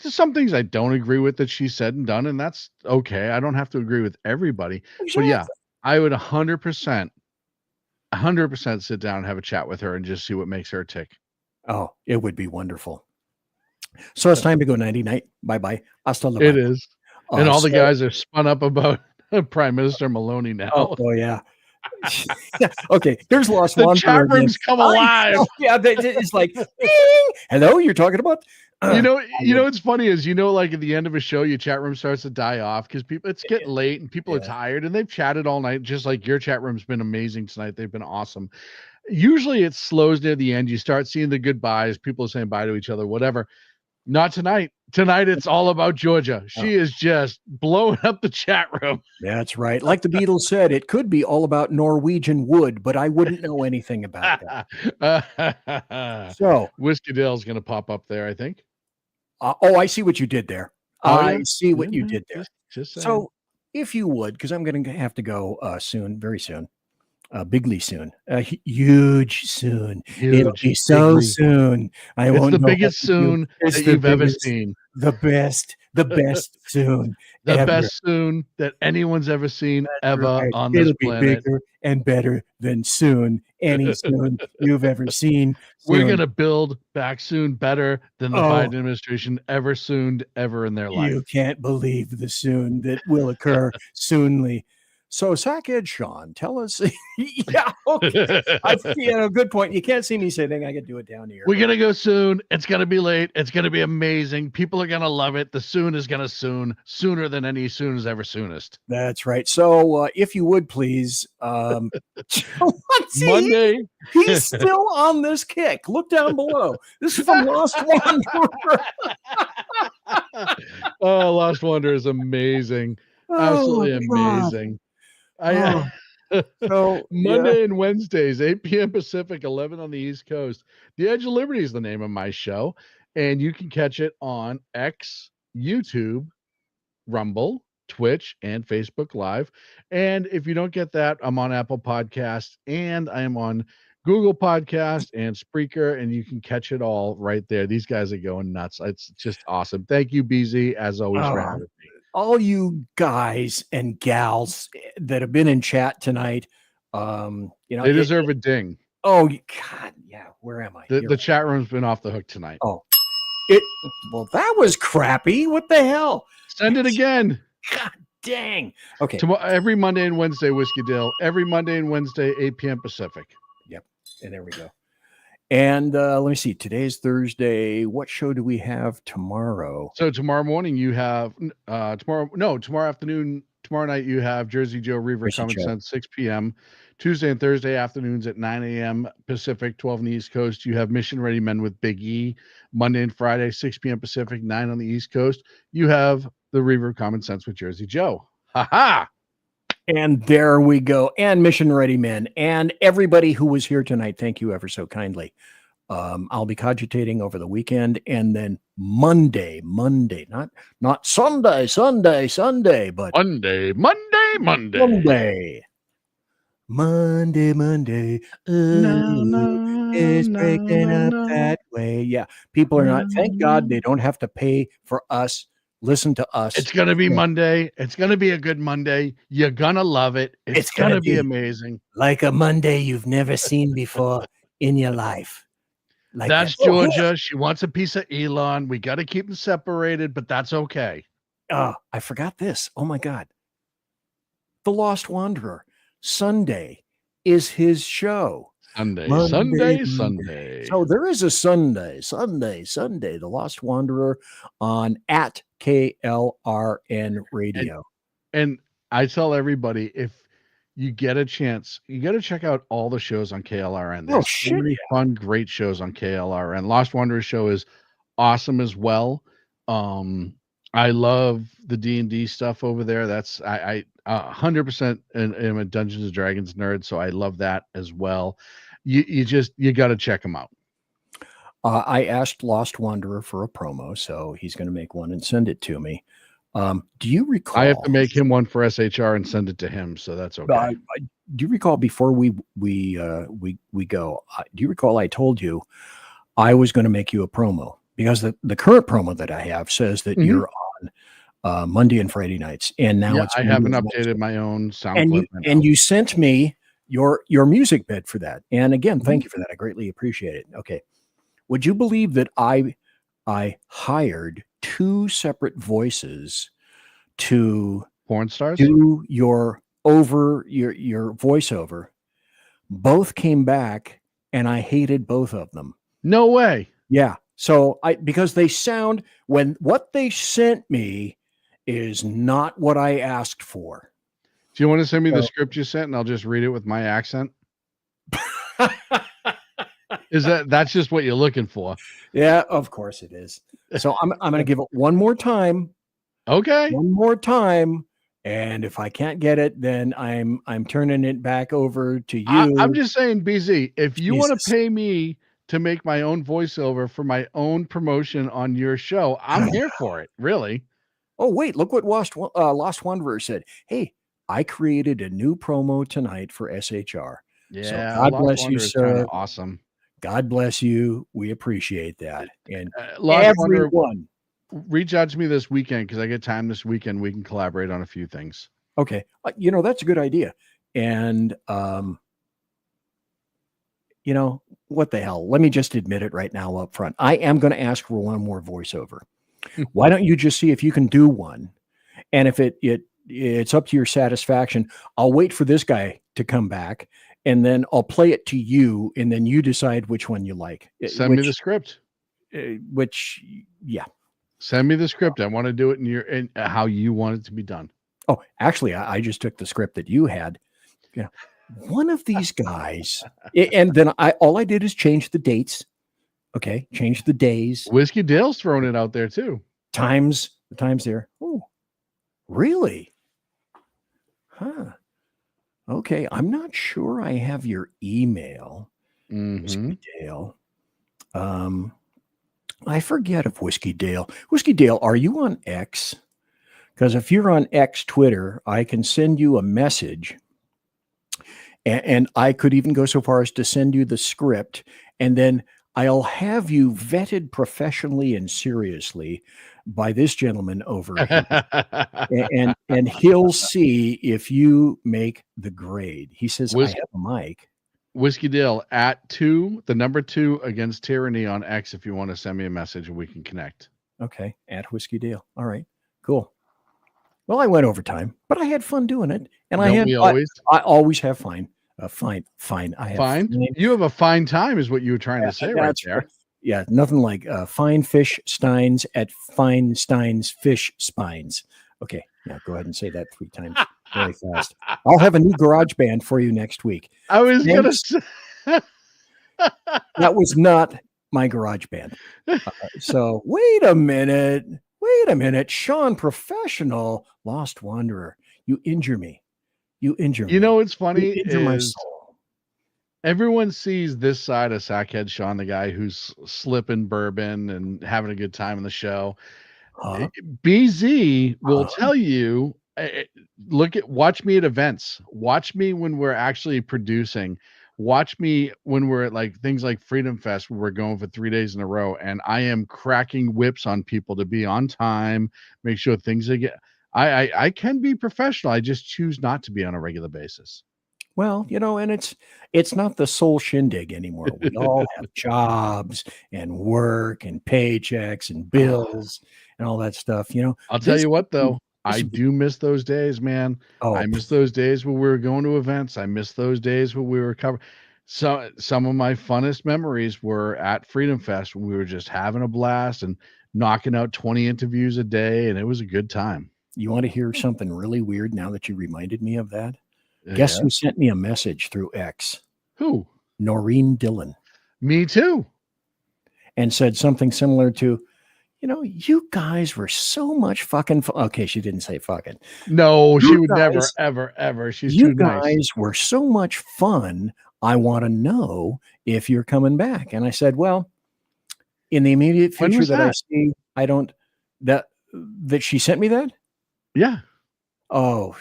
There's some things I don't agree with that she said and done, and that's okay. I don't have to agree with everybody. But yeah, I would 100% sit down and have a chat with her and just see what makes her tick. Oh, it would be wonderful. So it's time to go nighty night. Bye-bye. Hasta luego. It is. And all the guys are spun up about Prime Minister Maloney now. Oh yeah. Okay, there's Lost The Wanderer chat rooms again. come alive. Yeah, it's like, ding! Hello, you're talking about. You know what's funny is like at the end of a show, your chat room starts to die off because it's getting late and people are tired and they've chatted all night. Just like your chat room's been amazing tonight, they've been awesome. Usually it slows near the end. You start seeing the goodbyes. People are saying bye to each other, whatever. Not tonight. Tonight, it's all about Georgia. She is just blowing up the chat room. That's right. Like the Beatles said, it could be all about Norwegian wood, but I wouldn't know anything about that. So, Whiskey Dale's going to pop up there, I think. I see what you did there. Yeah. I see what you did there. Just saying. So, if you would, because I'm going to have to go soon, very soon. Bigly soon, huge soon. It'll be so bigly. soon. It's the biggest soon that you've ever seen. The best soon. The ever. best soon that anyone's ever seen ever on this It'll be planet. bigger and better than soon. Any soon you've ever seen. We're Soon. going to build back soon better than the Biden administration ever sooned ever in their life. You can't believe the soon that will occur soonly. So, Sackhead Sean, tell us. Yeah, okay. Good point. You can't see me sitting. I could do it down here. We're gonna go soon. It's gonna be late. It's gonna be amazing. People are gonna love it. The soon is gonna sooner than any soon is ever soonest. That's right. So, if you would please, Monday. He's still on this kick. Look down below. This is from Lost Wanderer. Oh, Lost Wonder is amazing. Absolutely amazing. So Monday and Wednesdays, 8 p.m. Pacific, 11 on the East Coast. The Edge of Liberty is the name of my show, and you can catch it on X, YouTube, Rumble, Twitch, and Facebook Live. And if you don't get that, I'm on Apple Podcasts, and I am on Google Podcast and Spreaker, and you can catch it all right there. These guys are going nuts. It's just awesome. Thank you, BZ, as always, for having me. All you guys and gals that have been in chat tonight, they deserve a ding. Oh God, yeah. Where am I? The chat room's been off the hook tonight. Oh, well, that was crappy. What the hell? Send it again. God dang. Okay. Tomorrow, every Monday and Wednesday, Whiskey Dill. Every Monday and Wednesday, 8 p.m. Pacific. Yep. And there we go. And let me see. Today's Thursday. What show do we have tomorrow? So tomorrow morning you have tomorrow afternoon, tomorrow night you have Jersey Joe Reaver Common Sense, 6 p.m. Tuesday and Thursday afternoons at 9 a.m. Pacific, 12 on the East Coast. You have Mission Ready Men with Big E. Monday and Friday, 6 p.m. Pacific, 9 on the East Coast. You have the Reaver Common Sense with Jersey Joe. Ha ha! And there we go. And Mission Ready Men and everybody who was here tonight. Thank you ever so kindly. I'll be cogitating over the weekend, and then Monday, not Sunday, but Monday. Is breaking up that way. Yeah, people are not. Thank God they don't have to pay for us. Listen to us. It's going to be Monday. It's going to be a good Monday. You're going to love it. It's going to be amazing. Like a Monday you've never seen before in your life. Like that's that. Georgia. She wants a piece of Elon. We got to keep them separated, but that's okay. Oh, I forgot this. Oh, my God. The Lost Wanderer. Sunday is his show. Sunday. So there is a Sunday. The Lost Wanderer on at KLRN Radio. And I tell everybody, if you get a chance, you got to check out all the shows on KLRN. There's so many fun, great shows on KLRN. Lost Wanderer show is awesome as well. I love the D&D stuff over there. That's I 100% am a Dungeons and Dragons nerd, so I love that as well. You got to check them out. I asked Lost Wanderer for a promo, so he's going to make one and send it to me. Do you recall? I have to make him one for SHR and send it to him, so that's okay. Do you recall before we go? Do you recall I told you I was going to make you a promo because the current promo that I have says that you're on Monday and Friday nights, and now I haven't updated my own sound. And you sent me your music bed for that. And again, thank you for that. I greatly appreciate it. Okay. Would you believe that I hired two separate voices to porn stars do your voiceover? Both came back and I hated both of them. No way. Yeah. So because they sound, when what they sent me is not what I asked for. Do you want to send me the script you sent and I'll just read it with my accent? That's just what you're looking for? Yeah, of course it is. So I'm going to give it one more time. Okay. One more time. And if I can't get it, then I'm turning it back over to you. I'm just saying, BZ, if you want to pay me to make my own voiceover for my own promotion on your show, I'm here for it. Really. Oh, wait, look what Lost Wanderer said. Hey, I created a new promo tonight for SHR. Yeah. So God bless you, sir. Awesome. God bless you. We appreciate that. And everyone, reach out to me this weekend because I get time this weekend. We can collaborate on a few things. Okay. That's a good idea. And, what the hell? Let me just admit it right now up front. I am going to ask for one more voiceover. Why don't you just see if you can do one? And if it it's up to your satisfaction. I'll wait for this guy to come back, and then I'll play it to you, and then you decide which one you like. Send me the script. Yeah. Send me the script. I want to do it in how you want it to be done. Oh, actually, I just took the script that you had. Yeah, one of these guys, and then all I did is change the dates. Okay, change the days. Whiskey Dale's throwing it out there too. The times there. Oh, really? Huh. Okay, I'm not sure I have your email, Whiskey Dale. I forget if Whiskey Dale. Whiskey Dale, are you on X? Because if you're on X Twitter, I can send you a message, and I could even go so far as to send you the script, and then I'll have you vetted professionally and seriously by this gentleman over here, and he'll see if you make the grade. He says, I have a mic. Whiskey Dale at 2, the number 2 against tyranny on X. If you want to send me a message and we can connect. Okay, at Whiskey Dale. All right, cool. Well, I went overtime, but I had fun doing it, and I always have fine. Fine. I have fine. You have a fine time, is what you were trying to say right there. Yeah, nothing like fine fish steins at fine steins fish spines. Okay, now go ahead and say that 3 times very fast. I'll have a new garage band for you next week. I was going to say that was not my garage band. So wait a minute, Sean, professional lost wanderer. You injure me. You know what's funny you injure my is soul. Everyone sees this side of Sackhead Sean, the guy who's slipping bourbon and having a good time in the show. BZ will tell you, watch me at events. Watch me when we're actually producing. Watch me when we're at like things like Freedom Fest, where we're going for 3 days in a row, and I am cracking whips on people to be on time, make sure things are I can be professional. I just choose not to be on a regular basis. Well, and it's not the soul shindig anymore. We all have jobs and work and paychecks and bills and all that stuff. I'll tell you what, though, I do miss those days, man. I miss those days when we were going to events. I miss those days when we were covering. So some of my funnest memories were at Freedom Fest when we were just having a blast and knocking out 20 interviews a day, and it was a good time. You want to hear something really weird now that you reminded me of that? Guess who sent me a message through X? Who? Noreen Dillon. Me too. And said something similar to, you guys were so much fucking fun. Okay, she didn't say fucking. No, she would never, ever. She's too nice. You guys were so much fun. I want to know if you're coming back. And I said, well, in the immediate future that I see, I don't, that she sent me that? Yeah. Oh,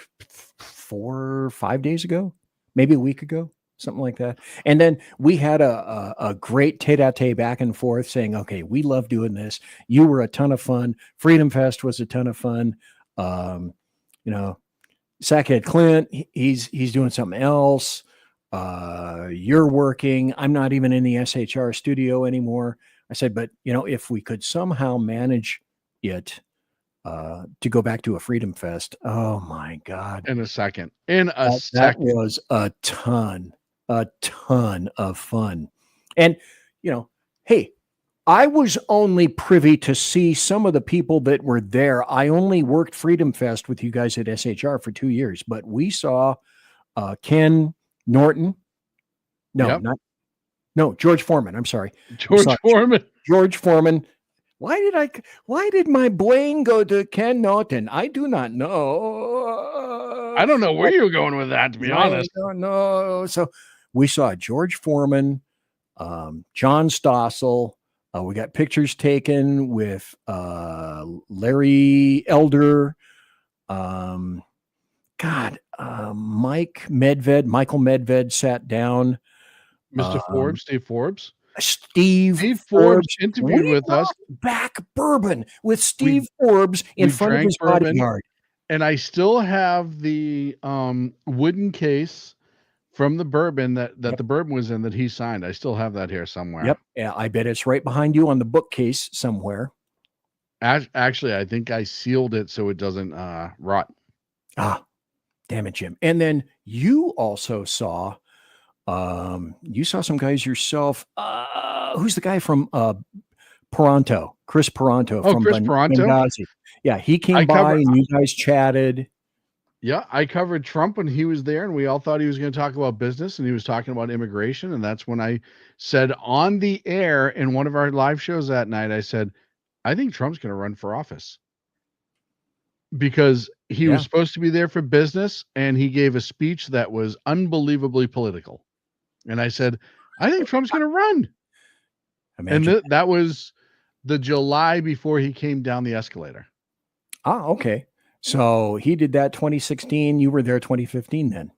4 or 5 days ago, maybe a week ago, something like that. And then we had a great tete-a-tete back and forth saying, okay, we love doing this. You were a ton of fun. Freedom Fest was a ton of fun. Sackhead Clint, he's doing something else. You're working. I'm not even in the SHR studio anymore. I said, but if we could somehow manage it, to go back to a Freedom Fest. Oh my God. In a second. That was a ton of fun. And, hey, I was only privy to see some of the people that were there. I only worked Freedom Fest with you guys at SHR for 2 years, but we saw Ken Norton. George Foreman. I'm sorry. George Foreman. Why did my brain go to Ken Norton? I do not know. I don't know where you're going with that, to be honest. I don't know. So we saw George Foreman, John Stossel. We got pictures taken with Larry Elder. Michael Medved sat down. Mr. Forbes, Steve Forbes. Steve Forbes interviewed with us. Back bourbon with Steve Forbes in front of his bodyguard. And I still have the wooden case from the bourbon that the bourbon was in that he signed. I still have that here somewhere. Yep. Yeah, I bet it's right behind you on the bookcase somewhere. Actually, I think I sealed it so it doesn't rot. Damn it, Jim. And then you also saw some guys yourself. Who's the guy from Peranto? Chris Peranto from Chris Peranto? Benghazi. Yeah, he came by and you guys chatted. Yeah, I covered Trump when he was there, and we all thought he was going to talk about business, and he was talking about immigration. And that's when I said on the air in one of our live shows that night, I said, I think Trump's going to run for office. Because he was supposed to be there for business, and he gave a speech that was unbelievably political. And I said, I think Trump's going to run. And that was the July before he came down the escalator. Okay. So he did that 2016. You were there 2015 then.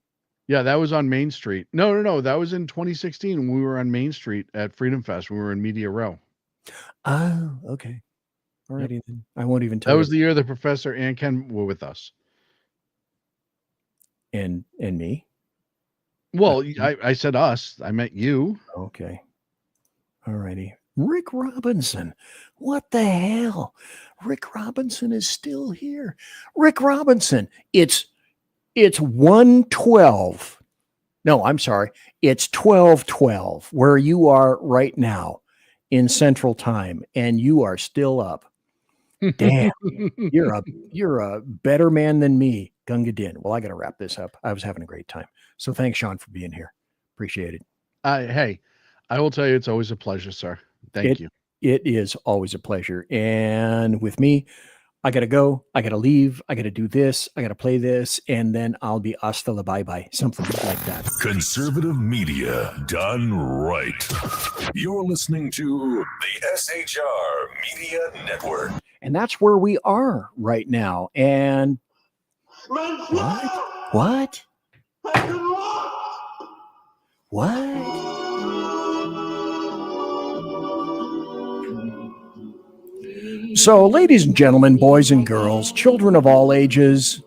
Yeah, that was on Main Street. No. That was in 2016 when we were on Main Street at Freedom Fest. We were in Media Row. Oh, okay. Alrighty then. I won't even tell That you. was the year the professor and Ken were with us. And me? Well, I said us. I meant you. Okay. Alrighty. Rick Robinson. What the hell? Rick Robinson is still here. Rick Robinson. It's 1:12. No, I'm sorry. It's 12:12 where you are right now in Central Time, and you are still up. Damn, you're a better man than me, Gunga Din. Well, I got to wrap this up. I was having a great time. So thanks, Sean, for being here. Appreciate it. Hey, I will tell you, it's always a pleasure, sir. Thank you. It is always a pleasure. And with me, I got to go. I got to leave. I got to do this. I got to play this. And then I'll be hasta la bye-bye. Something like that. Conservative media done right. You're listening to the SHR Media Network. And that's where we are right now. And what? So, ladies and gentlemen, boys and girls, children of all ages,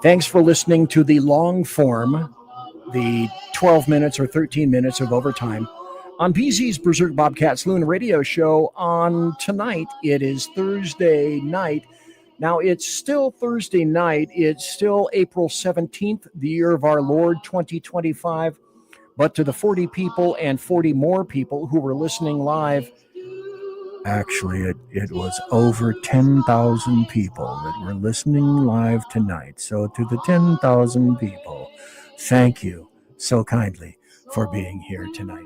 thanks for listening to the long form, the 12 minutes or 13 minutes of overtime on BZ's Berserk Bobcat Saloon radio show on tonight. It is Thursday night. Now, it's still Thursday night. It's still April 17th, the year of our Lord 2025. But to the 40 people and 40 more people who were listening live, actually, it was over 10,000 people that were listening live tonight. So to the 10,000 people, thank you so kindly for being here tonight.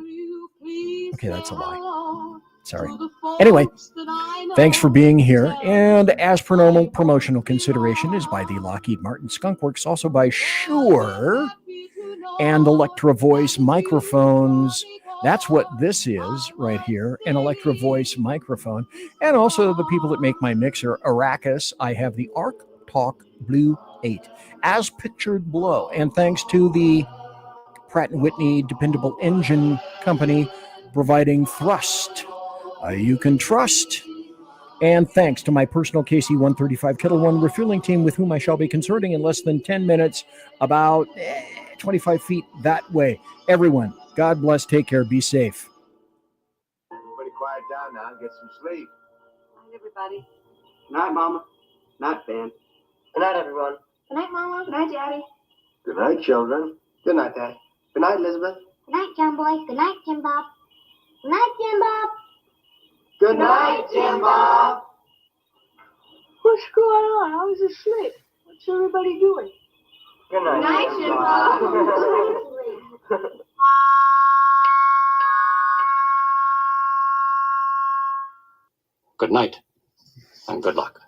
Okay, that's a lie. Sorry. Anyway, thanks for being here. And as per normal, promotional consideration is by the Lockheed Martin Skunk Works, also by Shure and Electra Voice microphones. That's what this is right here, an Electra Voice microphone. And also the people that make my mixer, Arrakis. I have the Arc Talk Blue 8, as pictured below. And thanks to the Pratt & Whitney Dependable Engine Company providing thrust you can trust. And thanks to my personal KC-135 Kettle One refueling team with whom I shall be consorting in less than 10 minutes, about 25 feet that way. Everyone, God bless, take care, be safe. Everybody quiet down now and get some sleep. Good night, everybody. Good night, Mama. Good night, Ben. Good night, everyone. Good night, Mama. Good night, Daddy. Good night, children. Good night, Dad. Good night, Elizabeth. Good night, John Boy. Good night, Jim Bob. Good night, Jim Bob. Good night, Jim Bob. What's going on? I was asleep. What's everybody doing? Good night, Good night, Jim Bob. Good night, and good luck.